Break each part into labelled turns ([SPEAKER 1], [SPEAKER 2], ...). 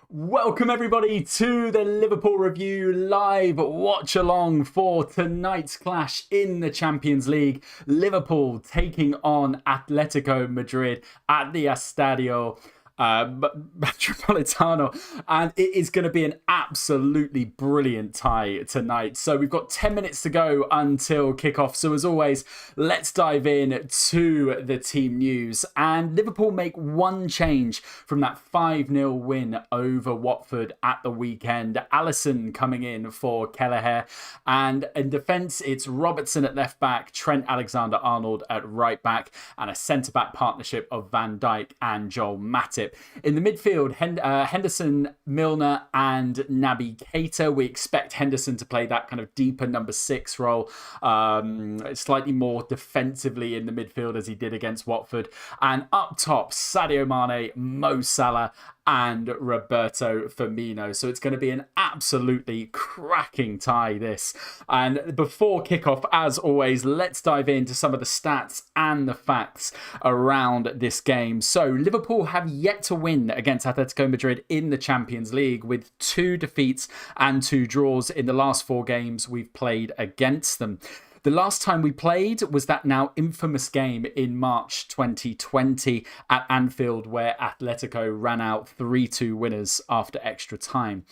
[SPEAKER 1] Welcome everybody to the Liverpool Review live watch along for tonight's clash in the Champions League. Liverpool taking on Atletico Madrid at the Estadio Metropolitano, and it is going to be an absolutely brilliant tie tonight. So we've got 10 minutes to go until kickoff. So as always, let's dive in to the team news. And Liverpool make one change from that 5-0 win over Watford at the weekend. Alisson coming in for Kelleher, and in defence it's Robertson at left back, Trent Alexander-Arnold at right back, and a centre back partnership of Van Dijk and Joel Matip. In the midfield, Henderson, Milner and Naby Keita. We expect Henderson to play that kind of deeper number 6 role, slightly more defensively in the midfield as he did against Watford. And up top, Sadio Mane, Mo Salah and Roberto Firmino. So it's going to be an absolutely cracking tie, this. And before kickoff, as always, let's dive into some of the stats and the facts around this game. So Liverpool have yet to win against Atletico Madrid in the Champions League, with 2 defeats and 2 draws in the last 4 games we've played against them. The last time we played was that now infamous game in March 2020 at Anfield, where Atletico ran out 3-2 winners after extra time.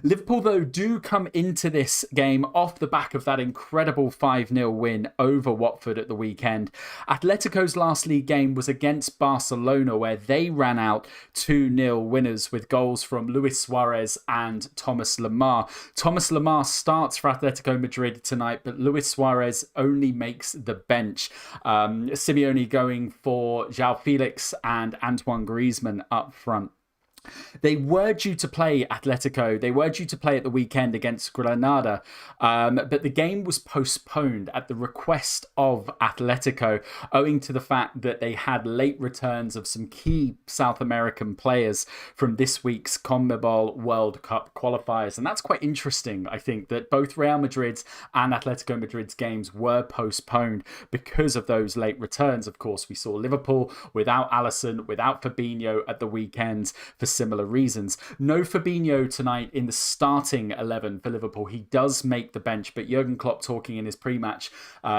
[SPEAKER 1] Liverpool, though, do come into this game off the back of that incredible 5-0 win over Watford at the weekend. Atletico's last league game was against Barcelona, where they ran out 2-0 winners with goals from Luis Suarez and Thomas Lemar. Thomas Lemar starts for Atletico Madrid tonight, but Luis Suarez only makes the bench. Simeone going for João Felix and Antoine Griezmann up front. They were due to play Atletico. They were due to play at the weekend against Granada, but the game was postponed at the request of Atletico, owing to the fact that they had late returns of some key South American players from this week's CONMEBOL World Cup qualifiers. And that's quite interesting, I think, that both Real Madrid's and Atletico Madrid's games were postponed because of those late returns. Of course, we saw Liverpool without Alisson, without Fabinho at the weekends for similar reasons. No Fabinho tonight in the starting 11 for Liverpool. He does make the bench, but Jurgen Klopp talking in his pre-match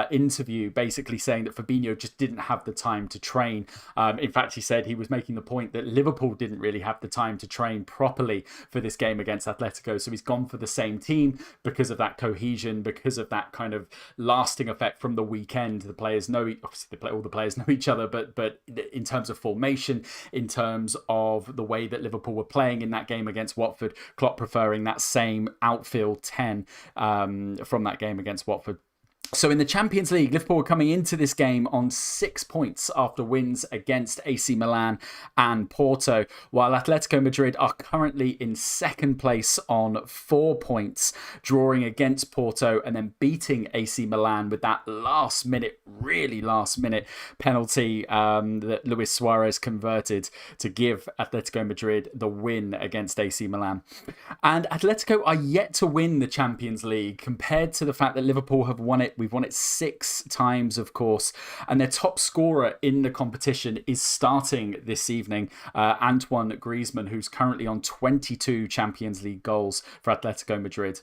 [SPEAKER 1] interview, basically saying that Fabinho just didn't have the time to train. In fact, he said he was making the point that Liverpool didn't really have the time to train properly for this game against Atletico. So he's gone for the same team because of that cohesion, because of that kind of lasting effect from the weekend. The players know, obviously all the players know each other, but in terms of formation, in terms of the way that Liverpool were playing in that game against Watford, Klopp preferring that same outfield 10 from that game against Watford. So in the Champions League, Liverpool were coming into this game on 6 points after wins against AC Milan and Porto, while Atletico Madrid are currently in second place on 4 points, drawing against Porto and then beating AC Milan with that really last minute penalty that Luis Suarez converted to give Atletico Madrid the win against AC Milan. And Atletico are yet to win the Champions League, compared to the fact that Liverpool have won it. We've won it 6 times, of course, and their top scorer in the competition is starting this evening, Antoine Griezmann, who's currently on 22 Champions League goals for Atletico Madrid.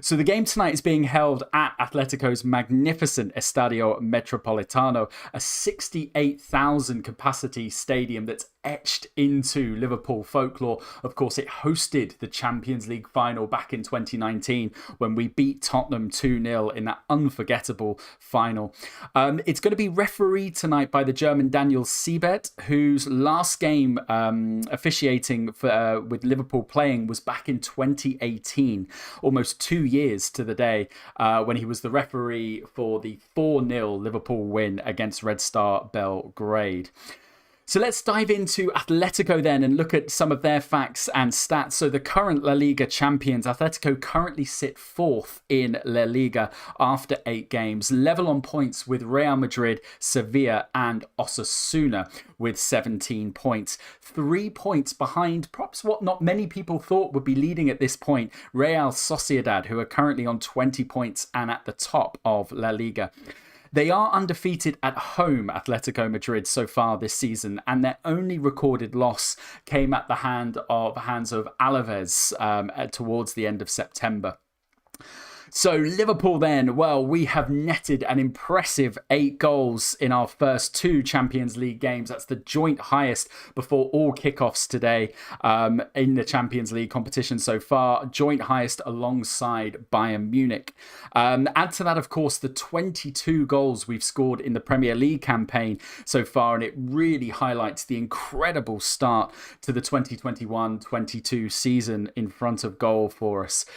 [SPEAKER 1] So the game tonight is being held at Atletico's magnificent Estadio Metropolitano, a 68,000 capacity stadium that's etched into Liverpool folklore. Of course, it hosted the Champions League final back in 2019 when we beat Tottenham 2-0 in that unforgettable final. It's going to be refereed tonight by the German Daniel Siebert, whose last game officiating with Liverpool playing was back in 2018, almost 2 years to the day, when he was the referee for the 4-0 Liverpool win against Red Star Belgrade. So let's dive into Atletico then and look at some of their facts and stats. So the current La Liga champions, Atletico, currently sit 4th in La Liga after 8 games, level on points with Real Madrid, Sevilla and Osasuna with 17 points. 3 points behind perhaps what not many people thought would be leading at this point, Real Sociedad, who are currently on 20 points and at the top of La Liga. They are undefeated at home, Atletico Madrid, so far this season, and their only recorded loss came at the hands of Alaves towards the end of September. So Liverpool then, well, we have netted an impressive 8 goals in our first 2 Champions League games. That's the joint highest before all kickoffs today in the Champions League competition so far. Joint highest alongside Bayern Munich. Add to that, of course, the 22 goals we've scored in the Premier League campaign so far, and it really highlights the incredible start to the 2021-22 season in front of goal for us.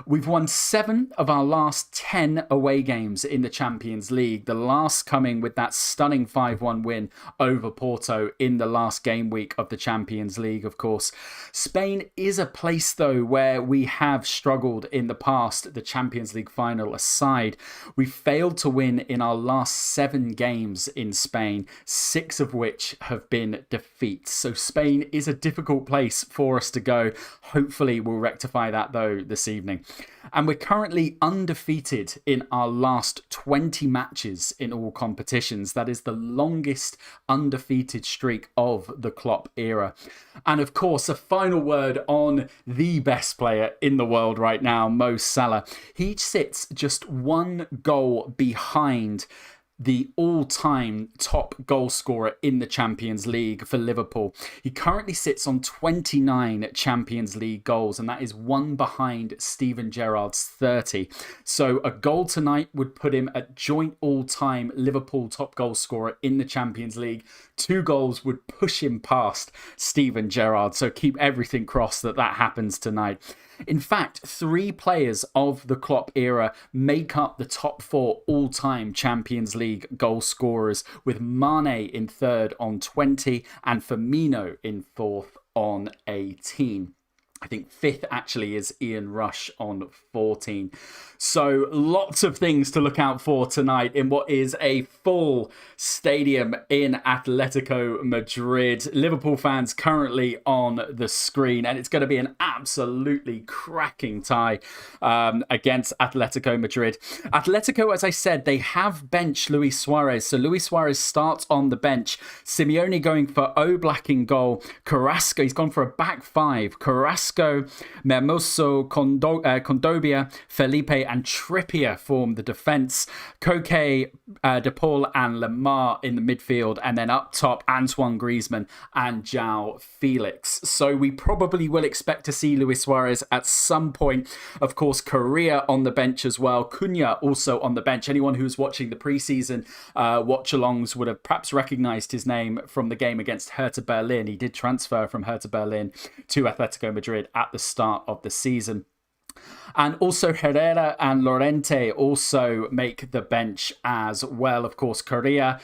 [SPEAKER 1] We've won 7 of our last 10 away games in the Champions League, the last coming with that stunning 5-1 win over Porto in the last game week of the Champions League, of course. Spain is a place, though, where we have struggled in the past, the Champions League final aside. We failed to win in our last 7 games in Spain, 6 of which have been defeats. So Spain is a difficult place for us to go. Hopefully we'll rectify that, though, this evening. And we're currently undefeated in our last 20 matches in all competitions. That is the longest undefeated streak of the Klopp era. And of course, a final word on the best player in the world right now, Mo Salah. He sits just 1 goal behind the all-time top goal scorer in the Champions League for Liverpool. He currently sits on 29 Champions League goals, and that is 1 behind Steven Gerrard's 30. So a goal tonight would put him at joint all-time Liverpool top goal scorer in the Champions League. 2 goals would push him past Steven Gerrard, so keep everything crossed that happens tonight. In fact, 3 players of the Klopp era make up the top 4 all-time Champions League goal scorers, with Mane in 3rd on 20 and Firmino in 4th on 18. I think 5th actually is Ian Rush on 14. So lots of things to look out for tonight in what is a full stadium in Atletico Madrid. Liverpool fans currently on the screen, and it's going to be an absolutely cracking tie against Atletico Madrid. Atletico, as I said, they have benched Luis Suarez. So Luis Suarez starts on the bench. Simeone going for Oblak in goal. Carrasco, he's gone for a back 5. Carrasco, Mermoso, Condobia, Felipe and Trippier form the defence. Koke, De Paul and Lemar in the midfield. And then up top, Antoine Griezmann and João Felix. So we probably will expect to see Luis Suarez at some point. Of course, Correa on the bench as well. Cunha also on the bench. Anyone who's watching the preseason Watchalongs would have perhaps recognised his name from the game against Hertha Berlin. He did transfer from Hertha Berlin to Atletico Madrid at the start of the season. And also Herrera and Llorente also make the bench as well. Of course, Correa.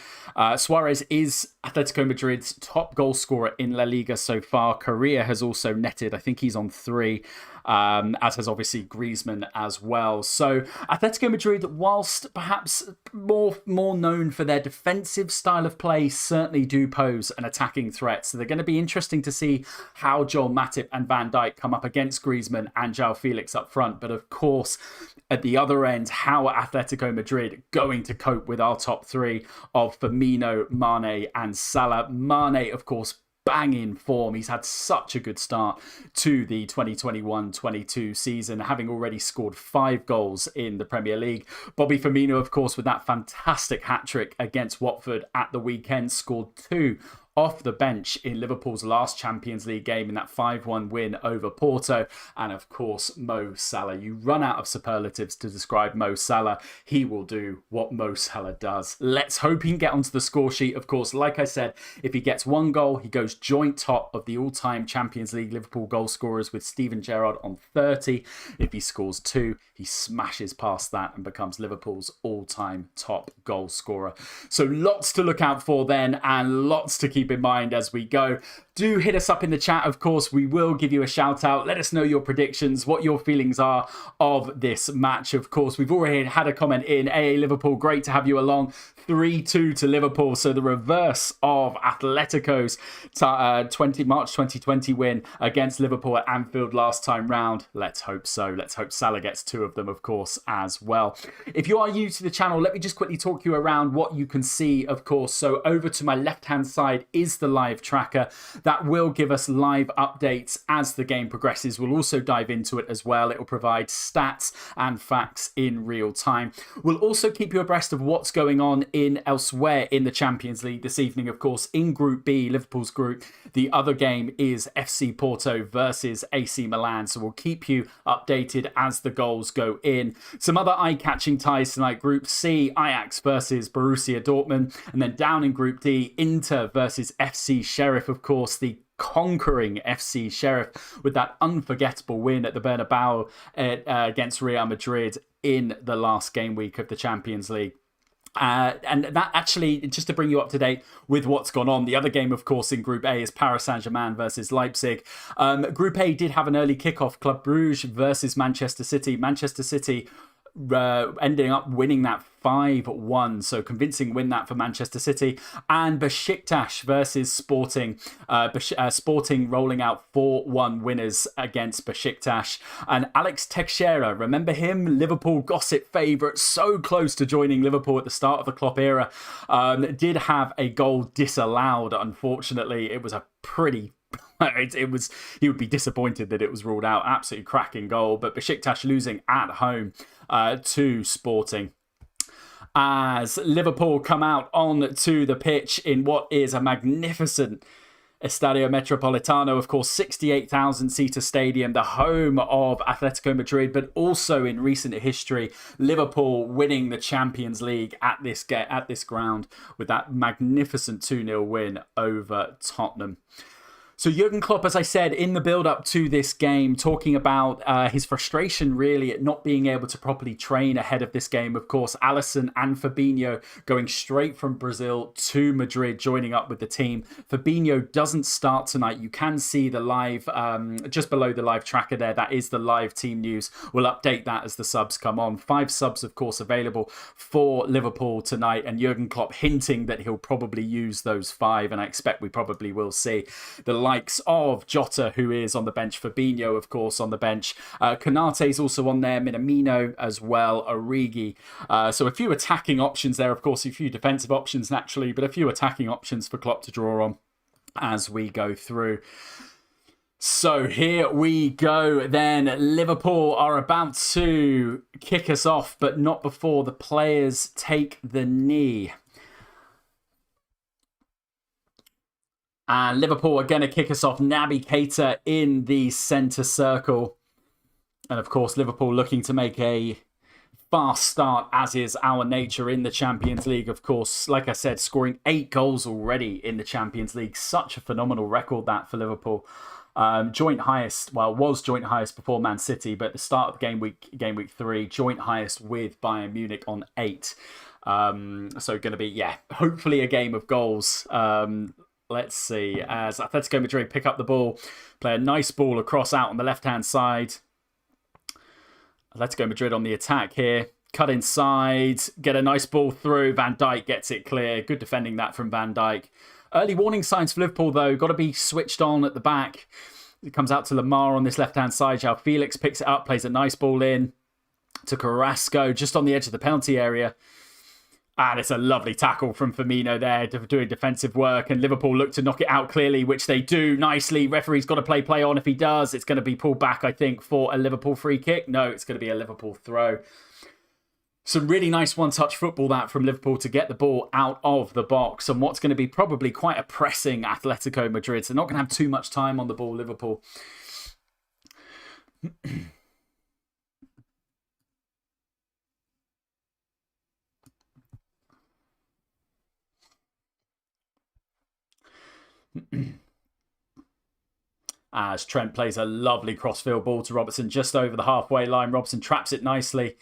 [SPEAKER 1] Suarez is Atletico Madrid's top goal scorer in La Liga so far. Correa has also netted. I think he's on 3. As has obviously Griezmann as well. So Atletico Madrid, whilst perhaps more known for their defensive style of play, certainly do pose an attacking threat. So they're going to be interesting to see how Joel Matip and Van Dijk come up against Griezmann and João Felix up front. But of course, at the other end, how are Atletico Madrid going to cope with our top 3 of Firmino, Mane and Salah? Mane, of course, banging form. He's had such a good start to the 2021-22 season, having already scored 5 goals in the Premier League. Bobby Firmino, of course, with that fantastic hat-trick against Watford at the weekend, scored 2 off the bench in Liverpool's last Champions League game in that 5-1 win over Porto. And of course, Mo Salah. You run out of superlatives to describe Mo Salah. He will do what Mo Salah does. Let's hope he can get onto the score sheet. Of course, like I said, if he gets 1 goal, he goes joint top of the all-time Champions League Liverpool goal scorers with Steven Gerrard on 30. If he scores 2, he smashes past that and becomes Liverpool's all-time top goal scorer. So lots to look out for then, and lots to keep keep in mind as we go. Do hit us up in the chat, of course. We will give you a shout out. Let us know your predictions, what your feelings are of this match. Of course, we've already had a comment in. AA Liverpool, great to have you along. 3-2 to Liverpool, so the reverse of Atletico's March 2020 win against Liverpool at Anfield last time round. Let's hope so. Let's hope Salah gets 2 of them, of course, as well. If you are new to the channel, let me just quickly talk you around what you can see, of course. So over to my left-hand side is the live tracker. That will give us live updates as the game progresses. We'll also dive into it as well. It will provide stats and facts in real time. We'll also keep you abreast of what's going on in elsewhere in the Champions League this evening, of course, in Group B, Liverpool's group. The other game is FC Porto versus AC Milan, so we'll keep you updated as the goals go in. Some other eye-catching ties tonight: Group C, Ajax versus Borussia Dortmund, and then down in Group D, Inter versus FC Sheriff, of course, the conquering FC Sheriff with that unforgettable win at the Bernabeu against Real Madrid in the last game week of the Champions League. And that actually, just to bring you up to date with what's gone on, the other game, of course, in Group A is Paris Saint-Germain versus Leipzig. Group A did have an early kickoff. Club Brugge versus Manchester City. Manchester City ending up winning that 5-1, so convincing win that for Manchester City. And Besiktas versus Sporting. Sporting rolling out 4-1 winners against Besiktas. And Alex Teixeira, remember him? Liverpool gossip favourite, so close to joining Liverpool at the start of the Klopp era. Did have a goal disallowed, unfortunately. It was a pretty... he would be disappointed that it was ruled out. Absolutely cracking goal, but Besiktas losing at home to Sporting. As Liverpool come out on to the pitch in what is a magnificent Estadio Metropolitano, of course, 68,000-seater stadium, the home of Atletico Madrid, but also in recent history, Liverpool winning the Champions League at this ground with that magnificent 2-0 win over Tottenham. So Jurgen Klopp, as I said, in the build-up to this game, talking about his frustration, really, at not being able to properly train ahead of this game. Of course, Alisson and Fabinho going straight from Brazil to Madrid, joining up with the team. Fabinho doesn't start tonight. You can see the live, just below the live tracker there, that is the live team news. We'll update that as the subs come on. 5 subs, of course, available for Liverpool tonight, and Jurgen Klopp hinting that he'll probably use those 5, and I expect we probably will see the likes of Jota, who is on the bench, Fabinho, of course, on the bench. Konate's also on there, Minamino as well, Origi. So a few attacking options there, of course, a few defensive options naturally, but a few attacking options for Klopp to draw on as we go through. So here we go then. Liverpool are about to kick us off, but not before the players take the knee. And Liverpool are going to kick us off. Naby Keita in the centre circle. And of course, Liverpool looking to make a fast start, as is our nature in the Champions League. Of course, like I said, scoring 8 goals already in the Champions League. Such a phenomenal record that for Liverpool. Joint highest, well, was joint highest before Man City, but at the start of game week 3, joint highest with Bayern Munich on 8. So going to be, hopefully a game of goals. Let's see, as Atletico Madrid pick up the ball, play a nice ball across out on the left-hand side. Atletico Madrid on the attack here. Cut inside, get a nice ball through. Van Dijk gets it clear. Good defending that from Van Dijk. Early warning signs for Liverpool, though. Got to be switched on at the back. It comes out to Lamar on this left-hand side. João Felix picks it up, plays a nice ball in to Carrasco, just on the edge of the penalty area. And it's a lovely tackle from Firmino there, doing defensive work. And Liverpool look to knock it out clearly, which they do nicely. Referee's got to play on. If he does, it's going to be pulled back, I think, for a Liverpool free kick. No, it's going to be a Liverpool throw. Some really nice one-touch football that from Liverpool to get the ball out of the box. And what's going to be probably quite a pressing Atletico Madrid. So they're not going to have too much time on the ball, Liverpool. As Trent plays a lovely crossfield ball to Robertson just over the halfway line. Robertson traps it nicely,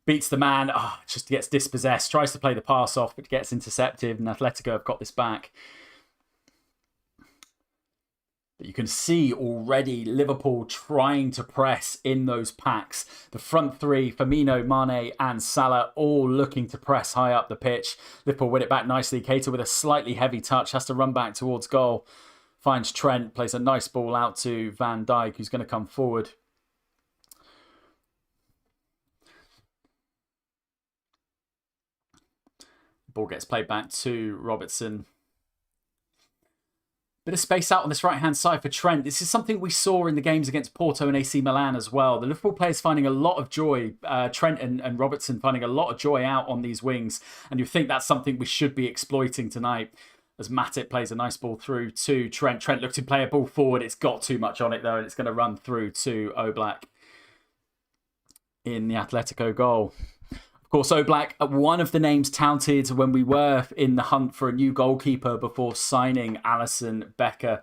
[SPEAKER 1] beats the man, just gets dispossessed, tries to play the pass off, but gets intercepted, and Atletico have got this back. But you can see already Liverpool trying to press in those packs. The front three, Firmino, Mane and Salah, all looking to press high up the pitch. Liverpool win it back nicely. Keita with a slightly heavy touch, has to run back towards goal. Finds Trent, plays a nice ball out to Van Dijk, who's going to come forward. Ball gets played back to Robertson. Bit of space out on this right-hand side for Trent. This is something we saw in the games against Porto and AC Milan as well. The Liverpool players finding a lot of joy, Trent and Robertson finding a lot of joy out on these wings. And you think that's something we should be exploiting tonight as Matip plays a nice ball through to Trent. Trent looks to play a ball forward. It's got too much on it though, and it's going to run through to Oblak in the Atletico goal. Of course, Oblak, one of the names touted when we were in the hunt for a new goalkeeper before signing Alisson Becker.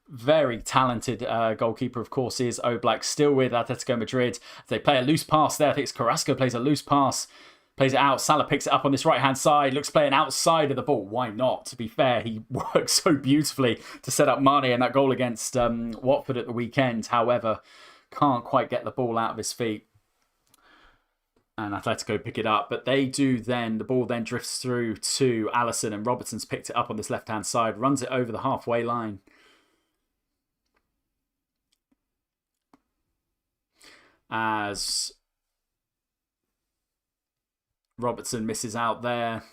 [SPEAKER 1] Very talented goalkeeper, of course, is Oblak, still with Atletico Madrid. They play a loose pass there. I think it's Carrasco plays a loose pass, plays it out. Salah picks it up on this right-hand side, looks playing outside of the ball. Why not? To be fair, he worked so beautifully to set up Mane and that goal against Watford at the weekend. However, can't quite get the ball out of his feet. And Atletico pick it up, but they do then, the ball then drifts through to Alisson, and Robertson's picked it up on this left-hand side, runs it over the halfway line. As Robertson misses out there.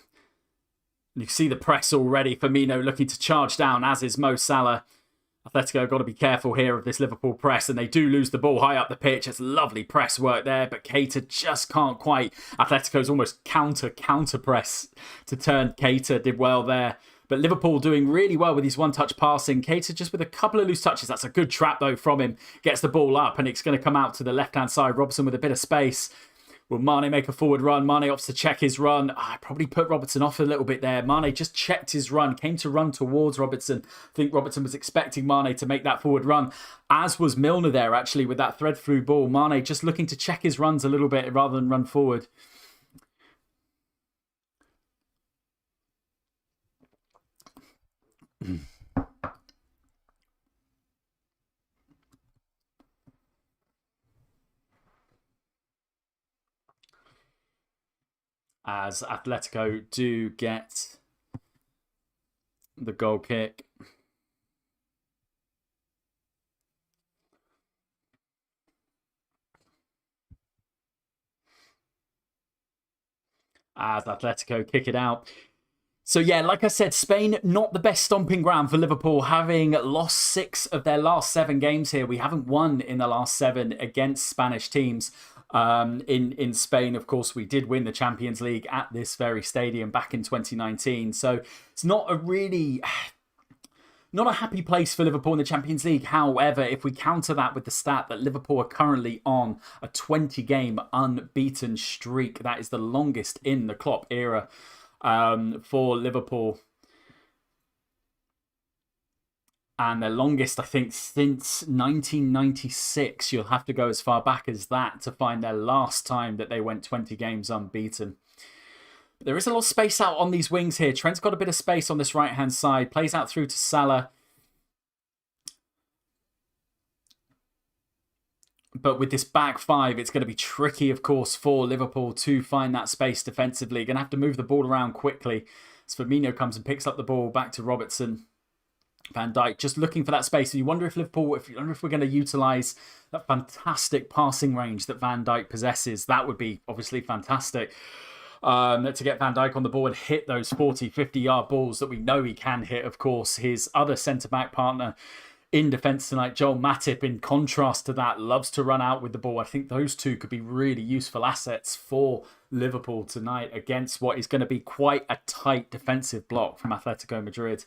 [SPEAKER 1] You see the press already, Firmino looking to charge down, as is Mo Salah. Atletico have got to be careful here of this Liverpool press, and they do lose the ball high up the pitch. It's lovely press work there, but Keita just can't quite. Atletico's almost counter press to turn. Keita did well there, but Liverpool doing really well with his one-touch passing. Keita just with a couple of loose touches. That's a good trap though from him. Gets the ball up, and it's going to come out to the left-hand side. Robertson with a bit of space. Will Mane make a forward run? Mane opts to check his run. I probably put Robertson off a little bit there. Mane just checked his run, came to run towards Robertson. I think Robertson was expecting Mane to make that forward run, as was Milner there actually with that thread through ball. Mane just looking to check his runs a little bit rather than run forward. As Atletico do get the goal kick. As Atletico kick it out. So yeah, like I said, Spain, not the best stomping ground for Liverpool, having lost 6 of their last 7 games here. We haven't won in the last 7 against Spanish teams. In Spain, of course, we did win the Champions League at this very stadium back in 2019. So it's not a happy place for Liverpool in the Champions League. However, if we counter that with the stat that Liverpool are currently on a 20-game unbeaten streak, that is the longest in the Klopp era for Liverpool. And their longest, I think, since 1996. You'll have to go as far back as that to find their last time that they went 20 games unbeaten. But there is a lot of space out on these wings here. Trent's got a bit of space on this right-hand side. Plays out through to Salah. But with this back 5, it's going to be tricky, of course, for Liverpool to find that space defensively. Going to have to move the ball around quickly. As Firmino comes and picks up the ball back to Robertson. Van Dijk just looking for that space. And you wonder if Liverpool, if we're going to utilise that fantastic passing range that Van Dijk possesses. That would be obviously fantastic. To get Van Dijk on the ball and hit those 40, 50-yard balls that we know he can hit, of course. His other centre-back partner in defence tonight, Joel Matip, in contrast to that, loves to run out with the ball. I think those two could be really useful assets for Liverpool tonight against what is going to be quite a tight defensive block from Atletico Madrid.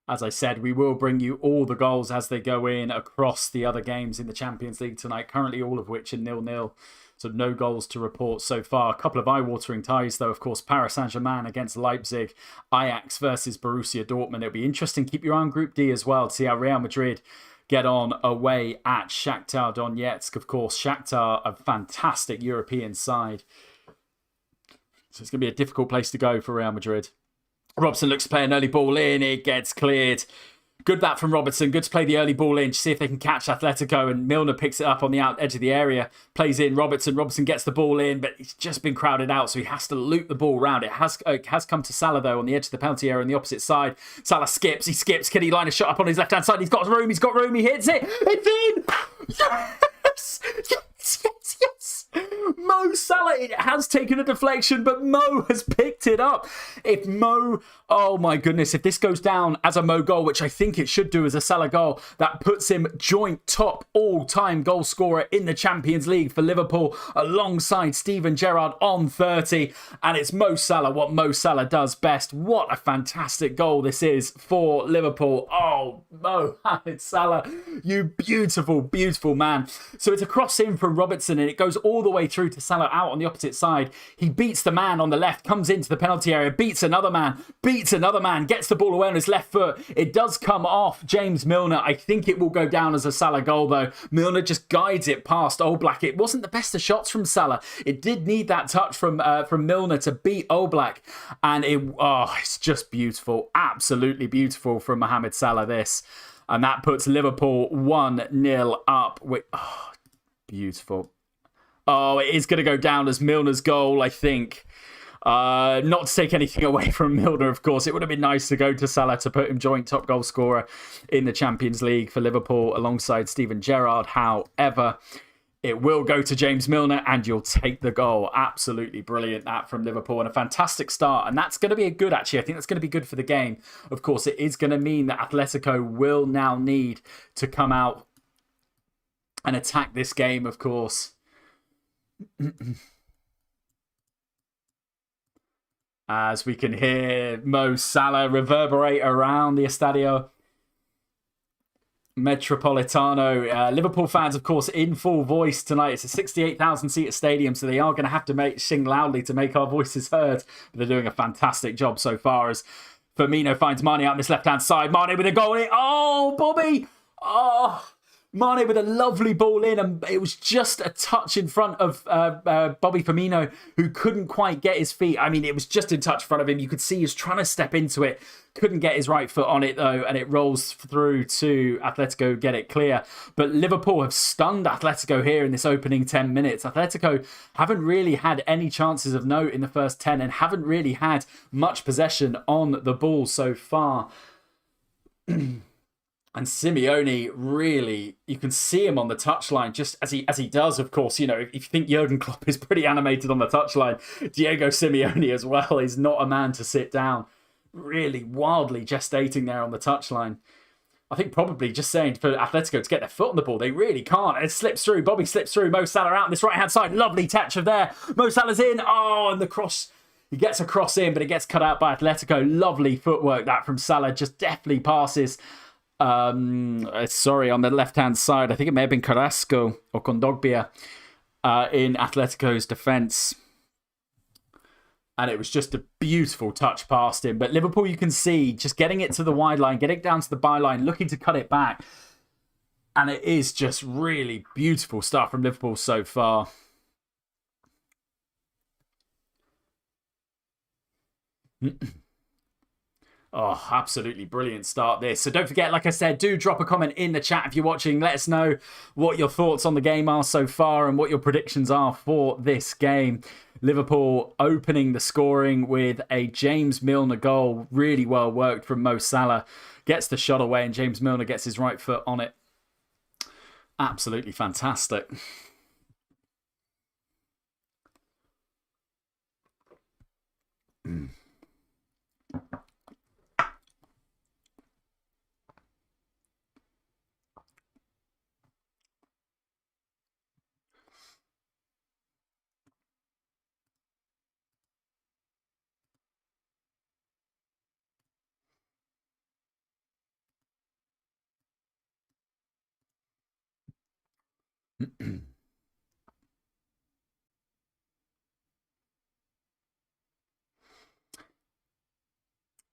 [SPEAKER 1] As I said, we will bring you all the goals as they go in across the other games in the Champions League tonight, currently all of which are 0-0. So no goals to report so far. A couple of eye-watering ties, though, of course. Paris Saint-Germain against Leipzig. Ajax versus Borussia Dortmund. It'll be interesting. Keep your eye on Group D as well to see how Real Madrid get on away at Shakhtar Donetsk. Of course, Shakhtar, a fantastic European side. So it's going to be a difficult place to go for Real Madrid. Robson looks to play an early ball in. It gets cleared. Good bat from Robertson. Good to play the early ball in to see if they can catch Atletico. And Milner picks it up on the edge of the area. Plays in Robertson. Robertson gets the ball in, but he's just been crowded out, so he has to loop the ball round. It has come to Salah, though, on the edge of the penalty area on the opposite side. Salah skips. He skips. Can he line a shot up on his left-hand side? He's got room. He's got room. He hits it. It's in! Yes! Yes! Yes! Yes! Mo Salah, it has taken a deflection, but Mo has picked it up. If Mo, oh my goodness, if this goes down as a Mo goal, which I think it should do as a Salah goal, that puts him joint top all-time goal scorer in the Champions League for Liverpool, alongside Steven Gerrard on 30. And it's Mo Salah, what Mo Salah does best. What a fantastic goal this is for Liverpool. Oh, Mohamed Salah, you beautiful, beautiful man. So it's a cross in from Robertson, and it goes all the way through to Salah out on the opposite side. He beats the man on the left, comes into the penalty area, beats another man, gets the ball away on his left foot. It does come off James Milner. I think it will go down as a Salah goal, though. Milner just guides it past Oblak. It wasn't the best of shots from Salah. It did need that touch from Milner to beat Oblak, and it's just beautiful, absolutely beautiful from Mohamed Salah, this. And that puts Liverpool 1-0 up. Beautiful. Oh, it is going to go down as Milner's goal, I think. Not to take anything away from Milner, of course. It would have been nice to go to Salah to put him joint top goal scorer in the Champions League for Liverpool alongside Steven Gerrard. However, it will go to James Milner, and you'll take the goal. Absolutely brilliant, that from Liverpool, and a fantastic start. And that's going to be a good, actually. I think that's going to be good for the game. Of course, it is going to mean that Atletico will now need to come out and attack this game, of course. As we can hear Mo Salah reverberate around the Estadio Metropolitano. Liverpool fans, of course, in full voice tonight. It's a 68,000-seater stadium, so they are going to have to sing loudly to make our voices heard. But they're doing a fantastic job so far as Firmino finds Mane out on this left-hand side. Mane with a goal in. Oh, Bobby! Oh, Mane with a lovely ball in, and it was just a touch in front of Bobby Firmino, who couldn't quite get his feet. I mean, it was just in touch in front of him. You could see he was trying to step into it, couldn't get his right foot on it, though, and it rolls through to Atletico, get it clear. But Liverpool have stunned Atletico here in this opening 10 minutes. Atletico haven't really had any chances of note in the first 10 and haven't really had much possession on the ball so far. And Simeone, really, you can see him on the touchline, just as he does, of course. You know, if you think Jurgen Klopp is pretty animated on the touchline, Diego Simeone as well is not a man to sit down. Really wildly gestating there on the touchline. I think probably just saying for Atletico to get their foot on the ball, they really can't. It slips through. Bobby slips through. Mo Salah out on this right-hand side. Lovely touch of there. Mo Salah's in. Oh, and the cross. He gets a cross in, but it gets cut out by Atletico. Lovely footwork that from Salah. Just deftly passes. Sorry, on the left-hand side, I think it may have been Carrasco or Kondogbia in Atletico's defence. And it was just a beautiful touch past him. But Liverpool, you can see, just getting it to the wide line, getting it down to the byline, looking to cut it back. And it is just really beautiful stuff from Liverpool so far. Oh, absolutely brilliant start this. So don't forget, like I said, do drop a comment in the chat if you're watching. Let us know what your thoughts on the game are so far and what your predictions are for this game. Liverpool opening the scoring with a James Milner goal. Really well worked from Mo Salah. Gets the shot away and James Milner gets his right foot on it. Absolutely fantastic.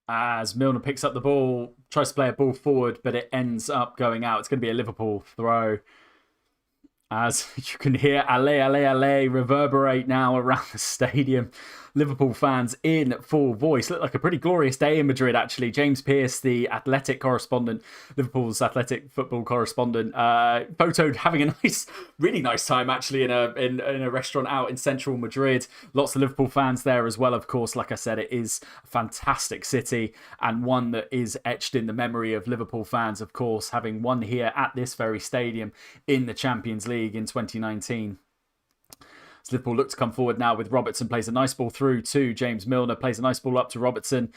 [SPEAKER 1] As Milner picks up the ball, tries to play a ball forward, but it ends up going out. It's going to be a Liverpool throw. As you can hear "Allez, allez, allez" reverberate now around the stadium. Liverpool fans in full voice. Looked like a pretty glorious day in Madrid, actually. James Pearce, the Athletic correspondent, Liverpool's Athletic football correspondent, photoed having a really nice time, actually, in a restaurant out in central Madrid. Lots of Liverpool fans there as well, of course. Like I said, it is a fantastic city and one that is etched in the memory of Liverpool fans, of course, having won here at this very stadium in the Champions League in 2019. So Liverpool look to come forward now with Robertson, plays a nice ball through to James Milner, plays a nice ball up to Robertson.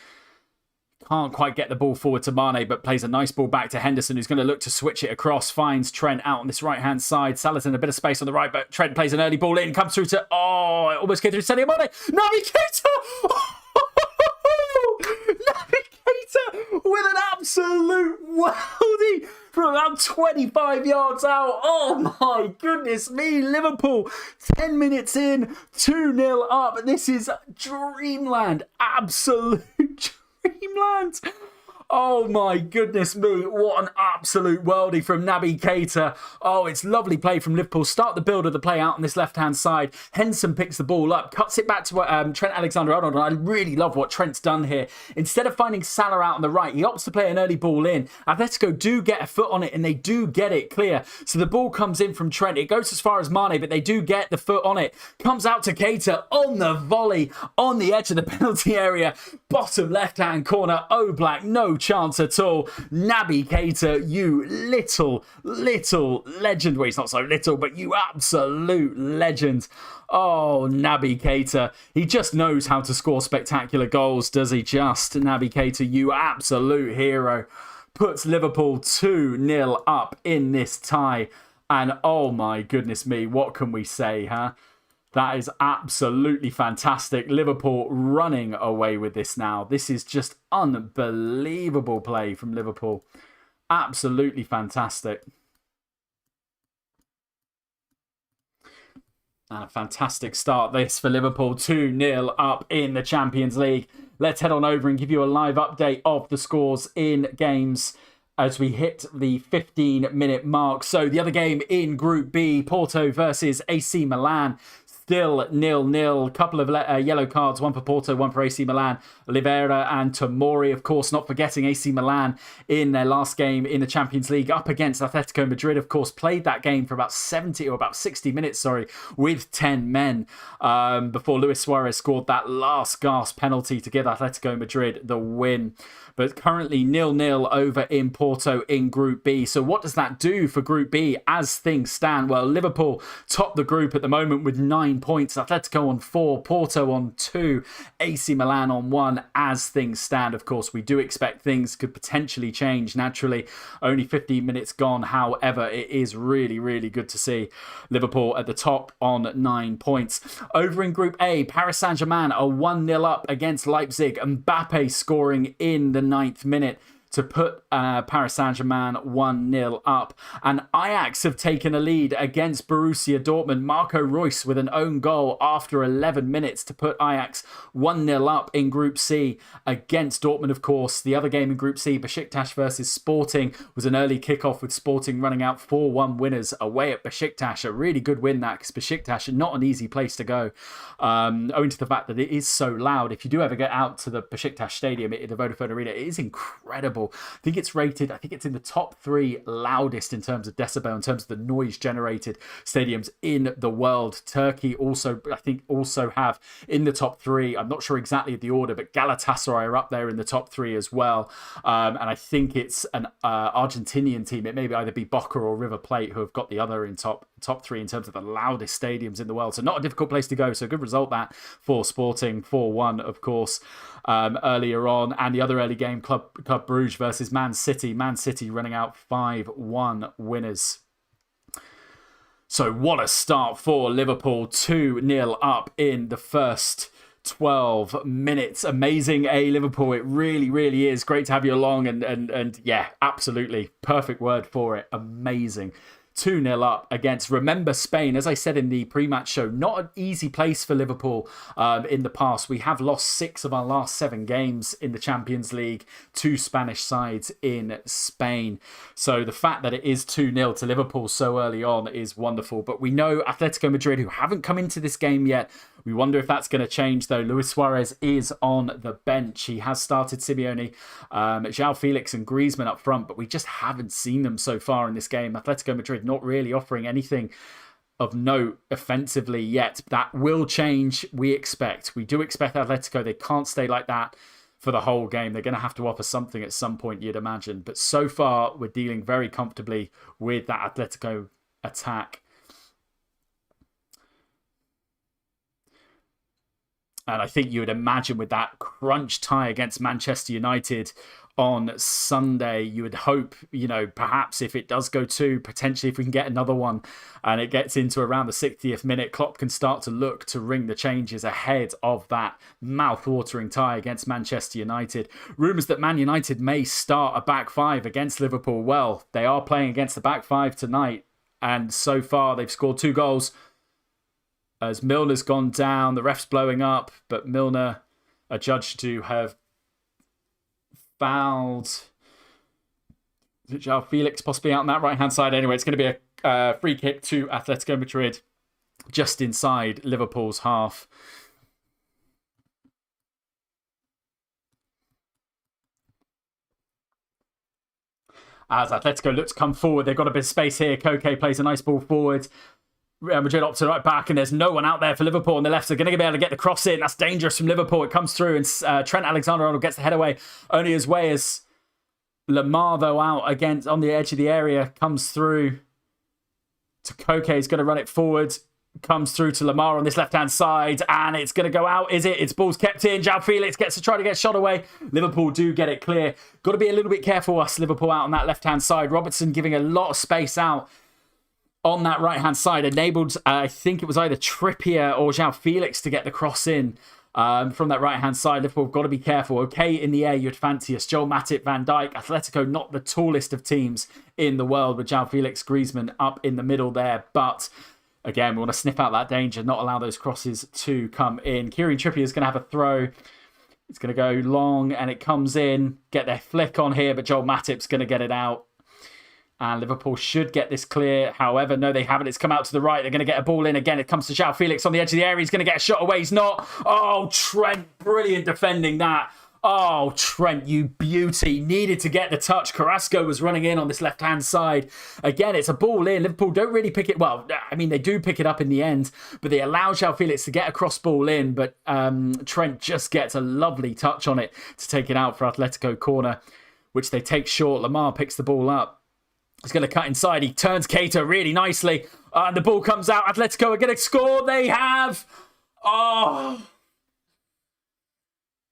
[SPEAKER 1] Can't quite get the ball forward to Mane, but plays a nice ball back to Henderson, who's going to look to switch it across, finds Trent out on this right-hand side. Salah's in a bit of space on the right, but Trent plays an early ball in, comes through to, it almost came through to Sadio Mane. Naby Keita! Naby Keita with an absolute worldie from about 25 yards out. Oh my goodness me, Liverpool 10 minutes in, 2-0 up. This is dreamland, absolute dreamland. Oh my goodness me, what an absolute worldie from Naby Keita. Oh, it's lovely play from Liverpool. Start the build of the play out on this left-hand side. Henderson picks the ball up, cuts it back to Trent Alexander-Arnold. I really love what Trent's done here. Instead of finding Salah out on the right, he opts to play an early ball in. Atletico do get a foot on it, and they do get it clear. So the ball comes in from Trent. It goes as far as Mane, but they do get the foot on it. Comes out to Keita on the volley, on the edge of the penalty area. Bottom left-hand corner, Oblak, no chance at all. Naby Keita, you little legend. Well, he's not so little, but you absolute legend. Oh, Naby Keita. He just knows how to score spectacular goals, does he just? Naby Keita, you absolute hero. Puts Liverpool 2-0 up in this tie. And oh my goodness me, what can we say, huh? That is absolutely fantastic. Liverpool running away with this now. This is just unbelievable play from Liverpool. Absolutely fantastic. And a fantastic start this for Liverpool. 2-0 up in the Champions League. Let's head on over and give you a live update of the scores in games as we hit the 15-minute mark. So the other game in Group B, Porto versus AC Milan. Still 0-0. Couple of yellow cards, one for Porto, one for AC Milan. Oliveira and Tomori, of course, not forgetting AC Milan in their last game in the Champions League up against Atletico Madrid, of course, played that game for about 60 minutes, with 10 men before Luis Suarez scored that last gasp penalty to give Atletico Madrid the win. But currently 0-0 over in Porto in Group B. So what does that do for Group B as things stand? Well, Liverpool top the group at the moment with 9 points. Atletico on 4, Porto on 2, AC Milan on 1 as things stand. Of course, we do expect things could potentially change naturally. Only 15 minutes gone. However, it is really, really good to see Liverpool at the top on 9 points. Over in Group A, Paris Saint-Germain are 1-0 up against Leipzig. Mbappe scoring in the 9th minute to put Paris Saint-Germain 1-0 up. And Ajax have taken a lead against Borussia Dortmund. Marco Reus with an own goal after 11 minutes to put Ajax 1-0 up in Group C against Dortmund, of course. The other game in Group C, Besiktas versus Sporting, was an early kickoff with Sporting running out 4-1 winners away at Besiktas. A really good win that, because Besiktas, not an easy place to go, owing to the fact that it is so loud. If you do ever get out to the Besiktas Stadium at the Vodafone Arena, it is incredible. I think it's in the top 3 loudest in terms of decibel, in terms of the noise generated stadiums in the world. Turkey also, I think, have in the top 3. I'm not sure exactly the order, but Galatasaray are up there in the top 3 as well. And I think it's an Argentinian team. It may either be Boca or River Plate who have got the other in top 3 in terms of the loudest stadiums in the world. So not a difficult place to go. So good result that for Sporting, 4-1, of course, earlier on. And the other early game, Club Brugge versus Man City. Man City running out 5-1 winners. So what a start for Liverpool. 2-0 up in the first 12 minutes. Amazing, Liverpool. It really, really is. Great to have you along. And yeah, absolutely. Perfect word for it. Amazing. 2-0 up against, remember, Spain. As I said in the pre-match show, not an easy place for Liverpool in the past. We have lost 6 of our last 7 games in the Champions League to Spanish sides in Spain. So the fact that it is 2-0 to Liverpool so early on is wonderful. But we know Atletico Madrid, who haven't come into this game yet, we wonder if that's going to change, though. Luis Suarez is on the bench. He has started Simeone, João Felix and Griezmann up front, but we just haven't seen them so far in this game. Atletico Madrid not really offering anything of note offensively yet. That will change, we expect. We do expect Atletico. They can't stay like that for the whole game. They're going to have to offer something at some point, you'd imagine. But so far, we're dealing very comfortably with that Atletico attack. And I think you would imagine with that crunch tie against Manchester United on Sunday, you would hope, perhaps if it does go to, potentially if we can get another one and it gets into around the 60th minute, Klopp can start to look to ring the changes ahead of that mouth-watering tie against Manchester United. Rumours that Man United may start a back 5 against Liverpool. Well, they are playing against the back 5 tonight, and so far they've scored 2 goals. As Milner's gone down, the ref's blowing up, but Milner adjudged to have fouled João Felix possibly out on that right-hand side. Anyway, it's going to be a free kick to Atletico Madrid just inside Liverpool's half. As Atletico look to come forward, they've got a bit of space here. Koke plays a nice ball forward. Real Madrid up to the right back, and there's no one out there for Liverpool on the left. So they're going to be able to get the cross in. That's dangerous from Liverpool. It comes through, and Trent Alexander-Arnold gets the head away. Only as way as Lamar, though, out against on the edge of the area, comes through to Koke. He's going to run it forward. Comes through to Lamar on this left-hand side, and it's going to go out, is it? It's ball's kept in. João Felix gets to try to get shot away. Liverpool do get it clear. Got to be a little bit careful, us Liverpool out on that left-hand side. Robertson giving a lot of space out on that right-hand side, enabled, I think it was either Trippier or João Felix to get the cross in from that right-hand side. Liverpool have got to be careful. Okay, in the air, you'd fancy us. Joel Matip, Van Dijk, Atletico, not the tallest of teams in the world, with João Felix, Griezmann up in the middle there. But again, we want to sniff out that danger, not allow those crosses to come in. Kieran Trippier is going to have a throw. It's going to go long, and it comes in. Get their flick on here, but Joel Matip's going to get it out. And Liverpool should get this clear. However, no, they haven't. It's come out to the right. They're going to get a ball in again. It comes to João Felix on the edge of the area. He's going to get a shot away. He's not. Oh, Trent, brilliant defending that. Oh, Trent, you beauty. Needed to get the touch. Carrasco was running in on this left-hand side. Again, it's a ball in. Liverpool don't really pick it. Well, I mean, they do pick it up in the end, but they allow João Felix to get a cross ball in. But Trent just gets a lovely touch on it to take it out for Atletico corner, which they take short. Lamar picks the ball up. He's going to cut inside. He turns Keita really nicely. And the ball comes out. Atletico are going to score. They have. Oh.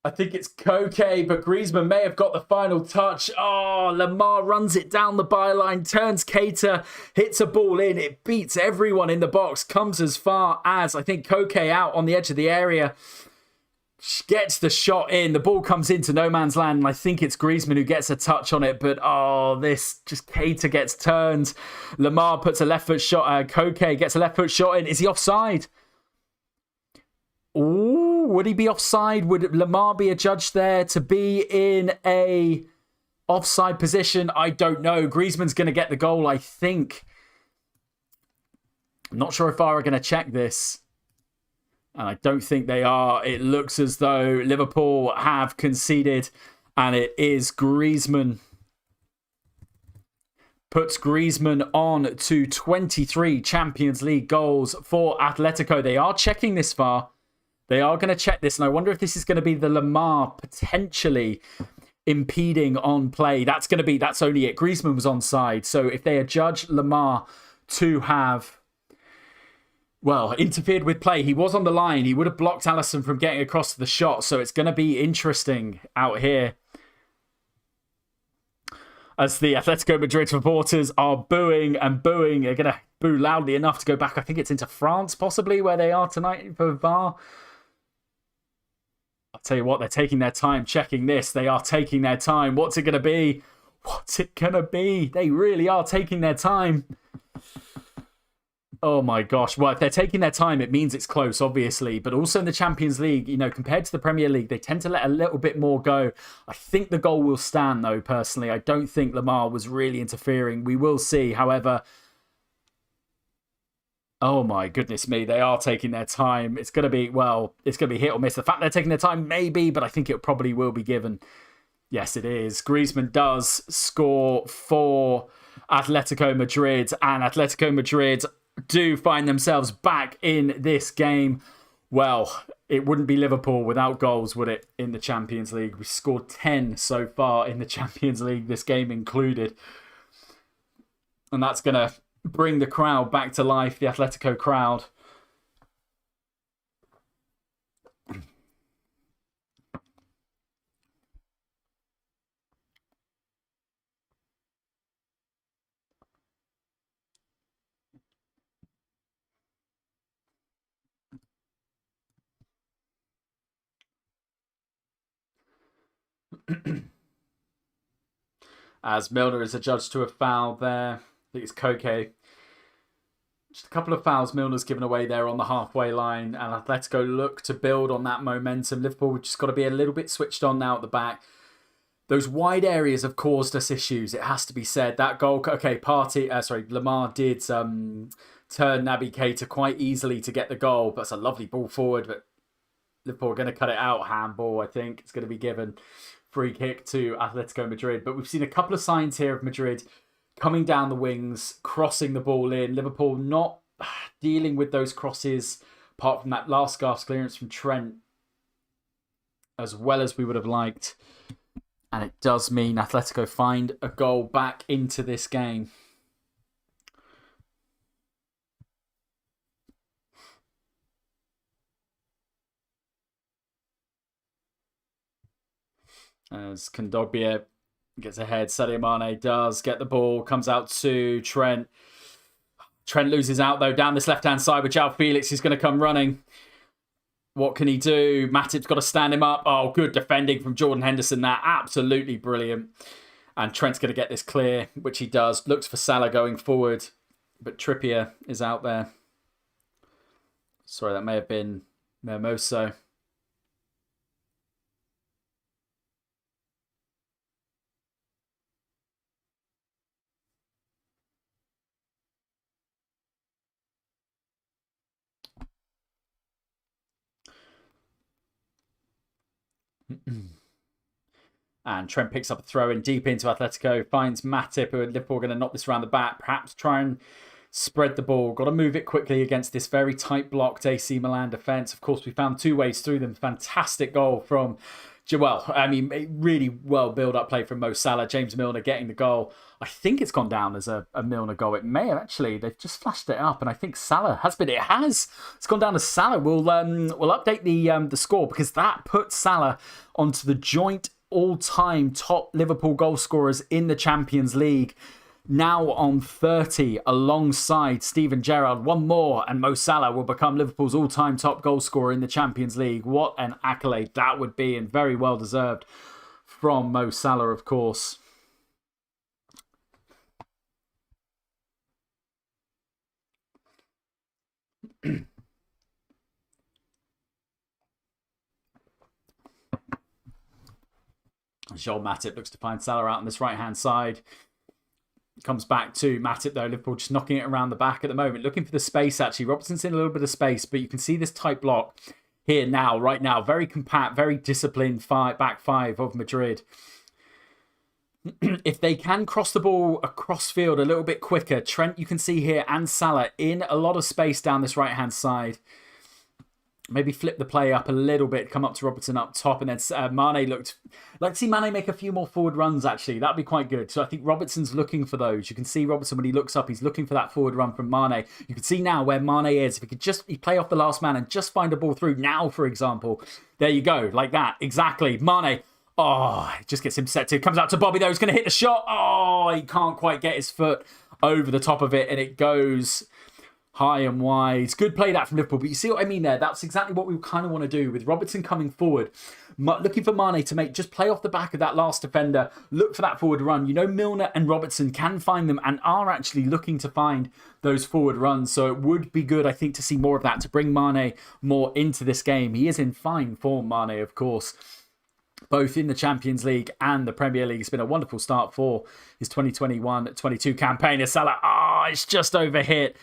[SPEAKER 1] I think it's Koke, but Griezmann may have got the final touch. Oh, Lamar runs it down the byline, turns Keita, hits a ball in. It beats everyone in the box, comes as far as, I think, Koke out on the edge of the area. Gets the shot in. The ball comes into no man's land, and I think it's Griezmann who gets a touch on it. But this just Keita gets turned. Lamar puts a left foot shot. Koke gets a left foot shot in. Is he offside? Ooh, would he be offside? Would Lamar be adjudged there to be in a offside position? I don't know. Griezmann's going to get the goal, I think. I'm not sure if VAR are going to check this. And I don't think they are. It looks as though Liverpool have conceded. And it is Griezmann. Puts Griezmann on to 23 Champions League goals for Atletico. They are checking this VAR. They are going to check this. And I wonder if this is going to be the Lamar potentially impeding on play. That's only it. Griezmann was onside. So if they adjudge Lamar to have interfered with play. He was on the line. He would have blocked Alisson from getting across to the shot. So it's going to be interesting out here as the Atletico Madrid reporters are booing and booing. They're going to boo loudly enough to go back. I think it's into France, possibly, where they are tonight for VAR. I'll tell you what, they're taking their time checking this. They are taking their time. What's it going to be? What's it going to be? They really are taking their time. Oh my gosh. Well, if they're taking their time, it means it's close, obviously. But also in the Champions League, compared to the Premier League, they tend to let a little bit more go. I think the goal will stand, though, personally. I don't think Lamar was really interfering. We will see. However, oh my goodness me, they are taking their time. It's going to be, hit or miss. The fact they're taking their time, maybe, but I think it probably will be given. Yes, it is. Griezmann does score for Atletico Madrid, and Atletico Madrid do find themselves back in this game. Well, it wouldn't be Liverpool without goals, would it, in the Champions League? We scored 10 so far in the Champions League, this game included. And that's going to bring the crowd back to life, the Atletico crowd. As Milner is adjudged to a foul there. I think it's Koke. Just a couple of fouls Milner's given away there on the halfway line, and Atletico look to build on that momentum. Liverpool, we've just got to be a little bit switched on now at the back. Those wide areas have caused us issues, it has to be said. That goal, Lamar did turn Naby Keita quite easily to get the goal, but it's a lovely ball forward, but Liverpool are going to cut it out. Handball, I think. It's going to be given. Free kick to Atletico Madrid. But we've seen a couple of signs here of Madrid coming down the wings, crossing the ball in. Liverpool not dealing with those crosses, apart from that last gasp clearance from Trent, as well as we would have liked. And it does mean Atletico find a goal back into this game. As Kondogbia gets ahead, Sadio Mane does get the ball, comes out to Trent. Trent loses out, though, down this left-hand side with João Felix. He's going to come running. What can he do? Matip's got to stand him up. Oh, good defending from Jordan Henderson there. Absolutely brilliant. And Trent's going to get this clear, which he does. Looks for Salah going forward, but Trippier is out there. Sorry, that may have been Mermoso. And Trent picks up a throw in deep into Atletico, finds Matip, who Liverpool are going to knock this around the back, perhaps try and spread the ball. Got to move it quickly against this very tight blocked AC Milan defence. Of course, we found two ways through them. Fantastic goal from really well build-up play from Mo Salah. James Milner getting the goal. I think it's gone down as a Milner goal. It may have actually. They've just flashed it up, and I think Salah has been. It has. It's gone down as Salah. We'll update the score, because that puts Salah onto the joint all-time top Liverpool goal scorers in the Champions League. Now on 30, alongside Steven Gerrard. One more, and Mo Salah will become Liverpool's all-time top goal scorer in the Champions League. What an accolade that would be, and very well deserved from Mo Salah, of course. Joel Matip looks to find Salah out on this right-hand side. Comes back to Matip, though. Liverpool just knocking it around the back at the moment. Looking for the space, actually. Robertson's in a little bit of space, but you can see this tight block here now, right now. Very compact, very disciplined back five of Madrid. If they can cross the ball across field a little bit quicker, Trent, you can see here, and Salah in a lot of space down this right-hand side. Maybe flip the play up a little bit, come up to Robertson up top, and then Mane looked... Let's see Mane make a few more forward runs, actually. That'd be quite good. So I think Robertson's looking for those. You can see Robertson, when he looks up, he's looking for that forward run from Mane. You can see now where Mane is. If he could just play off the last man and just find a ball through now, for example. There you go, like that. Exactly. Mane... Oh, it just gets him set to. Comes out to Bobby, though. He's going to hit the shot. Oh, he can't quite get his foot over the top of it, and it goes high and wide. Good play that from Liverpool. But you see what I mean there? That's exactly what we kind of want to do with Robertson coming forward. Looking for Mane to just play off the back of that last defender. Look for that forward run. You know, Milner and Robertson can find them and are actually looking to find those forward runs. So it would be good, I think, to see more of that, to bring Mane more into this game. He is in fine form, Mane, of course, both in the Champions League and the Premier League. It's been a wonderful start for his 2021-22 campaign. As Salah, it's just overhit.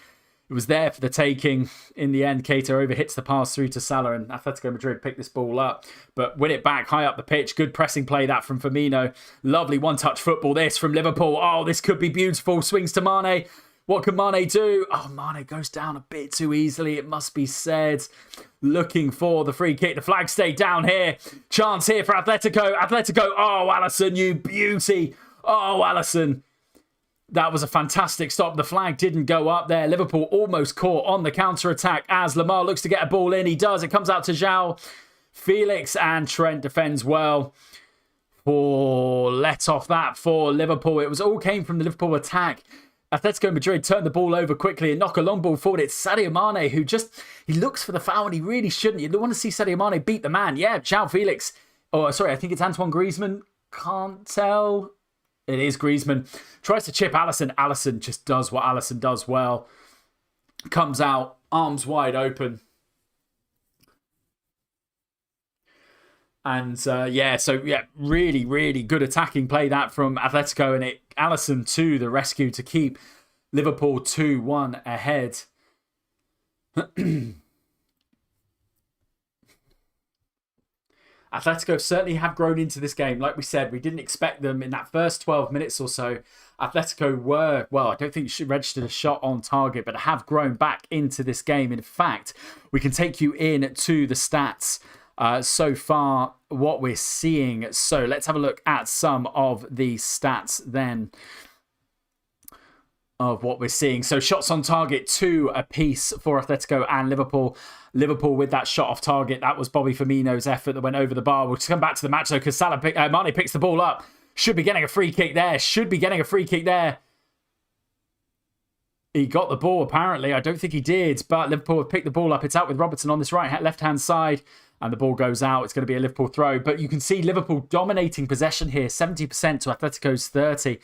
[SPEAKER 1] It was there for the taking. In the end, Keita overhits the pass through to Salah, and Atletico Madrid pick this ball up, but win it back high up the pitch. Good pressing play that from Firmino. Lovely one-touch football this from Liverpool. Oh, this could be beautiful. Swings to Mane. What can Mane do? Oh, Mane goes down a bit too easily, it must be said. Looking for the free kick. The flag stayed down here. Chance here for Atletico. Oh, Alisson, you beauty. Oh, Alisson. That was a fantastic stop. The flag didn't go up there. Liverpool almost caught on the counter-attack as Lamar looks to get a ball in. He does. It comes out to João Felix, and Trent defends well. Let off that for Liverpool. It was all came from the Liverpool attack. Atletico Madrid turned the ball over quickly and knock a long ball forward. It's Sadio Mane who he looks for the foul and he really shouldn't. You don't want to see Sadio Mane beat the man. Yeah, João Felix. Oh, sorry, I think it's Antoine Griezmann. Can't tell. It is Griezmann. Tries to chip Alisson. Alisson just does what Alisson does well. Comes out, arms wide open. And really, really good attacking play that from Atletico, and Alisson to the rescue to keep Liverpool 2-1 ahead. Atletico certainly have grown into this game. Like we said, we didn't expect them in that first 12 minutes or so. Atletico were, I don't think she registered a shot on target, but have grown back into this game. In fact, we can take you in to the stats so far, what we're seeing. So let's have a look at some of the stats then of what we're seeing. So shots on target, 2 apiece for Atletico and Liverpool. Liverpool with that shot off target. That was Bobby Firmino's effort that went over the bar. We'll just come back to the match though, because Mane picks the ball up. Should be getting a free kick there. He got the ball, apparently. I don't think he did, but Liverpool have picked the ball up. It's out with Robertson on this left-hand side, and the ball goes out. It's going to be a Liverpool throw, but you can see Liverpool dominating possession here, 70% to Atletico's 30%.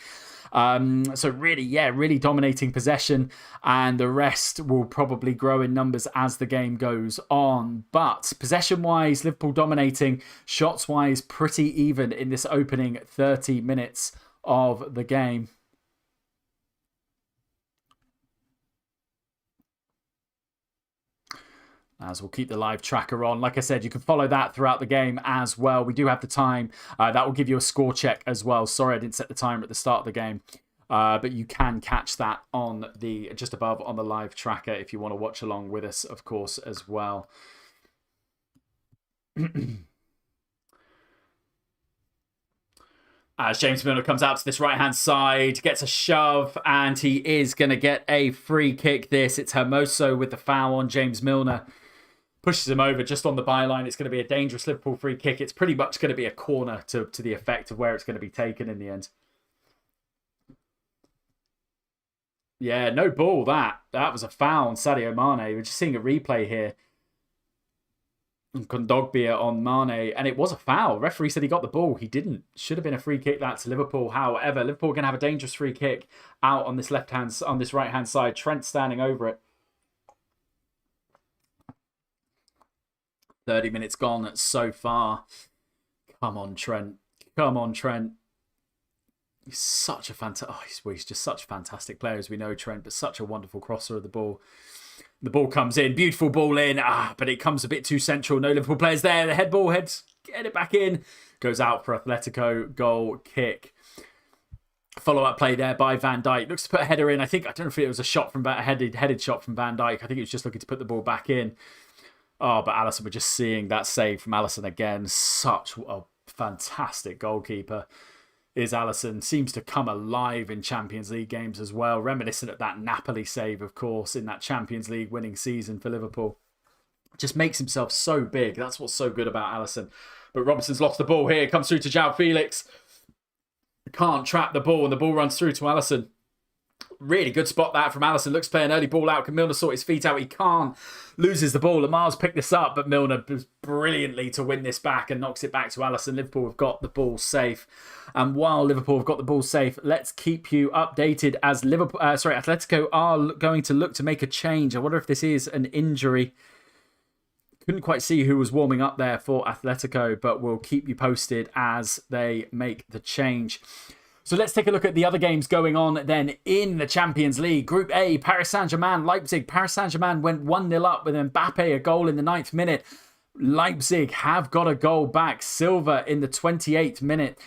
[SPEAKER 1] So really dominating possession, and the rest will probably grow in numbers as the game goes on. But possession-wise, Liverpool dominating. Shots-wise, pretty even in this opening 30 minutes of the game. As we'll keep the live tracker on. Like I said, you can follow that throughout the game as well. We do have the time. That will give you a score check as well. Sorry, I didn't set the timer at the start of the game. But you can catch that on just above on the live tracker if you want to watch along with us, of course, as well. As James Milner comes out to this right-hand side, gets a shove, and he is going to get a free kick this. It's Hermoso with the foul on James Milner. Pushes him over just on the byline. It's going to be a dangerous Liverpool free kick. It's pretty much going to be a corner to the effect of where it's going to be taken in the end. Yeah, no ball, that. That was a foul on Sadio Mane. We're just seeing a replay here. Kondogbia on Mane, and it was a foul. Referee said he got the ball. He didn't. Should have been a free kick that to Liverpool. However, Liverpool are going to have a dangerous free kick out on this right-hand side. Trent standing over it. 30 minutes gone so far. Come on, Trent. He's such a he's just such a fantastic player, as we know, Trent, but such a wonderful crosser of the ball. The ball comes in. Beautiful ball in. But it comes a bit too central. No Liverpool players there. The head, get it back in. Goes out for Atletico. Goal kick. Follow-up play there by Van Dijk. Looks to put a header in. I don't know if it was a headed shot from Van Dijk. I think he was just looking to put the ball back in. Oh, but Alisson, we're just seeing that save from Alisson again. Such a fantastic goalkeeper is Alisson. Seems to come alive in Champions League games as well. Reminiscent of that Napoli save, of course, in that Champions League winning season for Liverpool. Just makes himself so big. That's what's so good about Alisson. But Robertson's lost the ball here. Comes through to João Felix. Can't trap the ball, and the ball runs through to Alisson. Really good spot that from Alisson. Looks to play an early ball out. Can Milner sort his feet out? He can't. Loses the ball. Lamar's picked this up, but Milner does brilliantly to win this back and knocks it back to Alisson. Liverpool have got the ball safe. And while Liverpool have got the ball safe, let's keep you updated as Atletico are going to look to make a change. I wonder if this is an injury. Couldn't quite see who was warming up there for Atletico, but we'll keep you posted as they make the change. So let's take a look at the other games going on then in the Champions League. Group A, Paris Saint-Germain, Leipzig. Paris Saint-Germain went 1-0 up with Mbappe, a goal in the 9th minute. Leipzig have got a goal back. Silva in the 28th minute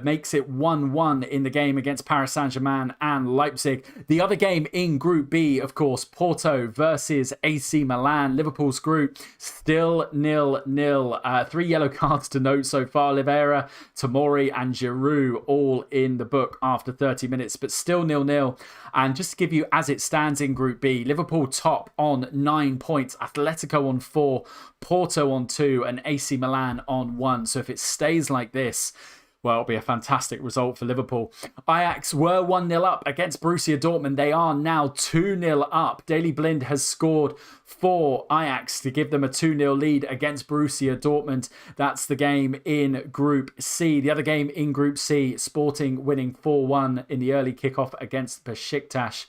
[SPEAKER 1] makes it 1-1 in the game against Paris Saint-Germain and Leipzig. The other game in Group B, of course, Porto versus AC Milan. Liverpool's group still 0-0. 3 yellow cards to note so far. Oliveira, Tomori and Giroud all in the book after 30 minutes, but still 0-0. And just to give you as it stands in Group B, Liverpool top on 9 points, Atletico on 4, Porto on 2 and AC Milan on 1. So if it stays like this, well, it'll be a fantastic result for Liverpool. Ajax were 1-0 up against Borussia Dortmund. They are now 2-0 up. Daley Blind has scored for Ajax to give them a 2-0 lead against Borussia Dortmund. That's the game in Group C. The other game in Group C, Sporting winning 4-1 in the early kickoff against Besiktas.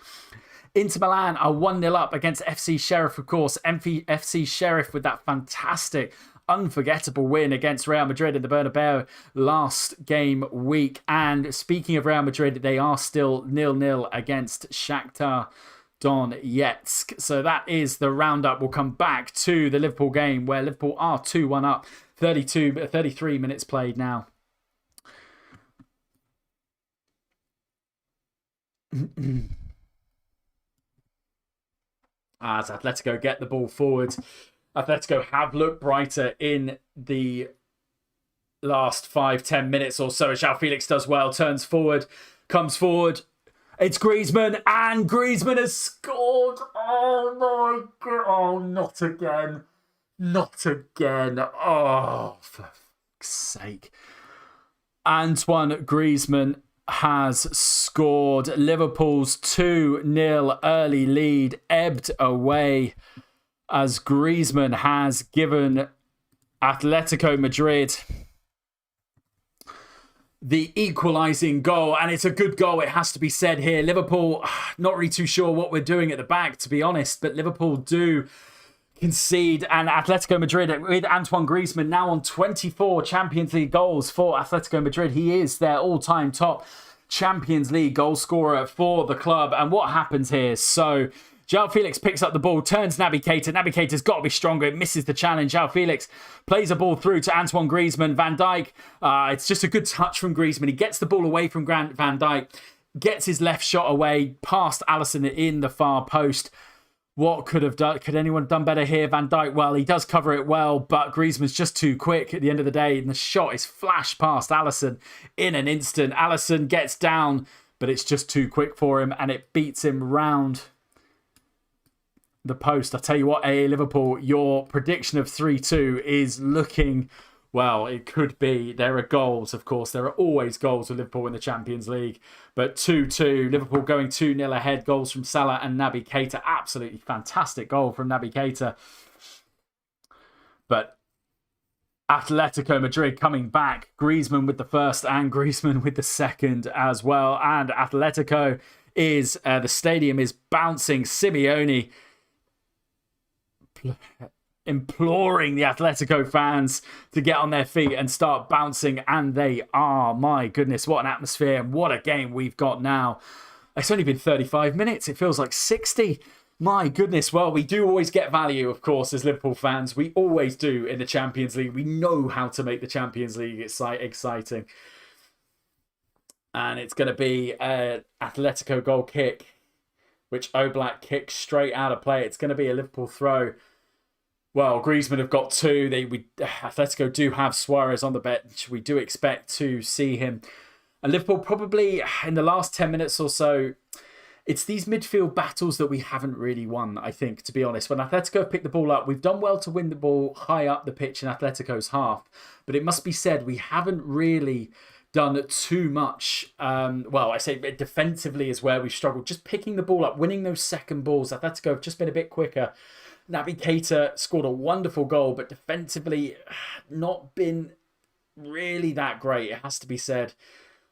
[SPEAKER 1] Inter Milan are 1-0 up against FC Sheriff, of course. FC Sheriff with that fantastic unforgettable win against Real Madrid in the Bernabeu last game week. And speaking of Real Madrid, they are still 0-0 against Shakhtar Donetsk. So that is the roundup. We'll come back to the Liverpool game where Liverpool are 2-1 up. 33 minutes played now. As Atletico get the ball forward. Atletico have looked brighter in the last 5-10 minutes or so. João Felix does well, turns forward, comes forward. It's Griezmann, and Griezmann has scored. Oh my God. Oh, not again. Not again. Oh, for fuck's sake. Antoine Griezmann has scored. Liverpool's 2-0 early lead ebbed away as Griezmann has given Atletico Madrid the equalising goal. And it's a good goal, it has to be said here. Liverpool, not really too sure what we're doing at the back, to be honest, but Liverpool do concede. And Atletico Madrid, with Antoine Griezmann now on 24 Champions League goals for Atletico Madrid. He is their all-time top Champions League goal scorer for the club. And what happens here? So João Felix picks up the ball, turns Naby Keita. Naby Keita's got to be stronger. It misses the challenge. João Felix plays a ball through to Antoine Griezmann. Van Dijk, it's just a good touch from Griezmann. He gets the ball away from Van Dijk, gets his left shot away past Alisson in the far post. What could anyone have done better here? Van Dijk, well, he does cover it well, but Griezmann's just too quick at the end of the day. And the shot is flashed past Alisson in an instant. Alisson gets down, but it's just too quick for him, and it beats him round the post. I tell you what, Liverpool, your prediction of 3-2 is looking, well, it could be. There are goals, of course. There are always goals with Liverpool in the Champions League. But 2-2, Liverpool going 2-0 ahead. Goals from Salah and Naby Keita. Absolutely fantastic goal from Naby Keita. But Atletico Madrid coming back. Griezmann with the first and Griezmann with the second as well. And Atletico is, the stadium is bouncing. Simeone imploring the Atletico fans to get on their feet and start bouncing, and they are. My goodness, what an atmosphere, and what a game we've got now. It's only been 35 minutes. It feels like 60. My goodness. Well, we do always get value, of course, as Liverpool fans. We always do in the Champions League. We know how to make the Champions League exciting. And it's going to be an Atletico goal kick, which Oblak kicks straight out of play. It's going to be a Liverpool throw. Well, Griezmann have got two. Atletico do have Suarez on the bench. We do expect to see him. And Liverpool probably, in the last 10 minutes or so, it's these midfield battles that we haven't really won, I think, to be honest. When Atletico pick the ball up, we've done well to win the ball high up the pitch in Atletico's half. But it must be said, we haven't really done too much. Well, I say defensively is where we've struggled. Just picking the ball up, winning those second balls. Atletico have just been a bit quicker. Naby Keita scored a wonderful goal, but defensively not been really that great, it has to be said.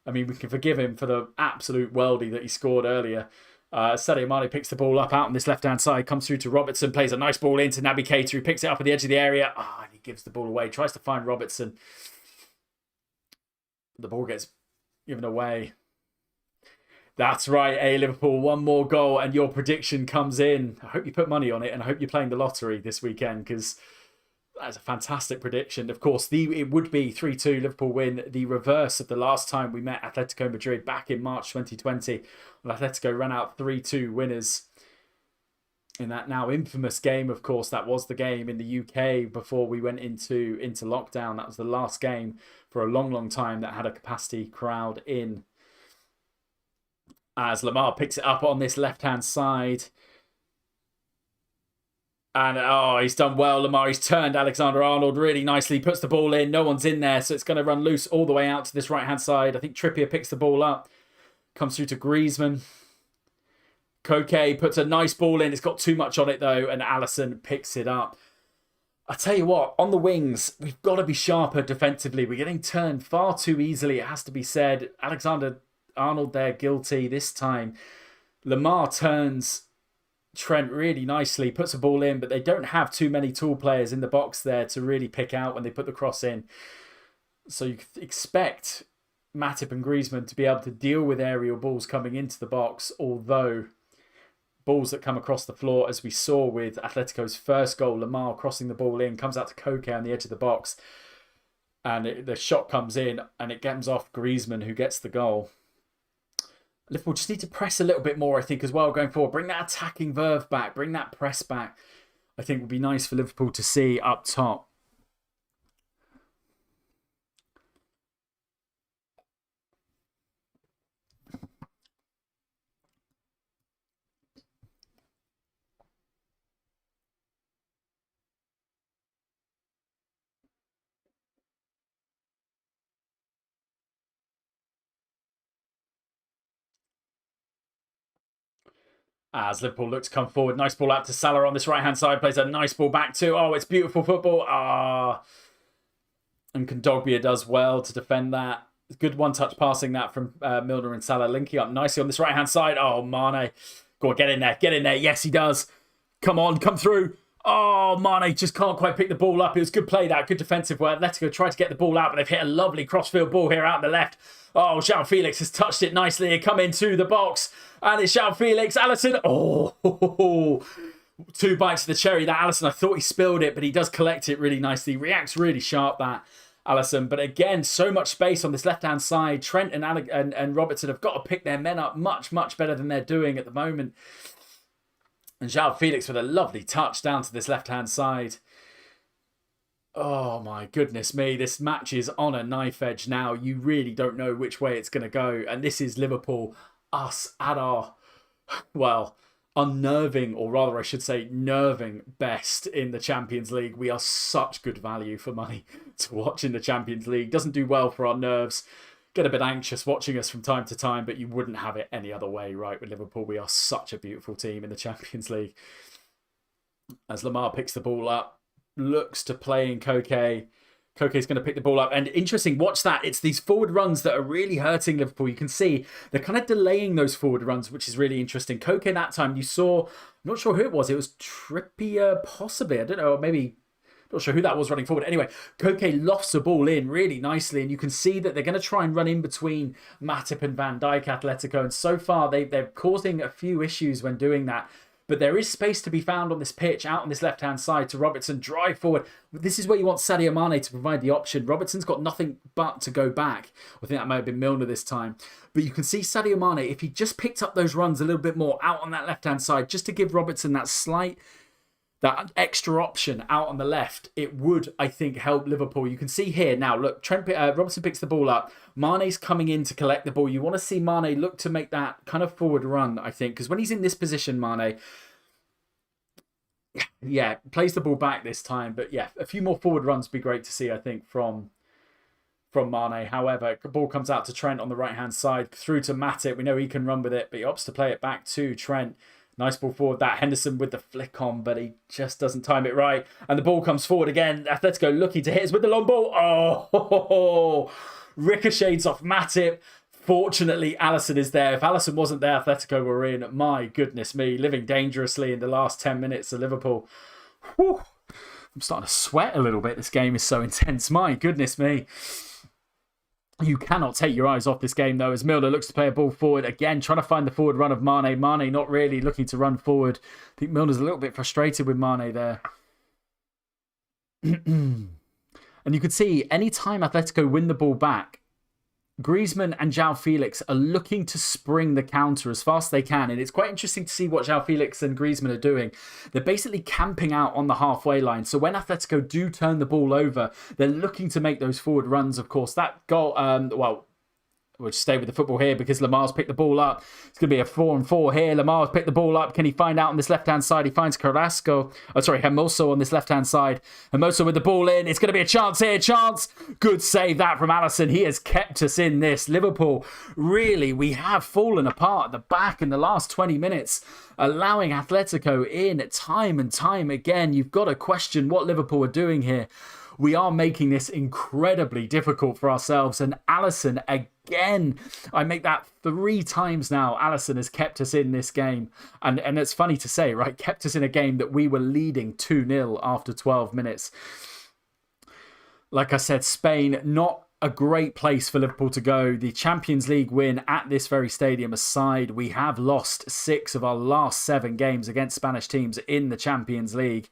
[SPEAKER 1] I mean, we can forgive him for the absolute worldie that he scored earlier. Sadio Mane picks the ball up out on this left-hand side, comes through to Robertson, plays a nice ball into Naby Keita, who picks it up at the edge of the area. And he gives the ball away, tries to find Robertson. The ball gets given away. That's right, Liverpool, one more goal and your prediction comes in. I hope you put money on it and I hope you're playing the lottery this weekend because that's a fantastic prediction. Of course, it would be 3-2 Liverpool win, the reverse of the last time we met Atletico Madrid back in March 2020. Well, Atletico ran out 3-2 winners in that now infamous game. Of course, that was the game in the UK before we went into lockdown. That was the last game for a long, long time that had a capacity crowd in. As Lamar picks it up on this left-hand side. And, he's done well, Lamar. He's turned Alexander-Arnold really nicely. Puts the ball in. No one's in there, so it's going to run loose all the way out to this right-hand side. I think Trippier picks the ball up. Comes through to Griezmann. Koke puts a nice ball in. It's got too much on it, though, and Alisson picks it up. I tell you what, on the wings, we've got to be sharper defensively. We're getting turned far too easily, it has to be said. Alexander-Arnold there, guilty this time. Lamar turns Trent really nicely, puts a ball in, but they don't have too many tall players in the box there to really pick out when they put the cross in. So you expect Matip and Griezmann to be able to deal with aerial balls coming into the box, although balls that come across the floor, as we saw with Atletico's first goal, Lamar crossing the ball in, comes out to Koke on the edge of the box, and the shot comes in, and it comes off Griezmann, who gets the goal. Liverpool just need to press a little bit more, I think, as well, going forward. Bring that attacking verve back. Bring that press back. I think would be nice for Liverpool to see up top. As Liverpool look to come forward. Nice ball out to Salah on this right-hand side. Plays a nice ball back to... it's beautiful football. And Kondogbia does well to defend that. Good one-touch passing that from Milner and Salah. Linking up nicely on this right-hand side. Mane. Go on, get in there. Get in there. Yes, he does. Come on, come through. Mane just can't quite pick the ball up. It was good play, that. Good defensive work. Atletico tried to get the ball out, but they've hit a lovely crossfield ball here out on the left. João Felix has touched it nicely and come into the box. And it's João Felix. Alisson. 2 bites of the cherry. That Alisson, I thought he spilled it, but he does collect it really nicely. Reacts really sharp, that Alisson. But again, so much space on this left-hand side. Trent and Robertson have got to pick their men up much, much better than they're doing at the moment. And João Felix with a lovely touch down to this left-hand side. Oh my goodness me, this match is on a knife edge now. You really don't know which way it's going to go. And this is Liverpool, us at our, unnerving, or rather I should say nerving best in the Champions League. We are such good value for money to watch in the Champions League. Doesn't do well for our nerves. Get a bit anxious watching us from time to time, but you wouldn't have it any other way, right? With Liverpool, we are such a beautiful team in the Champions League. As Lamar picks the ball up, looks to play in Koke. Koke's going to pick the ball up. And interesting, watch that. It's these forward runs that are really hurting Liverpool. You can see they're kind of delaying those forward runs, which is really interesting. Koke that time, you saw, I'm not sure who it was. It was Trippier, possibly. I don't know, maybe... Not sure who that was running forward. Anyway, Koke lofts the ball in really nicely, and you can see that they're going to try and run in between Matip and Van Dijk, Atletico, and so far they're causing a few issues when doing that. But there is space to be found on this pitch, out on this left-hand side to Robertson, drive forward. This is where you want Sadio Mane to provide the option. Robertson's got nothing but to go back. I think that might have been Milner this time. But you can see Sadio Mane, if he just picked up those runs a little bit more out on that left-hand side, just to give Robertson that extra option out on the left, it would, I think, help Liverpool. You can see here now, look, Robertson picks the ball up. Mane's coming in to collect the ball. You want to see Mane look to make that kind of forward run, I think, because when he's in this position, Mane, plays the ball back this time. But yeah, a few more forward runs would be great to see, I think, from from Mane. However, the ball comes out to Trent on the right-hand side, through to Matip. We know he can run with it, but he opts to play it back to Trent. Nice ball forward. That Henderson with the flick on, but he just doesn't time it right. And the ball comes forward again. Atletico looking to hit us with the long ball. Oh, ricochets off Matip. Fortunately, Alisson is there. If Alisson wasn't there, Atletico were in. My goodness me, living dangerously in the last 10 minutes of Liverpool. Whew. I'm starting to sweat a little bit. This game is so intense. My goodness me. You cannot take your eyes off this game, though, as Milner looks to play a ball forward. Again, trying to find the forward run of Mane. Mane not really looking to run forward. I think Milner's a little bit frustrated with Mane there. And you could see, any time Atletico win the ball back, Griezmann and João Felix are looking to spring the counter as fast as they can. And it's quite interesting to see what João Felix and Griezmann are doing. They're basically camping out on the halfway line. So when Atletico do turn the ball over, they're looking to make those forward runs, of course. That goal, we'll just stay with the football here because Lamar's picked the ball up. It's going to be a 4-on-4 here. Lamar's picked the ball up. Can he find out on this left-hand side? He finds Hermoso on this left-hand side. Hermoso with the ball in. It's going to be a chance here. Chance. Good save that from Alisson. He has kept us in this. Liverpool, really, we have fallen apart at the back in the last 20 minutes, allowing Atletico in time and time again. You've got to question what Liverpool are doing here. We are making this incredibly difficult for ourselves. And Alisson, again, I make that 3 times now. Alisson has kept us in this game. And it's funny to say, right? Kept us in a game that we were leading 2-0 after 12 minutes. Like I said, Spain, not a great place for Liverpool to go. The Champions League win at this very stadium aside, we have lost 6 of our last 7 games against Spanish teams in the Champions League,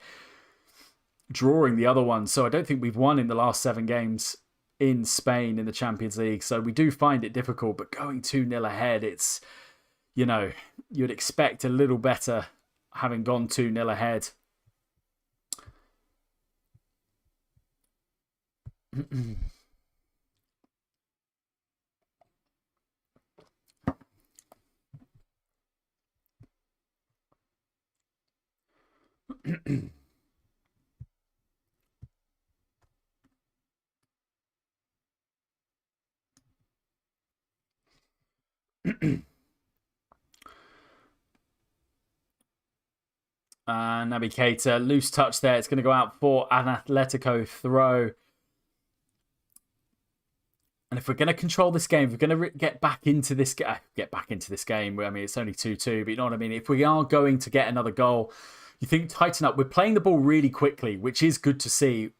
[SPEAKER 1] drawing the other one. So I don't think we've won in the last 7 games in Spain in the Champions League. So we do find it difficult, but going 2-0 ahead, it's, you'd expect a little better having gone 2-0 ahead. Naby Keita, loose touch there. It's going to go out for an Atletico throw. And if we're going to control this game, if we're going to get back into this game. I mean, it's only 2-2, but you know what I mean? If we are going to get another goal, you think tighten up. We're playing the ball really quickly, which is good to see,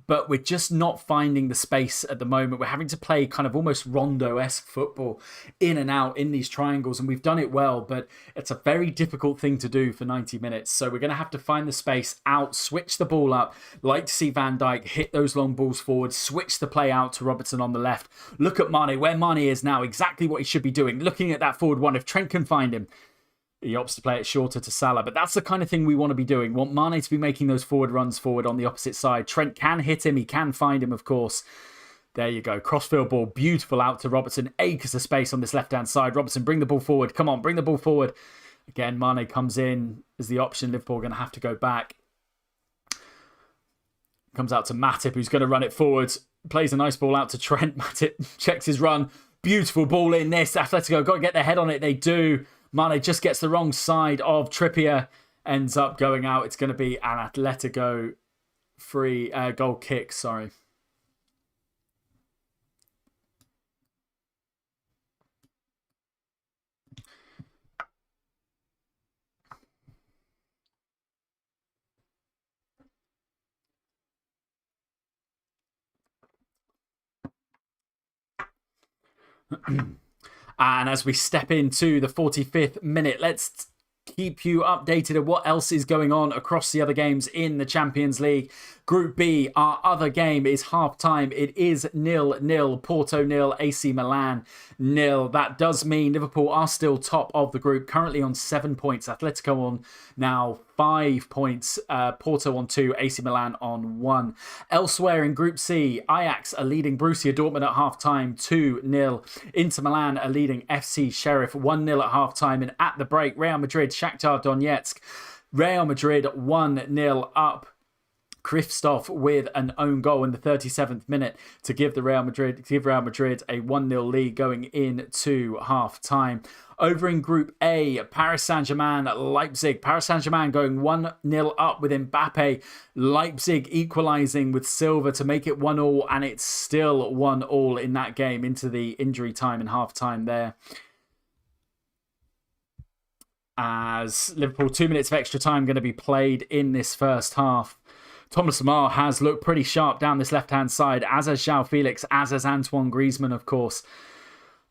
[SPEAKER 1] but we're just not finding the space at the moment. We're having to play kind of almost Rondo-esque football in and out in these triangles, and we've done it well, but it's a very difficult thing to do for 90 minutes. So we're going to have to find the space out, switch the ball up. Like to see Van Dijk hit those long balls forward, switch the play out to Robertson on the left. Look at Mane, where Mane is now, exactly what he should be doing. Looking at that forward one, if Trent can find him. He opts to play it shorter to Salah. But that's the kind of thing we want to be doing. Want Mane to be making those forward runs forward on the opposite side. Trent can hit him. He can find him, of course. There you go. Crossfield ball. Beautiful out to Robertson. Acres of space on this left-hand side. Robertson, bring the ball forward. Come on, bring the ball forward. Again, Mane comes in as the option. Liverpool are going to have to go back. Comes out to Matip, who's going to run it forward. Plays a nice ball out to Trent. Matip checks his run. Beautiful ball in this. Atletico got to get their head on it. They do. Mane just gets the wrong side of Trippier, ends up going out. It's going to be an Atletico free goal kick, sorry. And as we step into the 45th minute, let's keep you updated on what else is going on across the other games in the Champions League. Group B, our other game is half-time. It is 0-0. Porto 0, AC Milan 0. That does mean Liverpool are still top of the group, currently on 7 points. Atletico on now 5 points. Porto on 2, AC Milan on 1. Elsewhere in Group C, Ajax are leading Borussia Dortmund at half-time 2-0. Inter Milan are leading FC Sheriff 1-0 at half-time. And at the break, Real Madrid, Shakhtar Donetsk. Real Madrid 1-0 up. Kristoff with an own goal in the 37th minute to give Real Madrid a 1-0 lead going into half-time. Over in Group A, Paris Saint-Germain, Leipzig. Paris Saint-Germain going 1-0 up with Mbappe. Leipzig equalising with Silva to make it 1-1, and it's still 1-1 in that game into the injury time and half-time there. As Liverpool, 2 minutes of extra time going to be played in this first half. Thomas Lemar has looked pretty sharp down this left-hand side, as has João Felix, as has Antoine Griezmann, of course.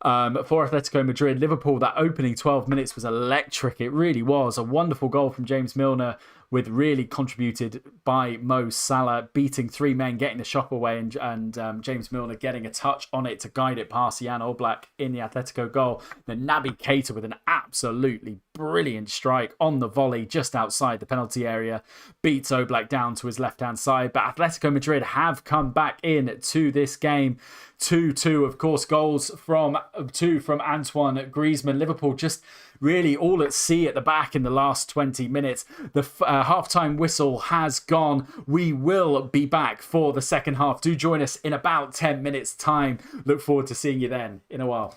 [SPEAKER 1] For Atletico Madrid, Liverpool, that opening 12 minutes was electric. It really was. A wonderful goal from James Milner, with really contributed by Mo Salah, beating 3 men, getting the shot away, and James Milner getting a touch on it to guide it past Jan Oblak in the Atletico goal. Then Naby Keita with an absolutely brilliant strike on the volley just outside the penalty area, beats Oblak down to his left-hand side. But Atletico Madrid have come back in to this game. 2-2, of course, goals from Antoine Griezmann. Liverpool just really all at sea at the back in the last 20 minutes. The half-time whistle has gone. We will be back for the second half. Do join us in about 10 minutes' time. Look forward to seeing you then in a while.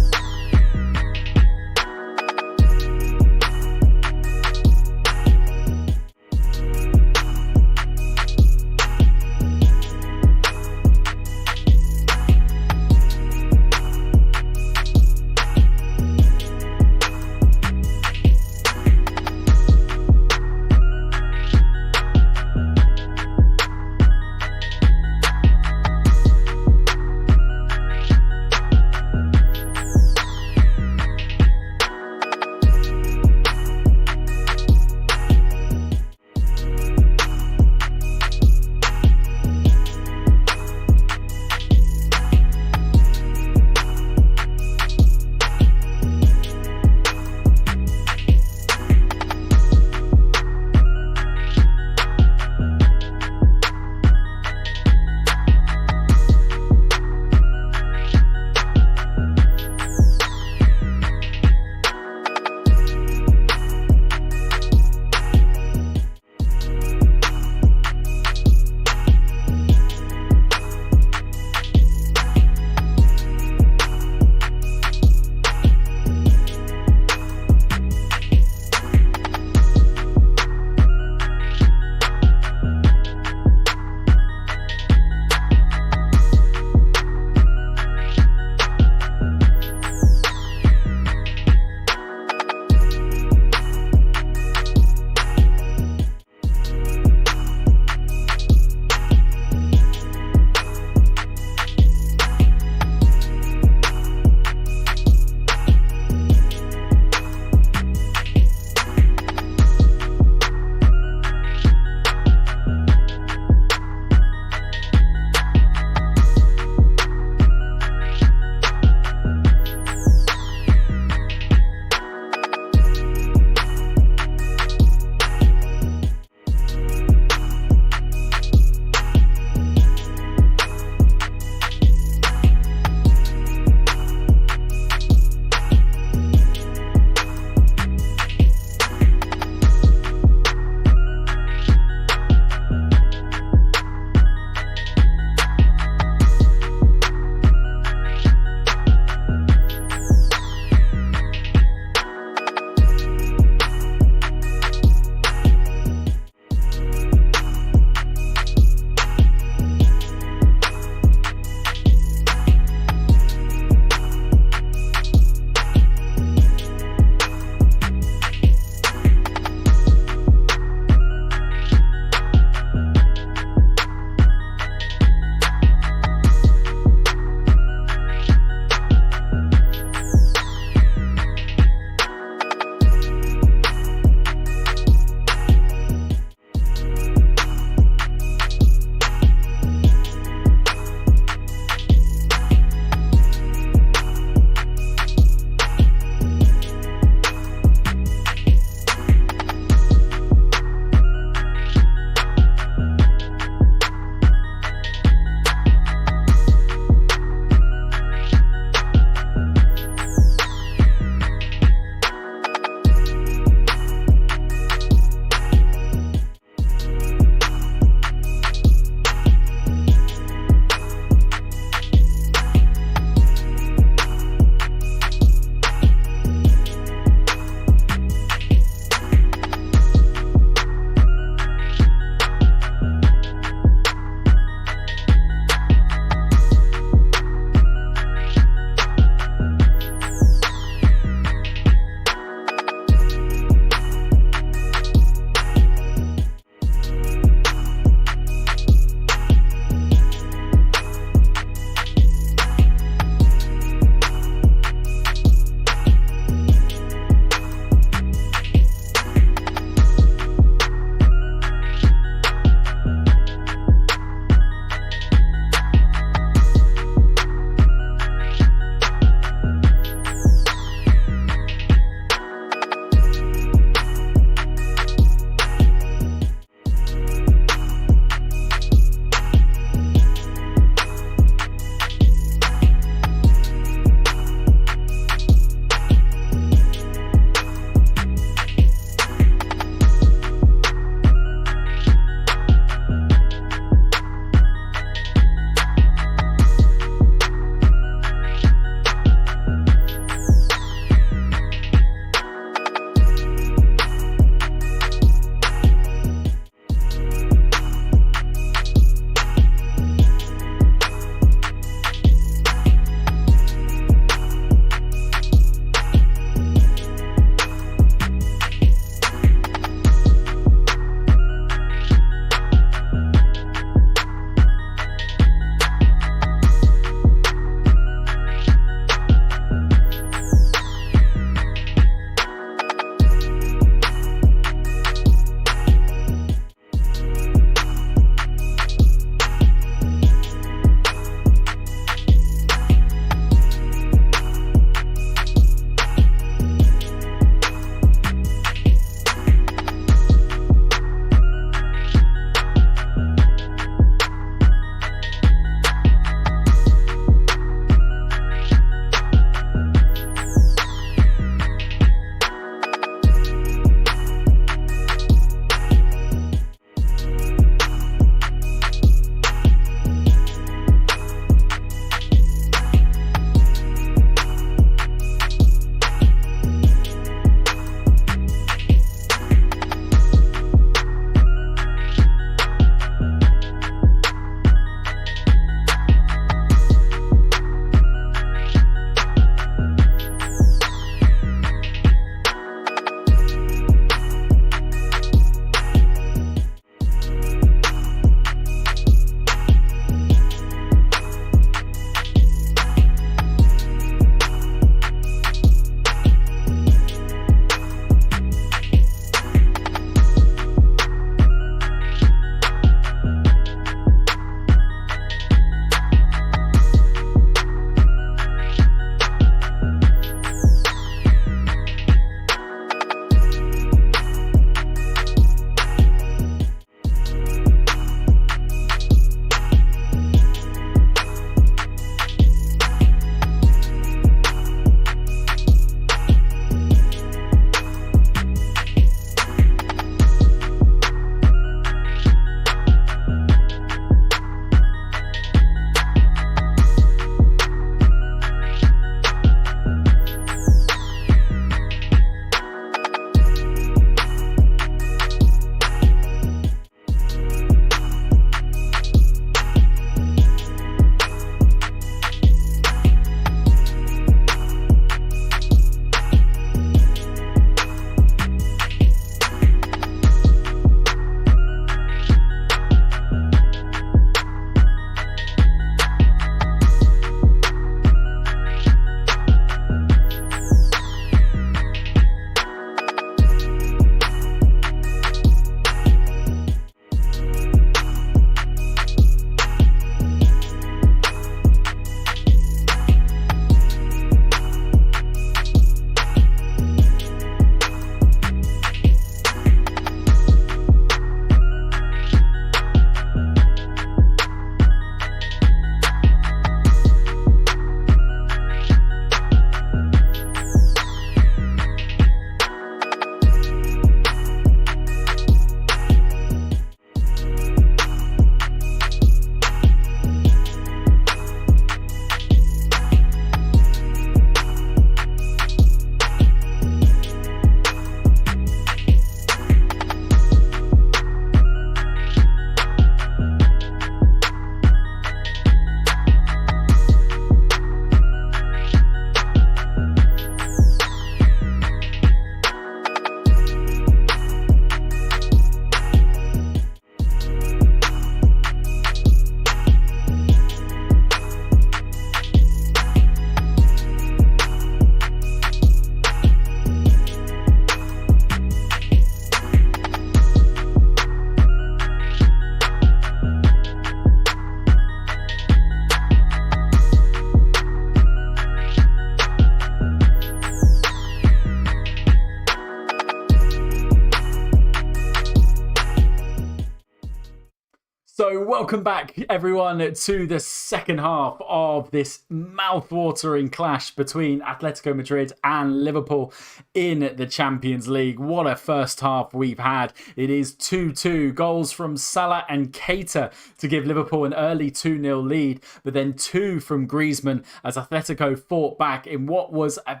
[SPEAKER 1] Welcome back, everyone, to the second half of this mouth-watering clash between Atletico Madrid and Liverpool in the Champions League. What a first half we've had. It is 2-2. Goals from Salah and Keita to give Liverpool an early 2-0 lead, but then 2 from Griezmann as Atletico fought back in what was a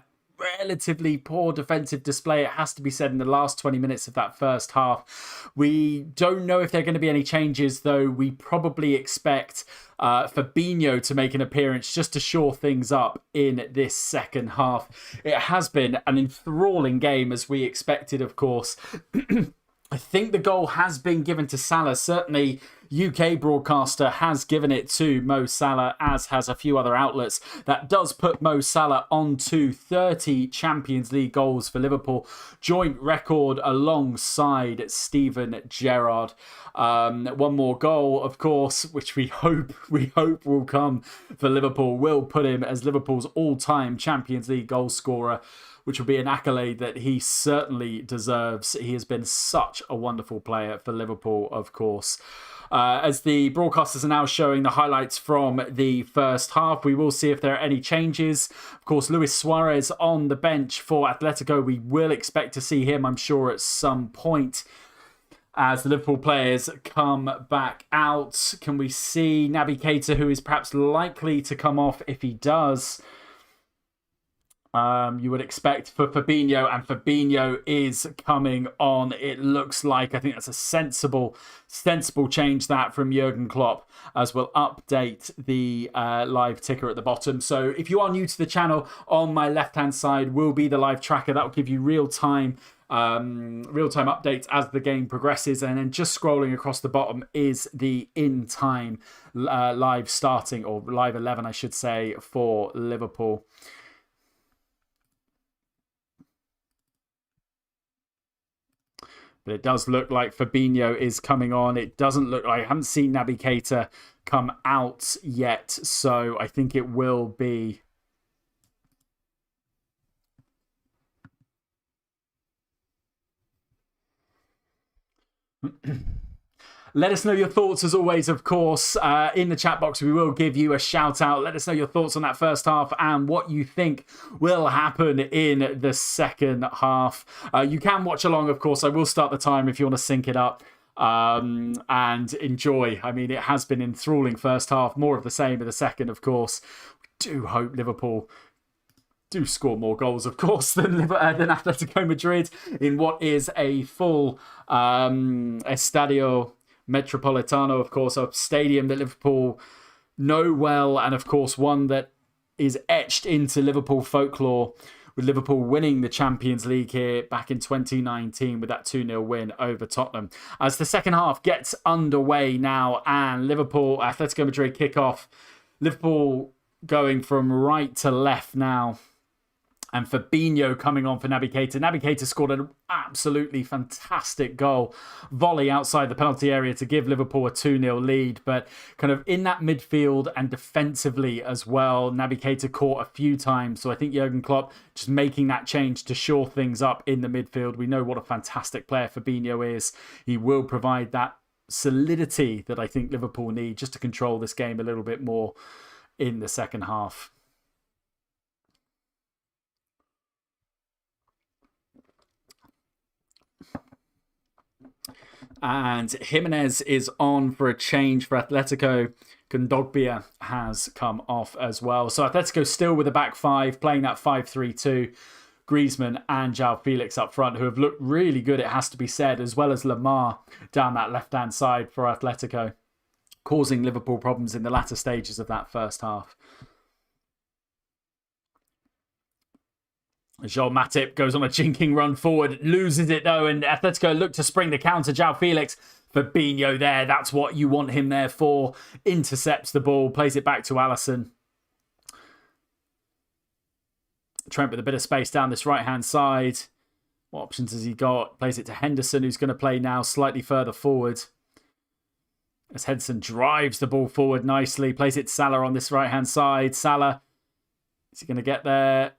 [SPEAKER 1] relatively poor defensive display, it has to be said, in the last 20 minutes of that first half. We don't know if there are going to be any changes, though. We probably expect Fabinho to make an appearance just to shore things up in this second half. It has been an enthralling game, as we expected, of course. I think the goal has been given to Salah. Certainly, UK broadcaster has given it to Mo Salah, as has a few other outlets. That does put Mo Salah on to 30 Champions League goals for Liverpool. Joint record alongside Steven Gerrard. One more goal, of course, which we hope will come for Liverpool, will put him as Liverpool's all-time Champions League goal scorer, which will be an accolade that he certainly deserves. He has been such a wonderful player for Liverpool, of course. As the broadcasters are now showing the highlights from the first half, we will see if there are any changes. Of course, Luis Suarez on the bench for Atletico. We will expect to see him, I'm sure, at some point as the Liverpool players come back out. Can we see Naby Keita, who is perhaps likely to come off if he does? You would expect for Fabinho, and Fabinho is coming on. It looks like, I think that's a sensible change that from Jurgen Klopp, as we'll update the live ticker at the bottom. So if you are new to the channel, on my left-hand side will be the live tracker. That will give you real-time updates as the game progresses, and then just scrolling across the bottom is the in-time live starting, or live 11, I should say, for Liverpool. But it does look like Fabinho is coming on. It doesn't look like... I haven't seen Naby Keita come out yet, so I think it will be... Let us know your thoughts, as always, of course, in the chat box. We will give you a shout out. Let us know your thoughts on that first half and what you think will happen in the second half. You can watch along, of course. I will start the time if you want to sync it up and enjoy. I mean, it has been enthralling first half. More of the same in the second, of course. We do hope Liverpool do score more goals, of course, than Atletico Madrid in what is a full Estadio Metropolitano, of course, a stadium that Liverpool know well, and of course one that is etched into Liverpool folklore, with Liverpool winning the Champions League here back in 2019 with that 2-0 win over Tottenham. As the second half gets underway now, and Atletico Madrid kick off, Liverpool going from right to left now, and Fabinho coming on for Naby Keita. Naby Keita scored an absolutely fantastic goal. Volley outside the penalty area to give Liverpool a 2-0 lead. But kind of in that midfield and defensively as well, Naby Keita caught a few times. So I think Jurgen Klopp just making that change to shore things up in the midfield. We know what a fantastic player Fabinho is. He will provide that solidity that I think Liverpool need just to control this game a little bit more in the second half. And Jimenez is on for a change for Atletico. Kondogbia has come off as well. So Atletico still with a back five, playing that 5-3-2. Griezmann and João Felix up front, who have looked really good, it has to be said, as well as Lamar down that left-hand side for Atletico, causing Liverpool problems in the latter stages of that first half. Joel Matip goes on a jinking run forward, loses it though, and Atletico look to spring the counter. João Felix, Fabinho there, that's what you want him there for. Intercepts the ball, plays it back to Alisson. Trent with a bit of space down this right-hand side. What options has he got? Plays it to Henderson, who's going to play now slightly further forward. As Henderson drives the ball forward nicely, plays it to Salah on this right-hand side. Salah, is he going to get there?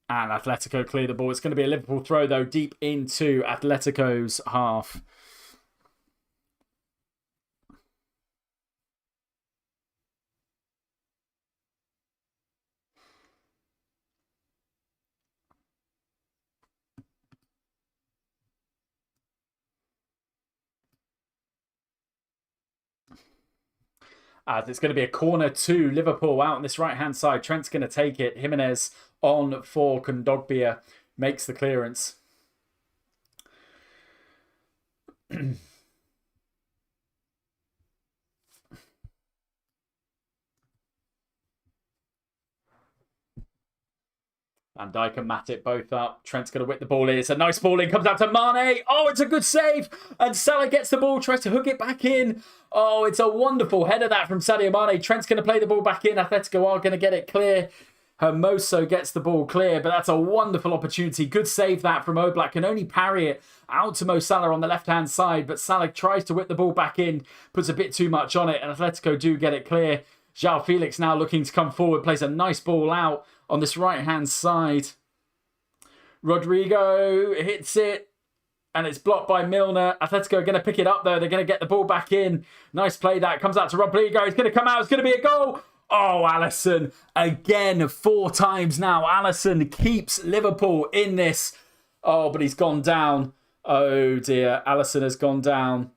[SPEAKER 1] And Atletico clear the ball. It's going to be a Liverpool throw, though, deep into Atletico's half. As it's going to be a corner to Liverpool out on this right-hand side. Trent's going to take it. Jimenez on for Kondogbia. Makes the clearance. Van Dijk and Matip both up. Trent's going to whip the ball in. It's a nice ball in. Comes out to Mane. Oh, it's a good save. And Salah gets the ball. Tries to hook it back in. Oh, it's a wonderful header that from Sadio Mane. Trent's going to play the ball back in. Atletico are going to get it clear. Hermoso gets the ball clear. But that's a wonderful opportunity. Good save that from Oblak. Can only parry it out to Mo Salah on the left-hand side. But Salah tries to whip the ball back in. Puts a bit too much on it. And Atletico do get it clear. João Felix now looking to come forward. Plays a nice ball out on this right-hand side. Rodrigo hits it. And it's blocked by Milner. Atletico are going to pick it up, though. They're going to get the ball back in. Nice play that. Comes out to Rodrigo. He's going to come out. It's going to be a goal. Oh, Alisson. Again, 4 times now. Alisson keeps Liverpool in this. Oh, but he's gone down. Oh, dear. Alisson has gone down.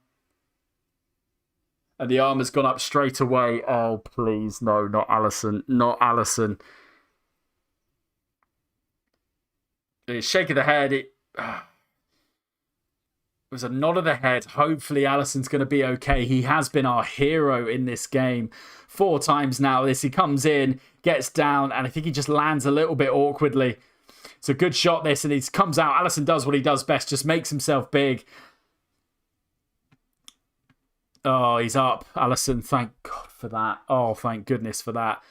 [SPEAKER 1] And the arm has gone up straight away. Oh, please. No, not Alisson. Not Alisson. He's shaking the head. It was a nod of the head. Hopefully Alisson's going to be okay. He has been our hero in this game 4 times now. He comes in, gets down, and I think he just lands a little bit awkwardly. It's a good shot, this, and he comes out. Alisson does what he does best, just makes himself big. Oh, he's up. Alisson, thank God for that. Oh, thank goodness for that.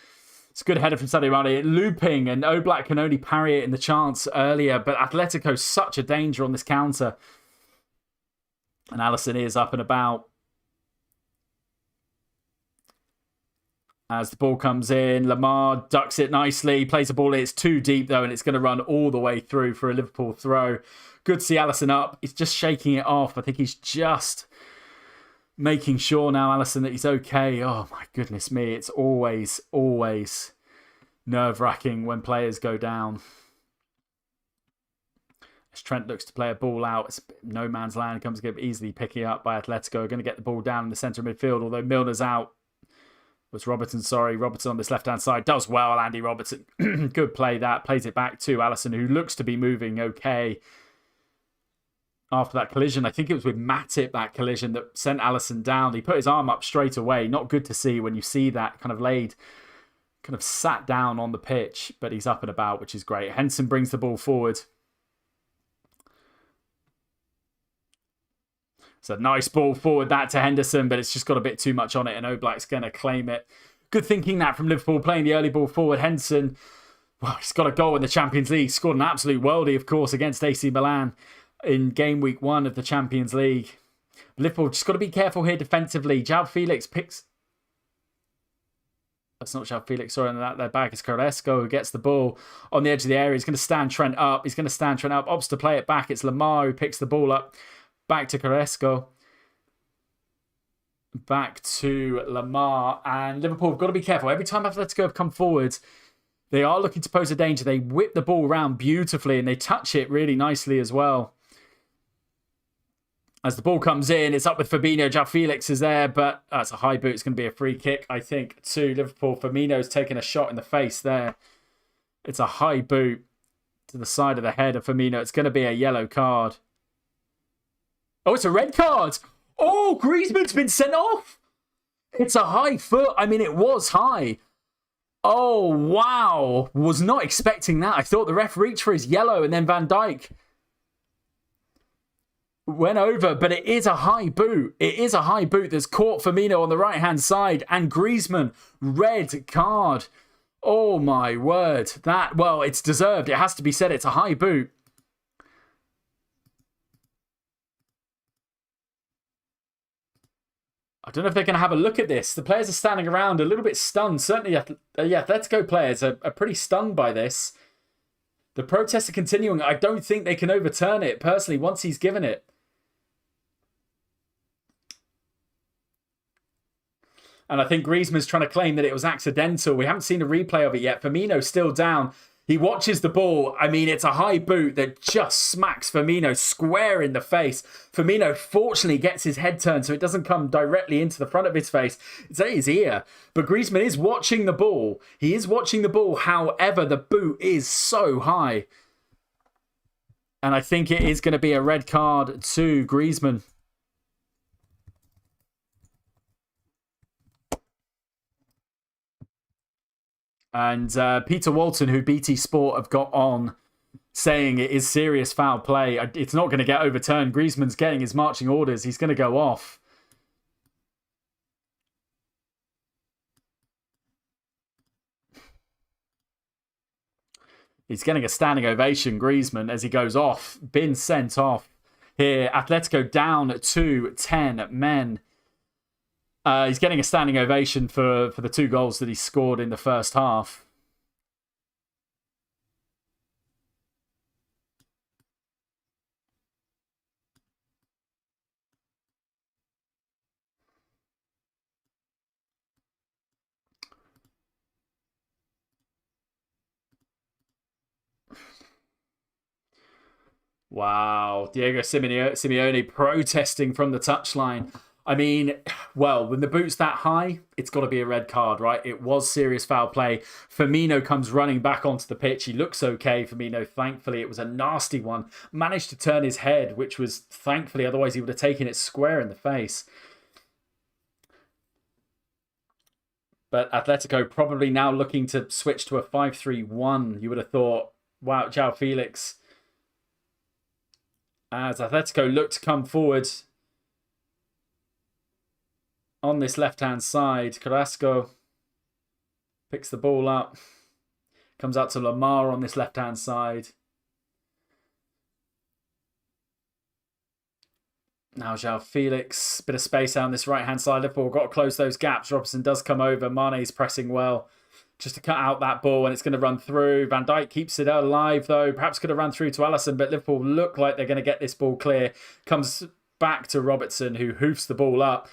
[SPEAKER 1] It's a good header from Sadio Mane. Looping, and Oblak can only parry it in the chance earlier, but Atletico's such a danger on this counter. And Alisson is up and about. As the ball comes in, Lamar ducks it nicely, plays the ball in. It's too deep, though, and it's going to run all the way through for a Liverpool throw. Good to see Alisson up. He's just shaking it off. I think he's just making sure now, Alisson, that he's okay. Oh, my goodness me. It's always, always nerve-wracking when players go down. As Trent looks to play a ball out, it's no man's land. Comes to get easily picking up by Atletico. Going to get the ball down in the centre of midfield, although Milner's out. Was Robertson, sorry. Robertson on this left-hand side. Does well, Andy Robertson. Good play that. Plays it back to Alisson, who looks to be moving okay. After that collision, I think it was with Matip, that collision that sent Alisson down. He put his arm up straight away. Not good to see when you see that kind of sat down on the pitch, but he's up and about, which is great. Henson brings the ball forward. It's a nice ball forward that to Henderson, but it's just got a bit too much on it, and Oblak's going to claim it. Good thinking that from Liverpool, playing the early ball forward. Henderson, well, he's got a goal in the Champions League. Scored an absolute worldie, of course, against AC Milan in game week 1 of the Champions League. Liverpool just got to be careful here defensively. João Felix picks... That's not João Felix, sorry, on that back. It's Carrasco who gets the ball on the edge of the area. He's going to stand Trent up. Opts to play it back. It's Lamar who picks the ball up. Back to Carrasco. Back to Lamar. And Liverpool have got to be careful. Every time Atletico have come forward, they are looking to pose a danger. They whip the ball around beautifully and they touch it really nicely as well. As the ball comes in, it's up with Fabinho. João Felix is there, but that's a high boot. It's going to be a free kick, I think, to Liverpool. Firmino's taking a shot in the face there. It's a high boot to the side of the head of Firmino. It's going to be a yellow card. Oh, it's a red card. Oh, Griezmann's been sent off. It's a high foot. I mean, it was high. Oh, wow. Was not expecting that. I thought the ref reached for his yellow and then Van Dijk went over, but it is a high boot. It is a high boot that's caught Firmino on the right-hand side and Griezmann, red card. Oh, my word. That, well, it's deserved. It has to be said. It's a high boot. I don't know if they're going to have a look at this. The players are standing around a little bit stunned. Certainly, Atletico players are pretty stunned by this. The protests are continuing. I don't think they can overturn it, personally, once he's given it. And I think Griezmann's trying to claim that it was accidental. We haven't seen a replay of it yet. Firmino's still down. He watches the ball. I mean, it's a high boot that just smacks Firmino square in the face. Firmino fortunately gets his head turned so it doesn't come directly into the front of his face. It's at his ear. But Griezmann is watching the ball. He is watching the ball. However, the boot is so high. And I think it is going to be a red card to Griezmann. And Peter Walton, who BT Sport have got on, saying it is serious foul play. It's not going to get overturned. Griezmann's getting his marching orders. He's going to go off. He's getting a standing ovation, Griezmann, as he goes off. Been sent off here. Atletico down to 10 men. He's getting a standing ovation for the 2 goals that he scored in the first half. Wow, Diego Simeone protesting from the touchline. I mean, well, when the boot's that high, it's got to be a red card, right? It was serious foul play. Firmino comes running back onto the pitch. He looks okay, Firmino. Thankfully, it was a nasty one. Managed to turn his head, which was thankfully, otherwise he would have taken it square in the face. But Atletico probably now looking to switch to a 5-3-1. You would have thought, wow, João Felix. As Atletico look to come forward on this left-hand side, Carrasco picks the ball up. Comes out to Lamar on this left-hand side. Now João Felix, bit of space out on this right-hand side. Liverpool got to close those gaps. Robson does come over. Mane's pressing well just to cut out that ball, and it's going to run through. Van Dijk keeps it alive, though. Perhaps could have run through to Alisson, but Liverpool look like they're going to get this ball clear. Comes back to Robertson, who hoofs the ball up.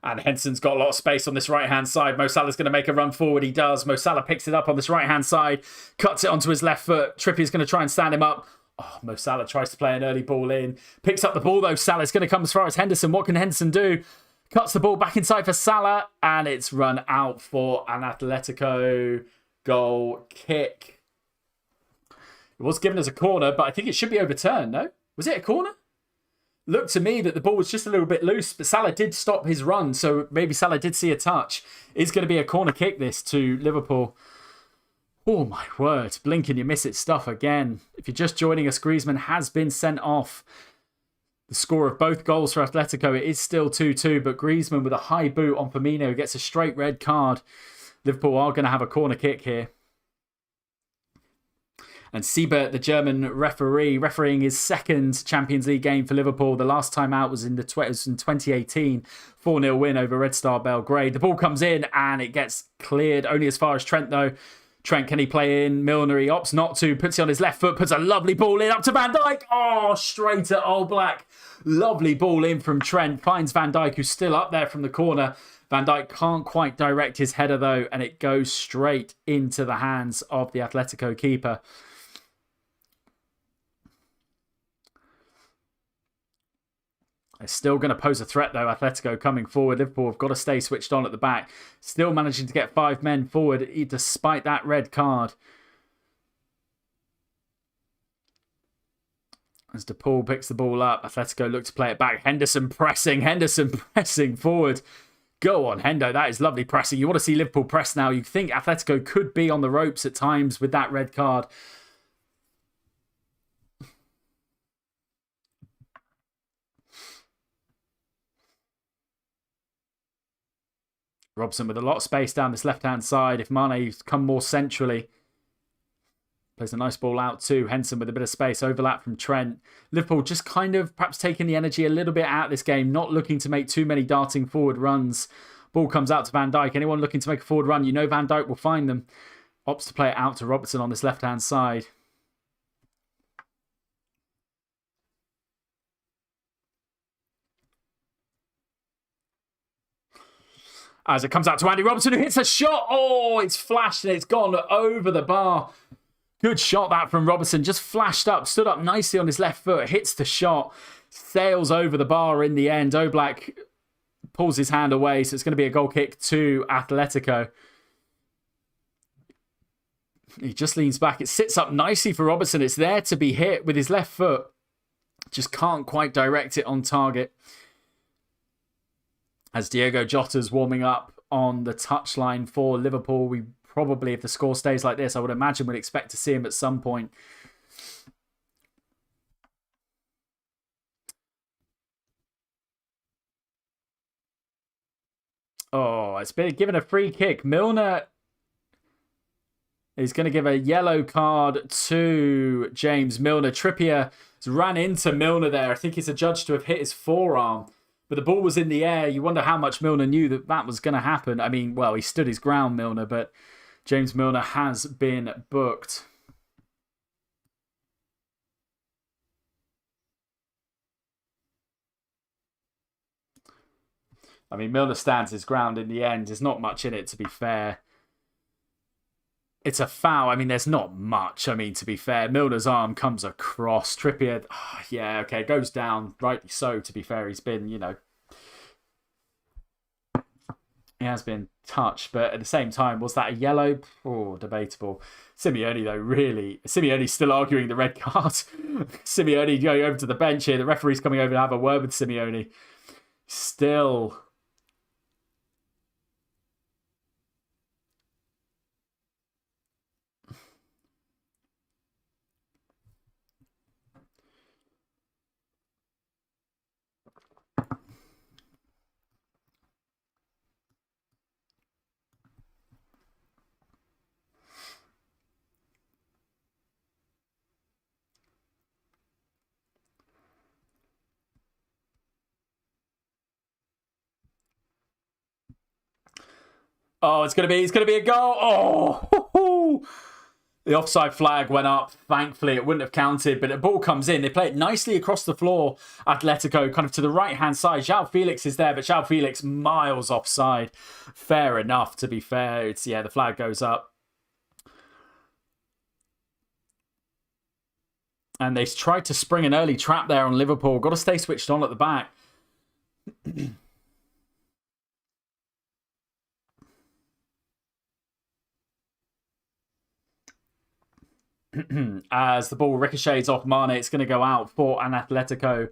[SPEAKER 1] And Henson's got a lot of space on this right-hand side. Mo Salah's going to make a run forward. He does. Mo Salah picks it up on this right-hand side, cuts it onto his left foot. Trippier's going to try and stand him up. Oh, Mo Salah tries to play an early ball in. Picks up the ball, though. Salah's going to come as far as Henderson. What can Henderson do? Cuts the ball back inside for Salah, and it's run out for an Atletico goal kick. It was given as a corner, but I think it should be overturned, no? Was it a corner? Looked to me that the ball was just a little bit loose, but Salah did stop his run, so maybe Salah did see a touch. It's going to be a corner kick, this, to Liverpool. Oh, my word. Blink and you miss it stuff again. If you're just joining us, Griezmann has been sent off. The score of both goals for Atletico, it is still 2-2, but Griezmann with a high boot on Firmino gets a straight red card. Liverpool are going to have a corner kick here. And Siebert, the German referee, refereeing his second Champions League game for Liverpool. The last time out was in 2018. 4-0 win over Red Star Belgrade. The ball comes in and it gets cleared only as far as Trent, though. Trent, can he play in? Milner, he opts not to. Puts it on his left foot. Puts a lovely ball in up to Van Dijk. Oh, straight at All Black. Lovely ball in from Trent. Finds Van Dijk, who's still up there from the corner. Van Dijk can't quite direct his header, though. And it goes straight into the hands of the Atletico keeper. They're still going to pose a threat, though. Atletico coming forward. Liverpool have got to stay switched on at the back. Still managing to get 5 men forward despite that red card. As DePaul picks the ball up, Atletico look to play it back. Henderson pressing forward. Go on, Hendo. That is lovely pressing. You want to see Liverpool press now. You think Atletico could be on the ropes at times with that red card. Robson with a lot of space down this left-hand side. If Mane come more centrally, plays a nice ball out too. Henson with a bit of space, overlap from Trent. Liverpool just kind of perhaps taking the energy a little bit out of this game, not looking to make too many darting forward runs. Ball comes out to Van Dijk. Anyone looking to make a forward run, you know Van Dijk will find them. Opts to play it out to Robertson on this left-hand side. As it comes out to Andy Robertson, who hits a shot. Oh, it's flashed and it's gone over the bar. Good shot that from Robertson. Just flashed up, stood up nicely on his left foot, hits the shot, sails over the bar in the end. Oblak pulls his hand away, so it's going to be a goal kick to Atletico. He just leans back. It sits up nicely for Robertson. It's there to be hit with his left foot. Just can't quite direct it on target. As Diogo Jota's warming up on the touchline for Liverpool, we probably, if the score stays like this, I would imagine we'd expect to see him at some point. Oh, it's been given a free kick. Milner is going to give a yellow card to James Milner. Trippier has ran into Milner there. I think he's adjudged to have hit his forearm. But the ball was in the air. You wonder how much Milner knew that that was going to happen. I mean, well, he stood his ground, Milner, but James Milner has been booked. I mean, Milner stands his ground in the end. There's not much in it, to be fair. It's a foul. I mean, there's not much. I mean, to be fair, Milner's arm comes across. Trippier, yeah, okay, goes down. Rightly so, to be fair. He's been, he has been touched. But at the same time, was that a yellow? Oh, debatable. Simeone, though, really. Simeone's still arguing the red card. Simeone going over to the bench here. The referee's coming over to have a word with Simeone. Still... Oh, it's gonna be a goal. Oh, the offside flag went up. Thankfully, it wouldn't have counted, but the ball comes in. They play it nicely across the floor. Atletico, kind of to the right-hand side. João Felix is there, but João Felix miles offside. Fair enough, to be fair. It's the flag goes up. And they tried to spring an early trap there on Liverpool. Got to stay switched on at the back. As the ball ricochets off Mane, it's going to go out for an Atletico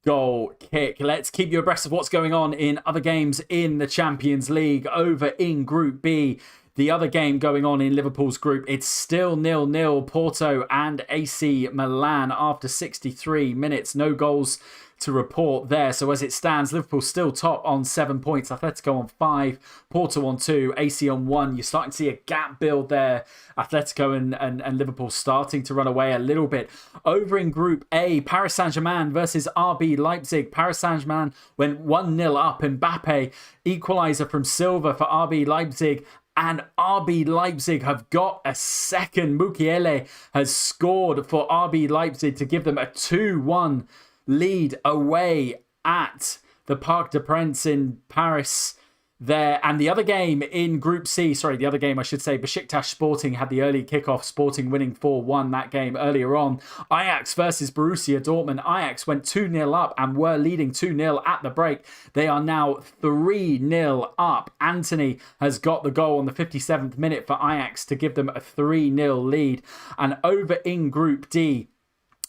[SPEAKER 1] goal kick. Let's keep you abreast of what's going on in other games in the Champions League. Over in Group B, the other game going on in Liverpool's group, it's still 0-0. Porto and AC Milan after 63 minutes. No goals to report there. So as it stands, Liverpool still top on 7 points. Atletico on 5, Porto on 2, AC on 1. You're starting to see a gap build there. Atletico and Liverpool starting to run away a little bit. Over in Group A, Paris Saint-Germain versus RB Leipzig. Paris Saint-Germain went 1-0 up. Mbappe, equaliser from Silva for RB Leipzig. And RB Leipzig have got a second. Mukiele has scored for RB Leipzig to give them a 2-1 lead away at the Parc des Princes in Paris there. And the other game in Group C, Besiktas Sporting had the early kickoff, Sporting winning 4-1 that game earlier on. Ajax versus Borussia Dortmund. Ajax went 2-0 up and were leading 2-0 at the break. They are now 3-0 up. Anthony has got the goal on the 57th minute for Ajax to give them a 3-0 lead. And over in Group D,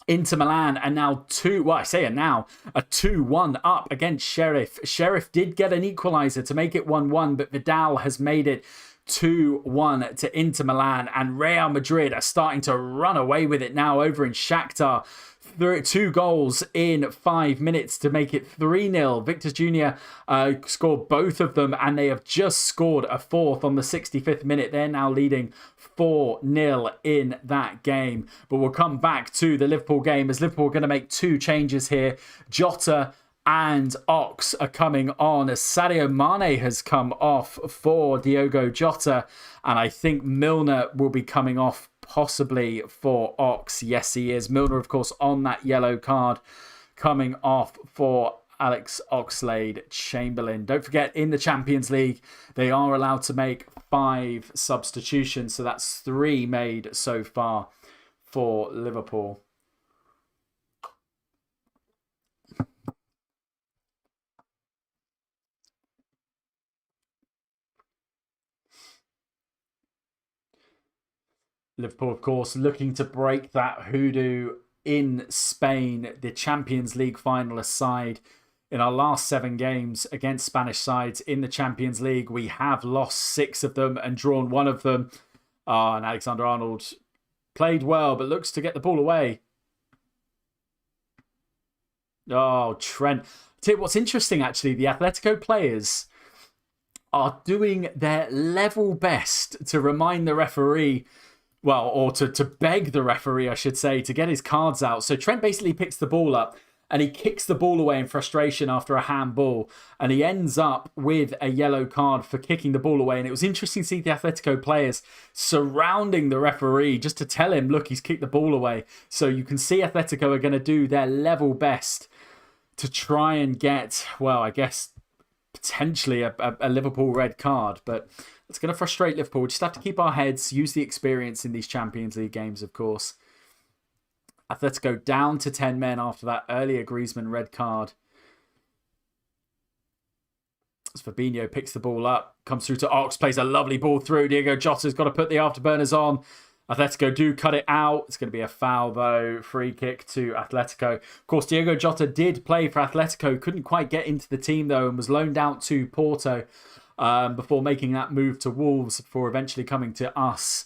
[SPEAKER 1] Inter Milan are now a 2-1 up against Sheriff. Sheriff did get an equaliser to make it 1-1, but Vidal has made it 2-1 to Inter Milan, and Real Madrid are starting to run away with it now over in Shakhtar. 2 goals in 5 minutes to make it 3-0. Victor Jr. Scored both of them, and they have just scored a 4th on the 65th minute. They're now leading 4-0 in that game. But we'll come back to the Liverpool game, as Liverpool are going to make 2 changes here. Jota and Ox are coming on, as Sadio Mane has come off for Diogo Jota, and I think Milner will be coming off possibly for Ox. Yes, he is. Milner, of course, on that yellow card, coming off for Alex Oxlade-Chamberlain. Don't forget, in the Champions League, they are allowed to make 5 substitutions. So that's 3 made so far for Liverpool. Liverpool, of course, looking to break that hoodoo in Spain, the Champions League finalist side. In our last 7 games against Spanish sides in the Champions League, we have lost 6 of them and drawn 1 of them. And Alexander-Arnold played well, but looks to get the ball away. Oh, Trent. Tell you what's interesting, actually, the Atletico players are doing their level best to remind the referee, well, or to beg the referee, I should say, to get his cards out. So Trent basically picks the ball up and he kicks the ball away in frustration after a handball. And he ends up with a yellow card for kicking the ball away. And it was interesting to see the Atletico players surrounding the referee just to tell him, look, he's kicked the ball away. So you can see Atletico are going to do their level best to try and get, well, I guess, potentially a Liverpool red card. But it's going to frustrate Liverpool. We just have to keep our heads, use the experience in these Champions League games, of course. Atletico down to 10 men after that earlier Griezmann red card. As Fabinho picks the ball up, comes through to Ox, plays a lovely ball through. Diego Jota's got to put the afterburners on. Atletico do cut it out. It's going to be a foul, though. Free kick to Atletico. Of course, Diego Jota did play for Atletico. Couldn't quite get into the team, though, and was loaned out to Porto before making that move to Wolves before eventually coming to us.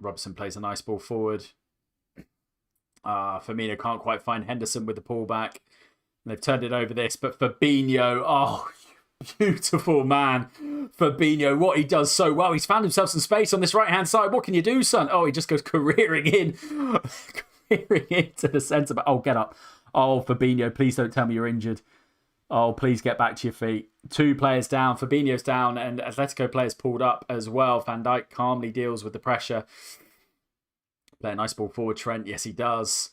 [SPEAKER 1] Robson plays a nice ball forward. Firmino can't quite find Henderson with the pullback. They've turned it over this, but Fabinho, oh, beautiful man. Fabinho, what he does so well. He's found himself some space on this right-hand side. What can you do, son? Oh, he just goes careering in. Careering into the centre. But oh, get up. Oh, Fabinho, please don't tell me you're injured. Oh, please get back to your feet. 2 players down. Fabinho's down and Atletico players pulled up as well. Van Dijk calmly deals with the pressure. Play a nice ball forward, Trent. Yes, he does.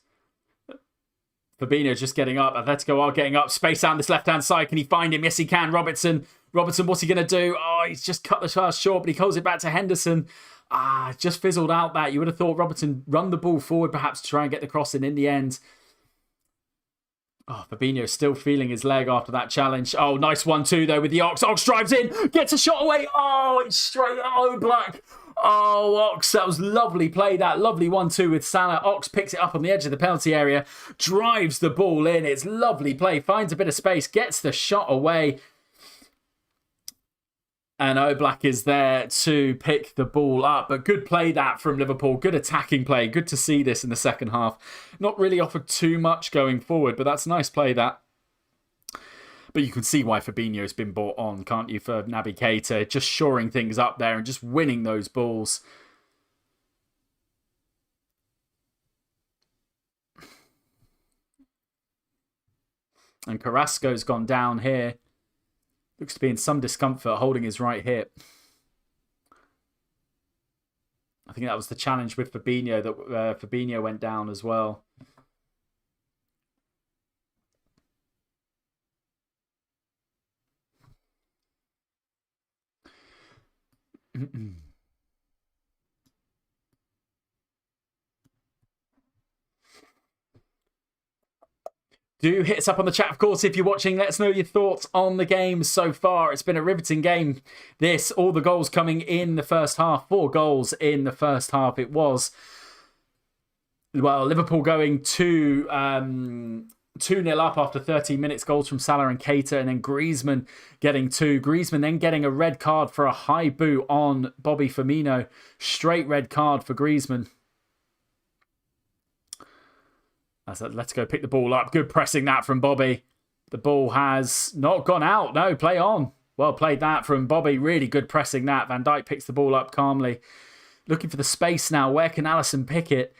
[SPEAKER 1] Fabinho's just getting up. Atletico are getting up. Space out on this left-hand side. Can he find him? Yes, he can. Robertson, what's he going to do? Oh, he's just cut the pass short, but he calls it back to Henderson. Just fizzled out that. You would have thought Robertson run the ball forward perhaps to try and get the crossing in the end. Oh, Fabinho still feeling his leg after that challenge. Oh, nice 1-2 though with the Ox. Ox drives in, gets a shot away. Oh, it's straight. Oh, Black. Oh, Ox, that was lovely play. That lovely 1-2 with Salah. Ox picks it up on the edge of the penalty area, drives the ball in. It's lovely play, finds a bit of space, gets the shot away. And Oblak is there to pick the ball up. But good play that from Liverpool. Good attacking play. Good to see this in the second half. Not really offered too much going forward, but that's a nice play that. But you can see why Fabinho's been brought on, can't you, for Naby Keita. Just shoring things up there and just winning those balls. And Carrasco's gone down here. Looks to be in some discomfort holding his right hip. I think that was the challenge with Fabinho, that Fabinho went down as well. Do hit us up on the chat, of course, if you're watching. Let us know your thoughts on the game so far. It's been a riveting game. This, all the goals coming in the first half. 4 goals in the first half. It was, well, Liverpool going 2-0 up after 13 minutes. Goals from Salah and Keita, and then Griezmann getting 2. Griezmann then getting a red card for a high boot on Bobby Firmino. Straight red card for Griezmann. Let's go pick the ball up. Good pressing that from Bobby. The ball has not gone out. No, play on. Well played that from Bobby. Really good pressing that. Van Dijk picks the ball up calmly. Looking for the space now. Where can Alisson pick it?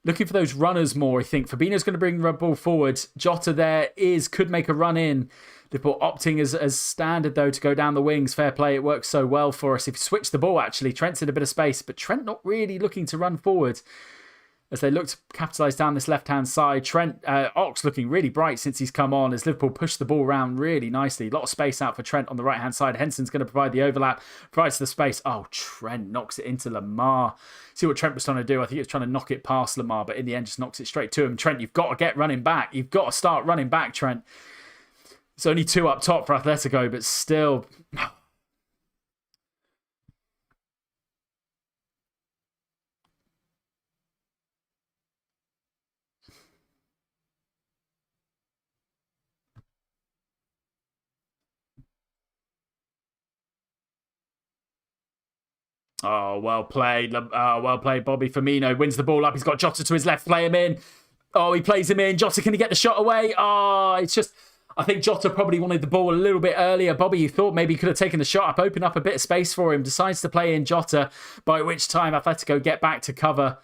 [SPEAKER 1] looking for those runners more, I think. Fabinho's going to bring the ball forward. Jota there could make a run in. Liverpool opting as standard, though, to go down the wings. Fair play, it works so well for us. If you switch the ball, actually, Trent's in a bit of space, but Trent not really looking to run forward as they look to capitalise down this left-hand side. Ox looking really bright since he's come on as Liverpool push the ball around really nicely. A lot of space out for Trent on the right-hand side. Henson's going to provide the overlap, provides the space. Oh, Trent knocks it into Lamar. See what Trent was trying to do? I think he was trying to knock it past Lamar, but in the end just knocks it straight to him. Trent, you've got to get running back. You've got to start running back, Trent. It's only 2 up top for Atletico, but still... Oh, well played. Well played, Bobby Firmino. Wins the ball up. He's got Jota to his left. Play him in. Oh, he plays him in. Jota, can he get the shot away? Oh, it's just... I think Jota probably wanted the ball a little bit earlier. Bobby, you thought maybe he could have taken the shot up, opened up a bit of space for him. Decides to play in Jota, by which time Atletico get back to cover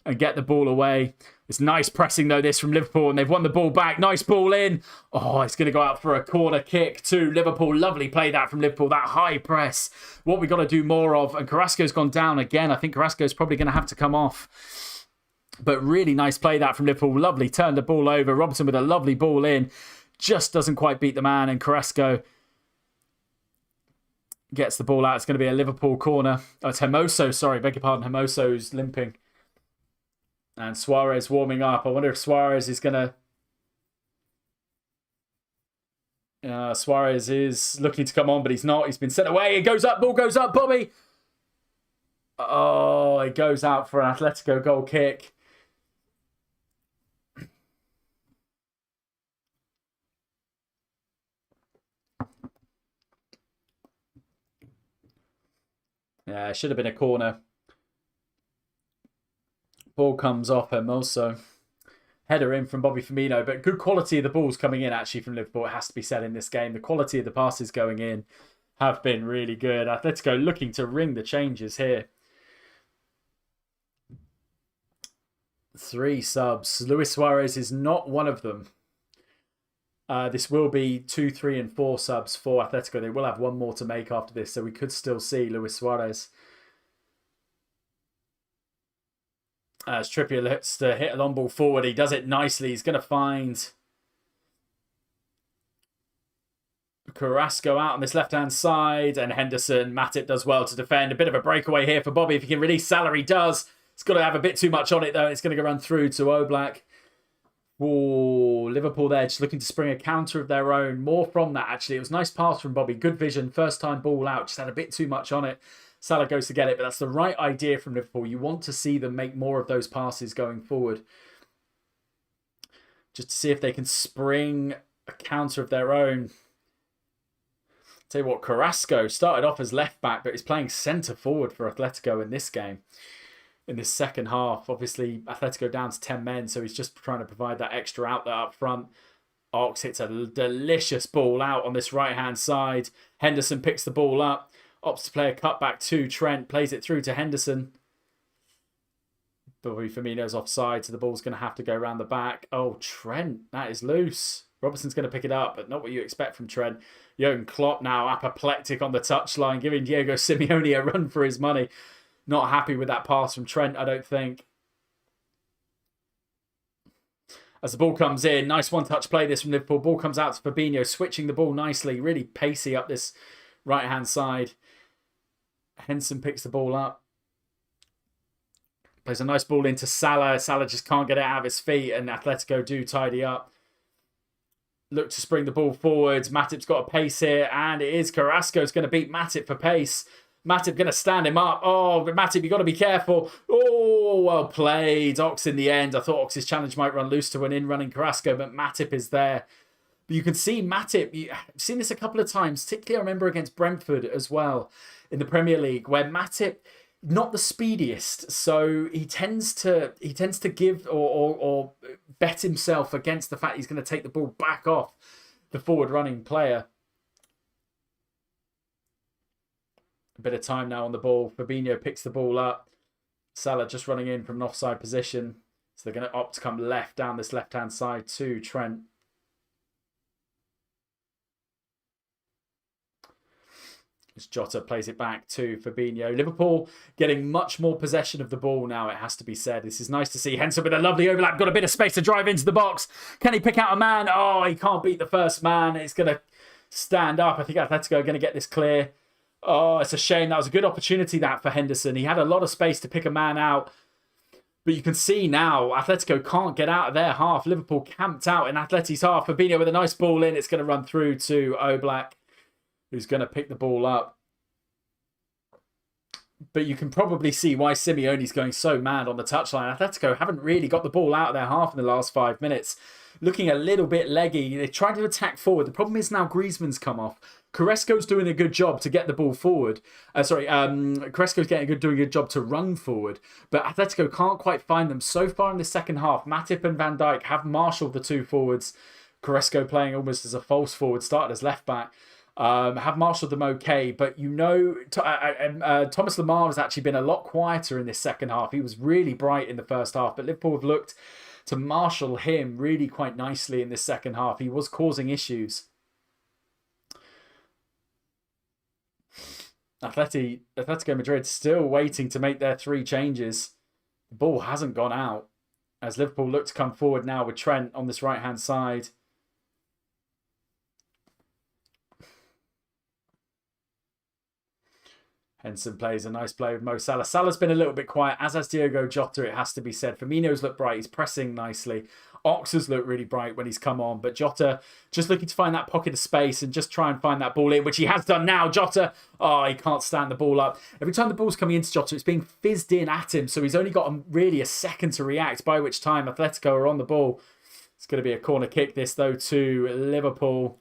[SPEAKER 1] and get the ball away. It's nice pressing, though, this from Liverpool, and they've won the ball back. Nice ball in. Oh, it's going to go out for a corner kick to Liverpool. Lovely play that from Liverpool, that high press. What we got to do more of, and Carrasco's gone down again. I think Carrasco's probably going to have to come off. But really nice play that from Liverpool. Lovely, turned the ball over. Robertson with a lovely ball in. Just doesn't quite beat the man, and Carrasco gets the ball out. It's going to be a Liverpool corner. Oh, it's Hermoso, sorry, beg your pardon. Hermoso's limping. And Suarez warming up. I wonder if Suarez is going to... Suarez is looking to come on, but he's not. He's been sent away. It goes up. Ball goes up. Bobby. Oh, it goes out for an Atletico goal kick. Yeah, it should have been a corner. Ball comes off Hermoso. Header in from Bobby Firmino, but good quality of the balls coming in actually from Liverpool. It has to be said in this game. The quality of the passes going in have been really good. Atletico looking to ring the changes here. 3 subs. Luis Suarez is not one of them. This will be 2, 3, and 4 subs for Atletico. They will have one more to make after this, so we could still see Luis Suarez. As Trippier looks to hit a long ball forward, he does it nicely. He's going to find Carrasco out on this left-hand side, and Henderson. Matip does well to defend. A bit of a breakaway here for Bobby. If he can release Salah, he does. It's got to have a bit too much on it, though. It's going to go run through to Oblak. Oh, Liverpool there just looking to spring a counter of their own. More from that, actually. It was a nice pass from Bobby. Good vision. First time ball out. Just had a bit too much on it. Salah goes to get it, but that's the right idea from Liverpool. You want to see them make more of those passes going forward. Just to see if they can spring a counter of their own. Tell you what, Carrasco started off as left back, but is playing centre forward for Atletico in this game. In this second half, obviously Atletico down to 10 men, so he's just trying to provide that extra outlet up front. Ox hits a delicious ball out on this right-hand side. Henderson picks the ball up. Opts to play a cutback to Trent. Plays it through to Henderson. Bobby Firmino's offside, so the ball's going to have to go around the back. Oh, Trent, that is loose. Robertson's going to pick it up, but not what you expect from Trent. Jurgen Klopp now apoplectic on the touchline, giving Diego Simeone a run for his money. Not happy with that pass from Trent, I don't think. As the ball comes in, nice one-touch play this from Liverpool. Ball comes out to Fabinho, switching the ball nicely, really pacey up this right-hand side. Henson picks the ball up. Plays a nice ball into Salah. Salah just can't get it out of his feet, and Atletico do tidy up. Look to spring the ball forwards. Matip's got a pace here, and it is Carrasco's going to beat Matip for pace. Matip going to stand him up. Oh, but Matip, you've got to be careful. Oh, well played. Ox in the end. I thought Ox's challenge might run loose to an in-running Carrasco, but Matip is there. But you can see Matip, I've seen this a couple of times, particularly I remember against Brentford as well in the Premier League, where Matip, not the speediest, so he tends to give or bet himself against the fact he's going to take the ball back off the forward-running player. A bit of time now on the ball. Fabinho picks the ball up. Salah just running in from an offside position. So they're going to opt to come left down this left-hand side to Trent. As Jota plays it back to Fabinho. Liverpool getting much more possession of the ball now, it has to be said. This is nice to see. Henson with a lovely overlap. Got a bit of space to drive into the box. Can he pick out a man? Oh, he can't beat the first man. It's going to stand up. I think Atletico are going to get this clear. Oh, it's a shame. That was a good opportunity, that, for Henderson. He had a lot of space to pick a man out. But you can see now, Atletico can't get out of their half. Liverpool camped out in Atleti's half. Fabinho with a nice ball in. It's going to run through to Oblak, who's going to pick the ball up. But you can probably see why Simeone's going so mad on the touchline. Atletico haven't really got the ball out of their half in the last 5 minutes. Looking a little bit leggy. They're trying to attack forward. The problem is now Griezmann's come off. Carrasco's doing a good job to get the ball forward. Carrasco's doing a good job to run forward. But Atletico can't quite find them. So far in the second half, Matip and Van Dijk have marshalled the two forwards. Carrasco playing almost as a false forward, started as left back. Have marshalled them okay, but you know, Thomas Lemar has actually been a lot quieter in this second half. He was really bright in the first half, but Liverpool have looked to marshal him really quite nicely in this second half. He was causing issues. Atletico Madrid still waiting to make their 3 changes. The ball hasn't gone out as Liverpool look to come forward now with Trent on this right-hand side. Henson plays a nice play with Mo Salah. Salah's been a little bit quiet, as has Diogo Jota, it has to be said. Firmino's looked bright. He's pressing nicely. Ox has looked really bright when he's come on. But Jota just looking to find that pocket of space and just try and find that ball in, which he has done now. Jota, oh, he can't stand the ball up. Every time the ball's coming into Jota, it's being fizzed in at him. So he's only got really a second to react, by which time Atletico are on the ball. It's going to be a corner kick, this, though, to Liverpool.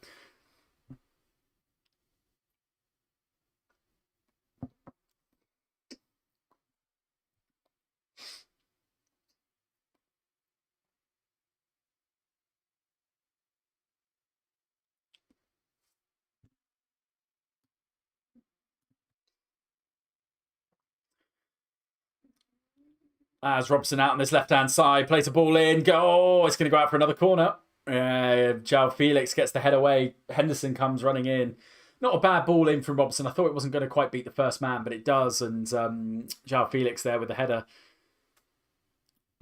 [SPEAKER 1] As Robson out on this left-hand side, plays a ball in, it's going to go out for another corner. João Felix gets the head away. Henderson comes running in. Not a bad ball in from Robson. I thought it wasn't going to quite beat the first man, but it does. And João Felix there with the header.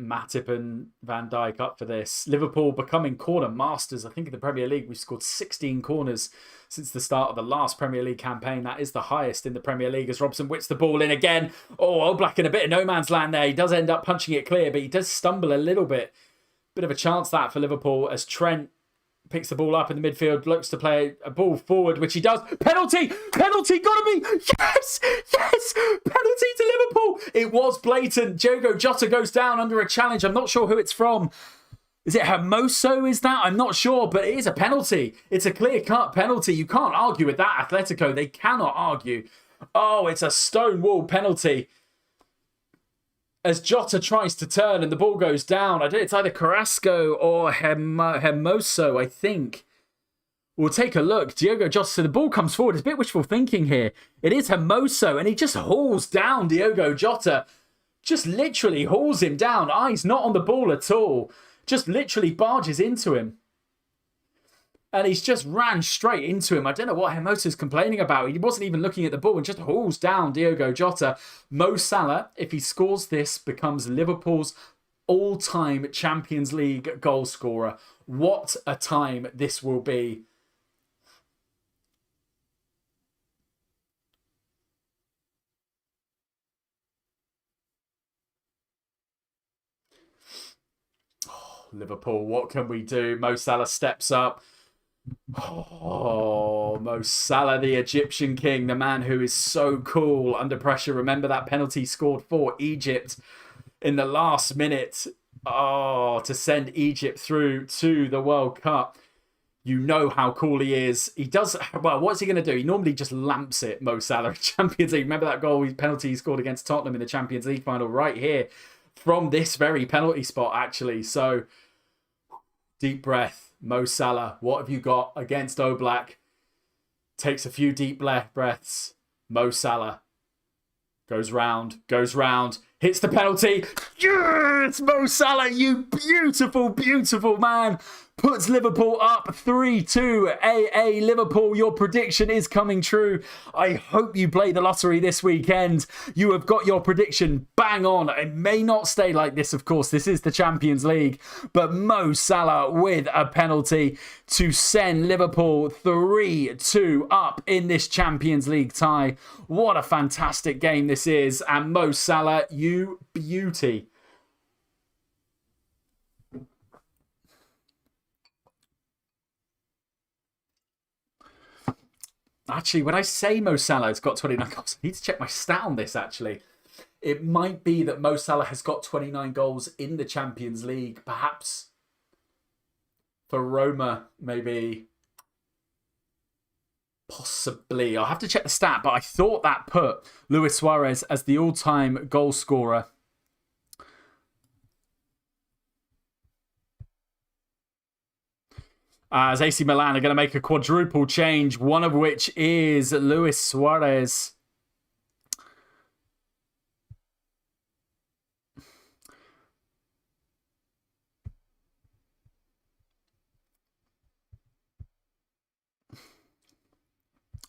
[SPEAKER 1] Matip and Van Dijk up for this. Liverpool becoming corner masters. I think in the Premier League, we've scored 16 corners since the start of the last Premier League campaign. That is the highest in the Premier League as Robson whips the ball in again. Oh, Oblak in a bit of no man's land there. He does end up punching it clear, but he does stumble a little bit. Bit of a chance that for Liverpool as Trent picks the ball up in the midfield, looks to play a ball forward, which he does. Penalty! Penalty! Gotta be! Yes! Yes! Penalty to Liverpool! It was blatant. Diogo Jota goes down under a challenge. I'm not sure who it's from. Is it Hermoso, is that? I'm not sure, but it is a penalty. It's a clear-cut penalty. You can't argue with that, Atletico. They cannot argue. Oh, it's a stonewall penalty. As Jota tries to turn and the ball goes down. I don't know, it's either Carrasco or Hermoso, I think. We'll take a look. Diogo Jota, so the ball comes forward. It's a bit wishful thinking here. It is Hermoso, and he just hauls down Diogo Jota. Just literally hauls him down. Eyes not on the ball at all. Just literally barges into him. And he's just ran straight into him. I don't know what Hermoso's complaining about. He wasn't even looking at the ball and just hauls down Diogo Jota. Mo Salah, if he scores this, becomes Liverpool's all-time Champions League goal scorer. What a time this will be. Oh, Liverpool, what can we do? Mo Salah steps up. Oh, Mo Salah, the Egyptian king, the man who is so cool under pressure. Remember that penalty scored for Egypt in the last minute. Oh, to send Egypt through to the World Cup. You know how cool he is. He does, well, what's he going to do? He normally just lamps it, Mo Salah, Champions League. Remember that penalty he scored against Tottenham in the Champions League final right here from this very penalty spot, actually. So, deep breath. Mo Salah, what have you got against Oblak? Takes a few deep breaths. Mo Salah goes round, Hits the penalty. Yes! Mo Salah, you beautiful, beautiful man. Puts Liverpool up 3-2. AA Liverpool, your prediction is coming true. I hope you play the lottery this weekend. You have got your prediction bang on. It may not stay like this, of course. This is the Champions League. But Mo Salah with a penalty to send Liverpool 3-2 up in this Champions League tie. What a fantastic game this is. And Mo Salah, you beauty. Actually, when I say Mo Salah has got 29 goals, I need to check my stat on this, actually. It might be that Mo Salah has got 29 goals in the Champions League. Perhaps for Roma, maybe. Possibly. I'll have to check the stat, but I thought that put Luis Suarez as the all-time goal scorer. As AC Milan are going to make a quadruple change, one of which is Luis Suarez.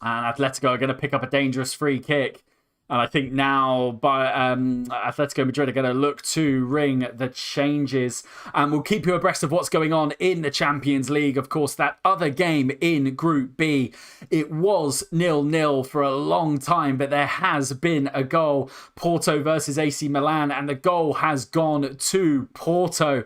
[SPEAKER 1] And Atletico are going to pick up a dangerous free kick. And I think now Atletico Madrid are going to look to ring the changes. And we'll keep you abreast of what's going on in the Champions League. Of course, that other game in Group B, it was 0-0 for a long time, but there has been a goal. Porto versus AC Milan, and the goal has gone to Porto.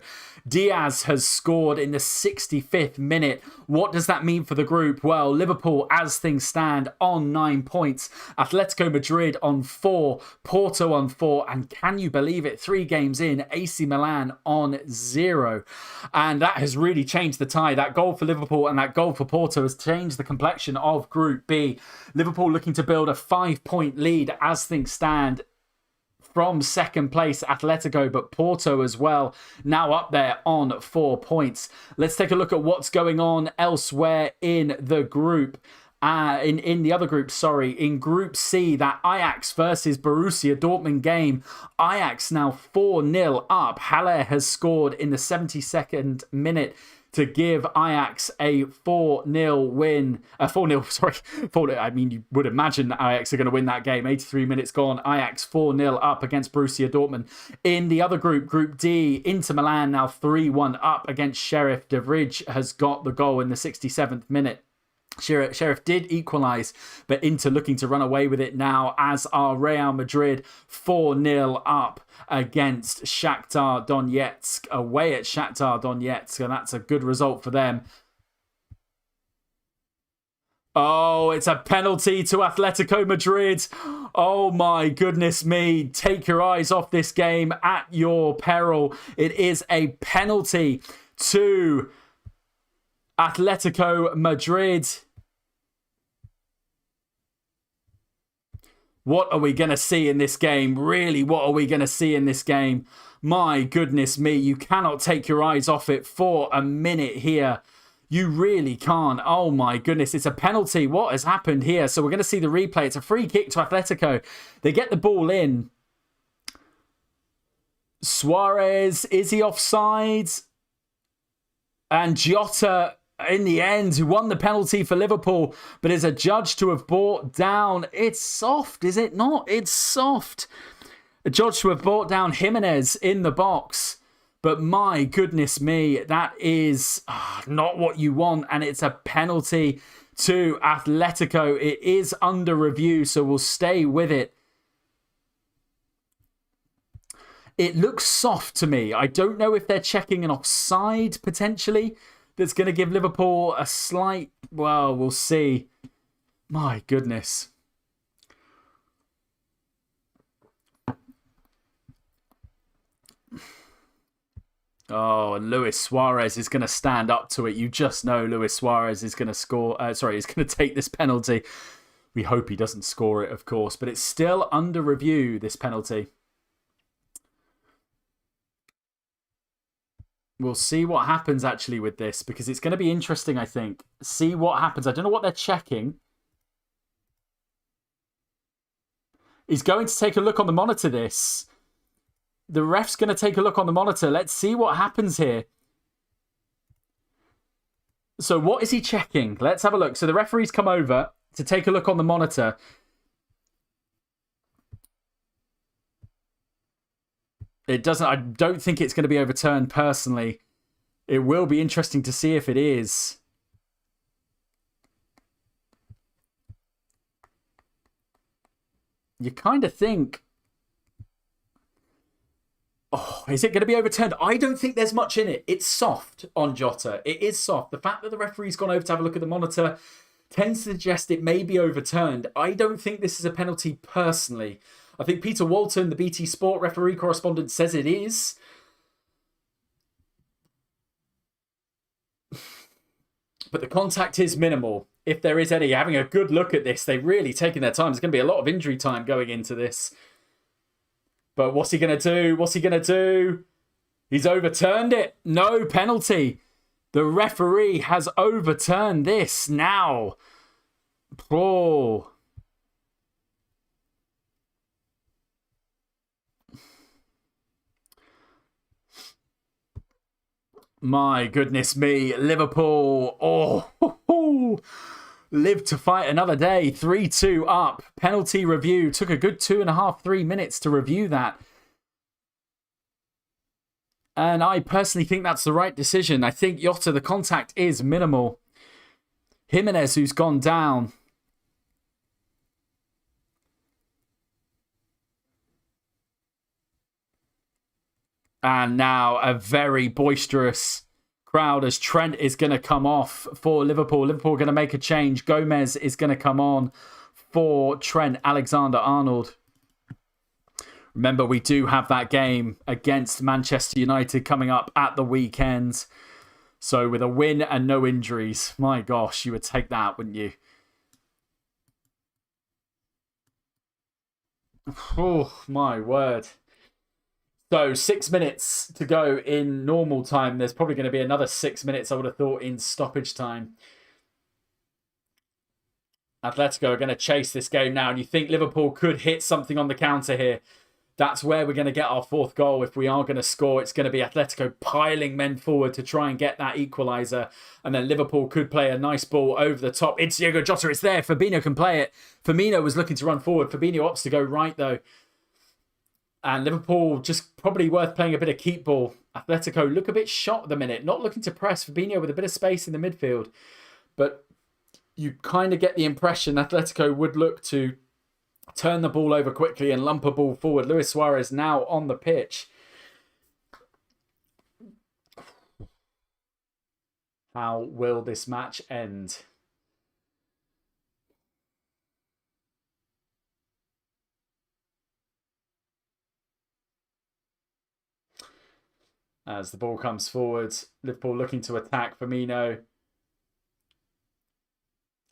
[SPEAKER 1] Diaz has scored in the 65th minute. What does that mean for the group? Well, Liverpool, as things stand, on 9 points. Atletico Madrid on 4. Porto on 4. And can you believe it? 3 games in, AC Milan on 0. And that has really changed the tie. That goal for Liverpool and that goal for Porto has changed the complexion of Group B. Liverpool looking to build a 5-point lead as things stand from second place Atletico, but Porto as well, now up there on 4 points. Let's take a look at what's going on elsewhere in the group. In the other group, in Group C, that Ajax versus Borussia Dortmund game. Ajax now 4-0 up. Haller has scored in the 72nd minute to give Ajax a 4-0 win. 4-0. I mean, you would imagine that Ajax are going to win that game. 83 minutes gone. Ajax 4-0 up against Borussia Dortmund. In the other group, Group D, Inter Milan now 3-1 up against Sheriff. De Vrij has got the goal in the 67th minute. Sheriff did equalise, but Inter looking to run away with it now, as are Real Madrid 4-0 up against Shakhtar Donetsk, away at Shakhtar Donetsk, and that's a good result for them. Oh, it's a penalty to Atletico Madrid. Oh my goodness me. Take your eyes off this game at your peril. It is a penalty to Atletico Madrid. What are we going to see in this game? Really, what are we going to see in this game? My goodness me, you cannot take your eyes off it for a minute here. You really can't. Oh my goodness, it's a penalty. What has happened here? So we're going to see the replay. It's a free kick to Atletico. They get the ball in. Suarez, is he offside? And Jota, in the end, who won the penalty for Liverpool, but is adjudged to have brought down. It's soft, is it not? It's soft. Adjudged to have brought down Jimenez in the box. But my goodness me, that is not what you want. And it's a penalty to Atletico. It is under review, so we'll stay with it. It looks soft to me. I don't know if they're checking an offside, potentially, that's going to give Liverpool a slight... Well, we'll see. My goodness. Oh, and Luis Suarez is going to stand up to it. You just know Luis Suarez is going to score... he's going to take this penalty. We hope he doesn't score it, of course. But it's still under review, this penalty. We'll see what happens, actually, with this, because it's going to be interesting, I think. See what happens. I don't know what they're checking. He's going to take a look on the monitor, this. The ref's going to take a look on the monitor. Let's see what happens here. So what is he checking? Let's have a look. So the referee's come over to take a look on the monitor. It doesn't. I don't think it's going to be overturned personally. It will be interesting to see if it is. You kind of think, oh, is it going to be overturned? I don't think there's much in it. It's soft on Jota. It is soft. The fact that the referee's gone over to have a look at the monitor tends to suggest it may be overturned. I don't think this is a penalty personally. I think Peter Walton, the BT Sport referee correspondent, says it is. But the contact is minimal. If there is any, having a good look at this, they've really taken their time. There's going to be a lot of injury time going into this. But what's he going to do? What's he going to do? He's overturned it. No penalty. The referee has overturned this now. Oh. My goodness me. Liverpool. Oh. Live to fight another day. 3-2 up. Penalty review. Took a good 2.5, 3 minutes to review that. And I personally think that's the right decision. I think Jota, the contact is minimal. Jimenez, who's gone down. And now a very boisterous crowd as Trent is going to come off for Liverpool. Liverpool going to make a change. Gomez is going to come on for Trent Alexander-Arnold. Remember, we do have that game against Manchester United coming up at the weekend. So with a win and no injuries, my gosh, you would take that, wouldn't you? Oh, my word. So 6 minutes to go in normal time. There's probably going to be another 6 minutes, I would have thought, in stoppage time. Atletico are going to chase this game now. And you think Liverpool could hit something on the counter here. That's where we're going to get our fourth goal. If we are going to score, it's going to be Atletico piling men forward to try and get that equaliser. And then Liverpool could play a nice ball over the top. It's Diogo Jota. It's there. Fabinho can play it. Firmino was looking to run forward. Fabinho opts to go right, though. And Liverpool just probably worth playing a bit of keep ball. Atletico look a bit shot at the minute. Not looking to press. Fabinho with a bit of space in the midfield. But you kind of get the impression Atletico would look to turn the ball over quickly and lump a ball forward. Luis Suarez now on the pitch. How will this match end? As the ball comes forward, Liverpool looking to attack. Firmino.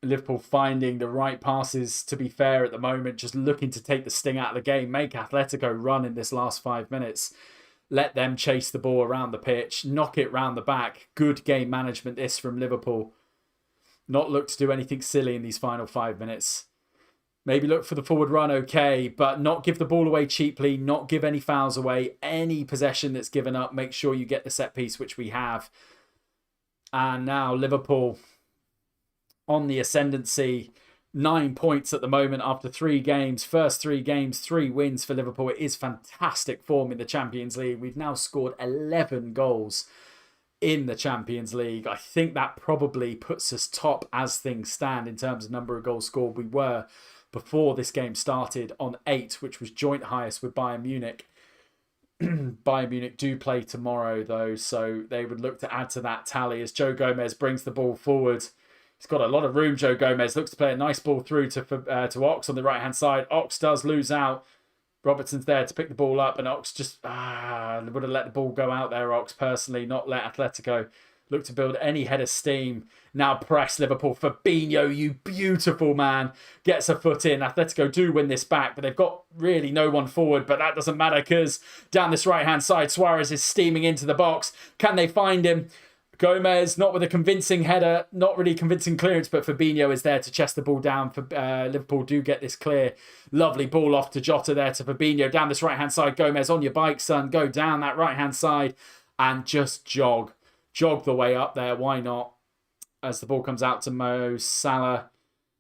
[SPEAKER 1] Liverpool finding the right passes, to be fair, at the moment, just looking to take the sting out of the game, make Atletico run in this last 5 minutes, let them chase the ball around the pitch, knock it round the back. Good game management this from Liverpool. Not look to do anything silly in these final 5 minutes. Maybe look for the forward run, okay, but not give the ball away cheaply, not give any fouls away. Any possession that's given up, make sure you get the set piece, which we have. And now Liverpool on the ascendancy. 9 points at the moment after 3 games. First 3 games, 3 wins for Liverpool. It is fantastic form in the Champions League. We've now scored 11 goals in the Champions League. I think that probably puts us top as things stand in terms of number of goals scored. We were, before this game started, on 8, which was joint highest with Bayern Munich. Bayern Munich do play tomorrow, though, so they would look to add to that tally as Joe Gomez brings the ball forward. He's got a lot of room, Joe Gomez. Looks to play a nice ball through to Ox on the right-hand side. Ox does lose out. Robertson's there to pick the ball up, and Ox just would have let the ball go out there, Ox, personally, not let Atletico look to build any head of steam. Now press Liverpool. Fabinho, you beautiful man, gets a foot in. Atletico do win this back, but they've got really no one forward, but that doesn't matter because down this right-hand side, Suarez is steaming into the box. Can they find him? Gomez, not with a convincing header, not really convincing clearance, but Fabinho is there to chest the ball down. For Liverpool do get this clear. Lovely ball off to Jota there to Fabinho. Down this right-hand side, Gomez, on your bike, son. Go down that right-hand side and just jog. Jog the way up there. Why not? As the ball comes out to Mo Salah.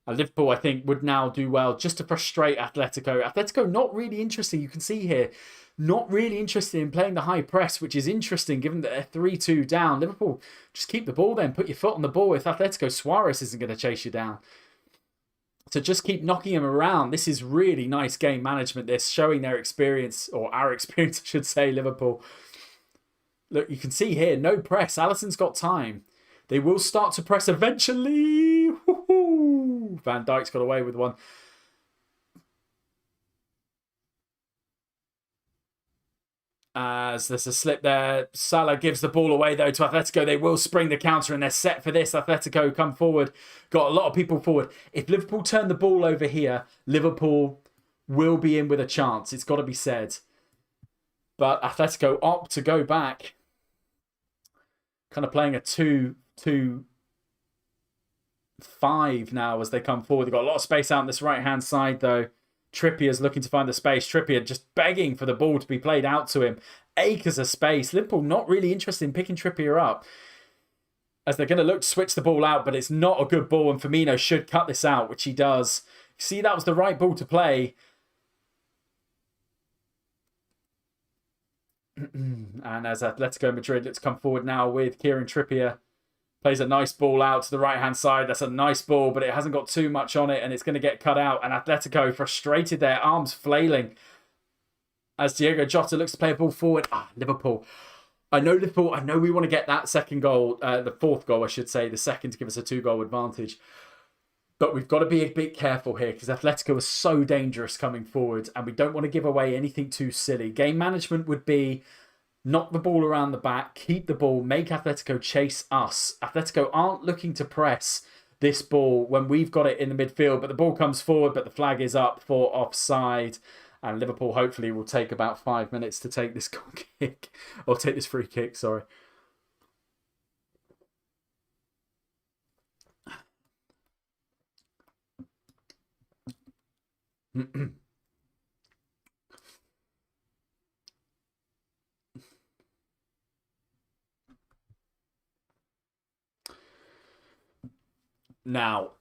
[SPEAKER 1] Liverpool, I think, would now do well just to frustrate Atletico. Atletico, not really interesting. You can see here, not really interested in playing the high press, which is interesting given that they're 3-2 down. Liverpool, just keep the ball then. Put your foot on the ball. If Atletico, Suarez isn't going to chase you down. So just keep knocking him around. This is really nice game management. They're showing their experience, or our experience, I should say, Liverpool. Look, you can see here, no press. Alisson's got time. They will start to press eventually. Woo-hoo! Van Dijk's got away with one. As there's a slip there. Salah gives the ball away, though, to Atletico. They will spring the counter, and they're set for this. Atletico come forward. Got a lot of people forward. If Liverpool turn the ball over here, Liverpool will be in with a chance. It's got to be said. But Atletico opt to go back. Kind of playing a 2-2-5 now as they come forward. They've got a lot of space out on this right-hand side, though. Trippier's looking to find the space. Trippier just begging for the ball to be played out to him. Acres of space. Liverpool not really interested in picking Trippier up, as they're going to look to switch the ball out, but it's not a good ball, and Firmino should cut this out, which he does. See, that was the right ball to play. And as Atletico Madrid, let's come forward now with Kieran Trippier. Plays a nice ball out to the right-hand side. That's a nice ball, but it hasn't got too much on it, and it's going to get cut out. And Atletico, frustrated, their arms flailing, as Diogo Jota looks to play a ball forward. Liverpool. I know we want to get that second goal, the fourth goal, I should say, the second to give us a 2-goal advantage. But we've got to be a bit careful here, because Atletico is so dangerous coming forward, and we don't want to give away anything too silly. Game management would be knock the ball around the back, keep the ball, make Atletico chase us. Atletico aren't looking to press this ball when we've got it in the midfield, but the ball comes forward, but the flag is up for offside. And Liverpool hopefully will take about 5 minutes to take this goal kick, or take this free kick, sorry. Now,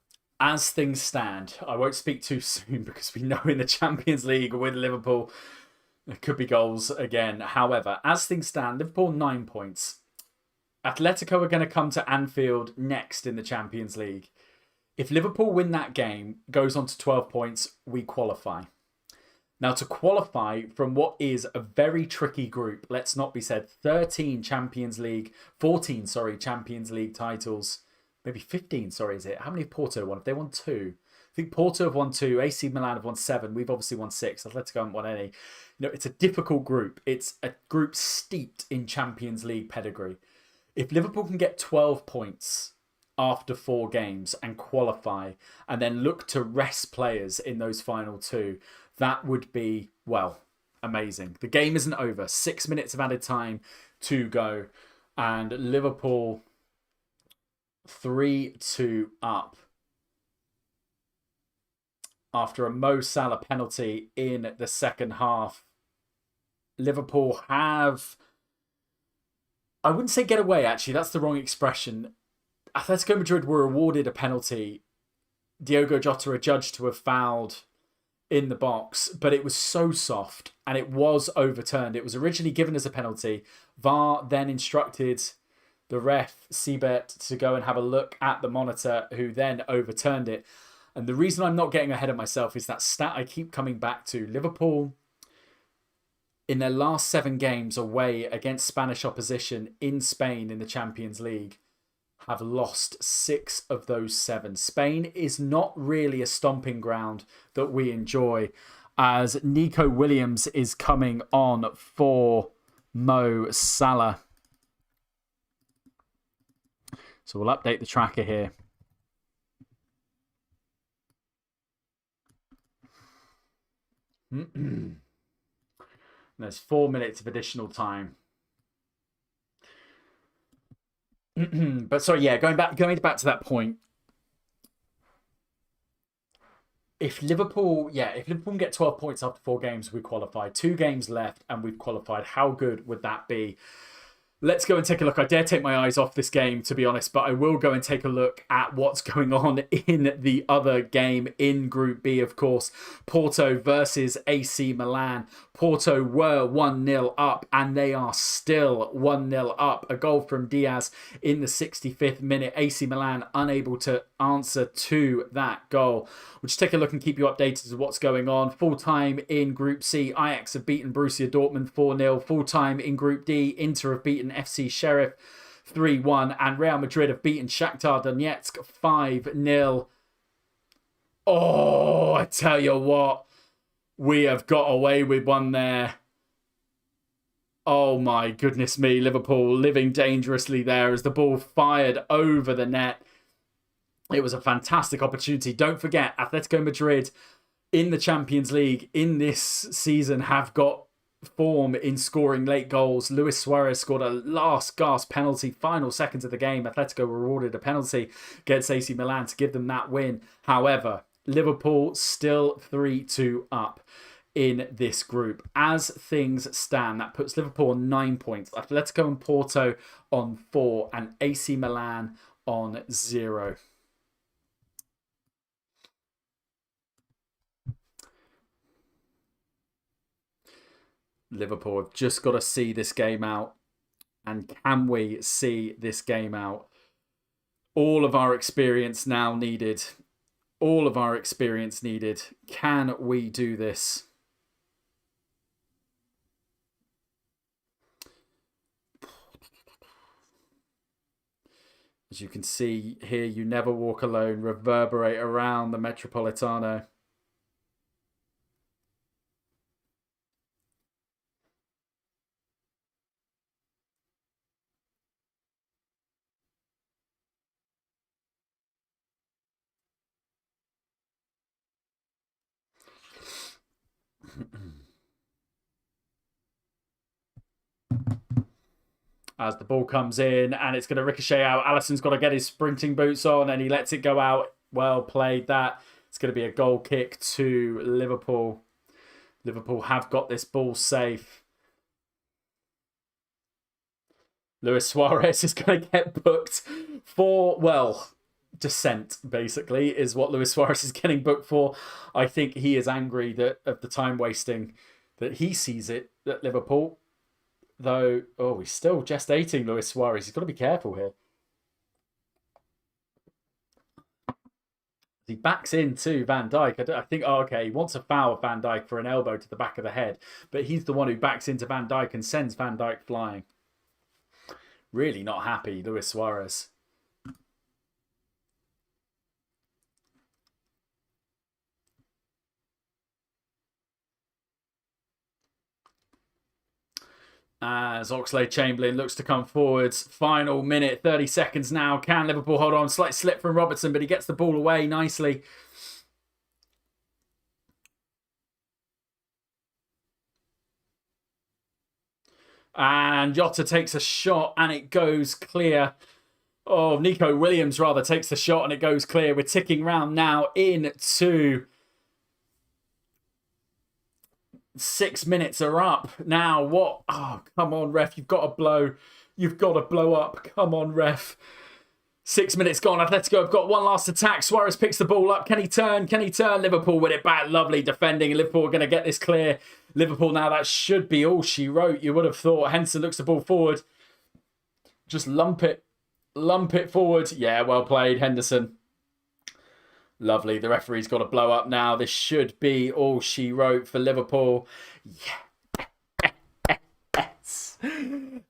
[SPEAKER 1] as things stand, I won't speak too soon because we know in the Champions League with Liverpool, there could be goals again. However, as things stand, Liverpool 9 points. Atletico are going to come to Anfield next in the Champions League. If Liverpool win that game, goes on to 12 points, we qualify. Now, to qualify from what is a very tricky group, let's not be said, 14 Champions League titles. Maybe 15, sorry, is it? How many have Porto won? Have they won 2? I think Porto have won 2. AC Milan have won 7. We've obviously won 6. Atletico haven't won any. It's a difficult group. It's a group steeped in Champions League pedigree. If Liverpool can get 12 points after 4 games and qualify, and then look to rest players in those final 2, that would be, well, amazing. The game isn't over. 6 minutes of added time to go. And Liverpool 3-2 up after a Mo Salah penalty in the second half. Liverpool have, I wouldn't say get away, actually. That's the wrong expression. Atletico Madrid were awarded a penalty. Diogo Jota adjudged to have fouled in the box, but it was so soft and it was overturned. It was originally given as a penalty. VAR then instructed the ref, Seibert, to go and have a look at the monitor, who then overturned it. And the reason I'm not getting ahead of myself is that stat I keep coming back to. Liverpool, in their last 7 games away against Spanish opposition in Spain in the Champions League, have lost 6 of those 7. Spain is not really a stomping ground that we enjoy, as Nico Williams is coming on for Mo Salah. So we'll update the tracker here. There's 4 minutes of additional time. But sorry, yeah, going back to that point. If Liverpool can get 12 points after 4 games, we qualify. 2 games left and we've qualified. How good would that be? Let's go and take a look. I dare take my eyes off this game, to be honest, but I will go and take a look at what's going on in the other game in Group B, of course. Porto versus AC Milan. Porto were 1-0 up, and they are still 1-0 up. A goal from Diaz in the 65th minute. AC Milan unable to answer to that goal. We'll just take a look and keep you updated as to what's going on. Full time in Group C, Ajax have beaten Borussia Dortmund 4-0. Full time in Group D, Inter have beaten FC Sheriff 3-1. And Real Madrid have beaten Shakhtar Donetsk 5-0. Oh, I tell you what. We have got away with one there. Oh my goodness me. Liverpool living dangerously there as the ball fired over the net. It was a fantastic opportunity. Don't forget, Atletico Madrid in the Champions League in this season have got form in scoring late goals. Luis Suarez scored a last gasp penalty, final seconds of the game. Atletico were awarded a penalty against AC Milan to give them that win. However, Liverpool still 3-2 up in this group. As things stand, that puts Liverpool on 9 points. Atletico and Porto on 4 and AC Milan on 0. Liverpool have just got to see this game out. And can we see this game out? All of our experience now needed. All of our experience needed. Can we do this? As you can see here, You Never Walk Alone reverberate around the Metropolitano. As the ball comes in and it's going to ricochet out. Alisson's got to get his sprinting boots on and he lets it go out. Well played that. It's going to be a goal kick to Liverpool. Liverpool have got this ball safe. Luis Suarez is going to get booked for, well, dissent, basically, is what Luis Suarez is getting booked for. I think he is angry that of the time wasting that he sees it at Liverpool. Though, oh, he's still gestating Luis Suarez. He's got to be careful here. He backs into Van Dijk. I think, oh, okay, he wants a foul of Van Dijk for an elbow to the back of the head. But he's the one who backs into Van Dijk and sends Van Dijk flying. Really not happy, Luis Suarez. As Oxlade-Chamberlain looks to come forwards. Final minute, 30 seconds now. Can Liverpool hold on? Slight slip from Robertson, but he gets the ball away nicely. And Jota takes a shot and it goes clear. Oh, Nico Williams rather takes the shot and it goes clear. We're ticking round now into 6 minutes are up. Now what? Oh, come on, ref. You've got to blow. You've got to blow up. Come on, ref. 6 minutes gone. Atletico have got one last attack. Suarez picks the ball up. Can he turn? Can he turn? Liverpool with it back. Lovely defending. Liverpool are going to get this clear. Liverpool now, that should be all she wrote. You would have thought. Henderson looks the ball forward. Just lump it. Lump it forward. Yeah, well played, Henderson. Lovely. The referee's got to blow up now. This should be all she wrote for Liverpool. Yes.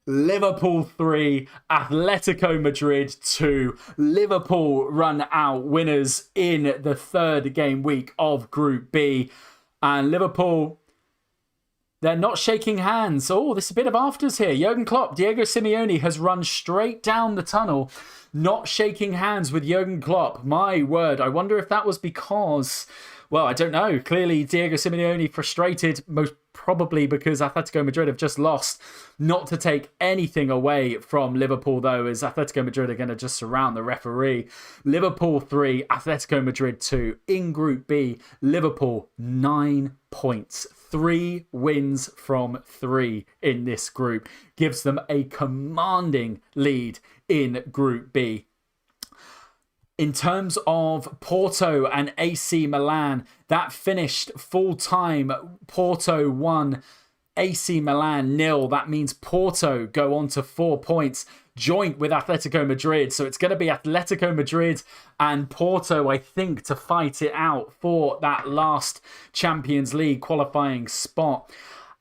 [SPEAKER 1] Liverpool 3, Atletico Madrid 2. Liverpool run out winners in the third game week of Group B. And Liverpool, they're not shaking hands. Oh, there's a bit of afters here. Jurgen Klopp, Diego Simeone has run straight down the tunnel, not shaking hands with Jurgen Klopp. My word, I wonder if that was because, Well, I don't know. Clearly, Diego Simeone frustrated, most probably because Atletico Madrid have just lost. Not to take anything away from Liverpool, though, as Atletico Madrid are going to just surround the referee. Liverpool 3, Atletico Madrid 2. In Group B, Liverpool 9 points. 3 wins from 3 in this group. Gives them a commanding lead in Group B. In terms of Porto and AC Milan, that finished full time. Porto 1, AC Milan 0. That means Porto go on to 4 points, joint with Atletico Madrid. So it's going to be Atletico Madrid and Porto, I think, to fight it out for that last Champions League qualifying spot.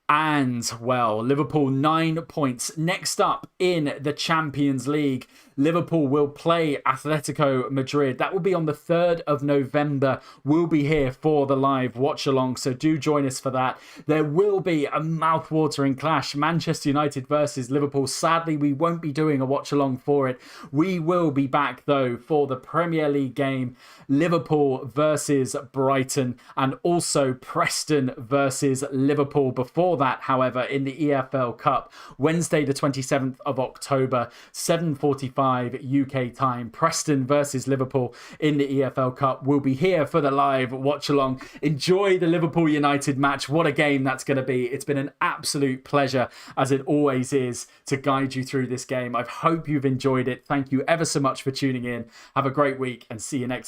[SPEAKER 1] And, well, Liverpool 9 points. Next up in the Champions League, Liverpool will play Atletico Madrid. That will be on the 3rd of November. We'll be here for the live watch-along, so do join us for that. There will be a mouth-watering clash, Manchester United versus Liverpool. Sadly, we won't be doing a watch-along for it. We will be back, though, for the Premier League game, Liverpool versus Brighton, and also Preston versus Liverpool. Before that, however, in the EFL Cup, Wednesday the 27th of October, 7:45 UK time, Preston versus Liverpool in the EFL Cup. We'll be here for the live watch along. Enjoy the Liverpool United match. What a game that's going to be. It's been an absolute pleasure, as it always is, to guide you through this game. I hope you've enjoyed it. Thank you ever so much for tuning in. Have a great week and see you next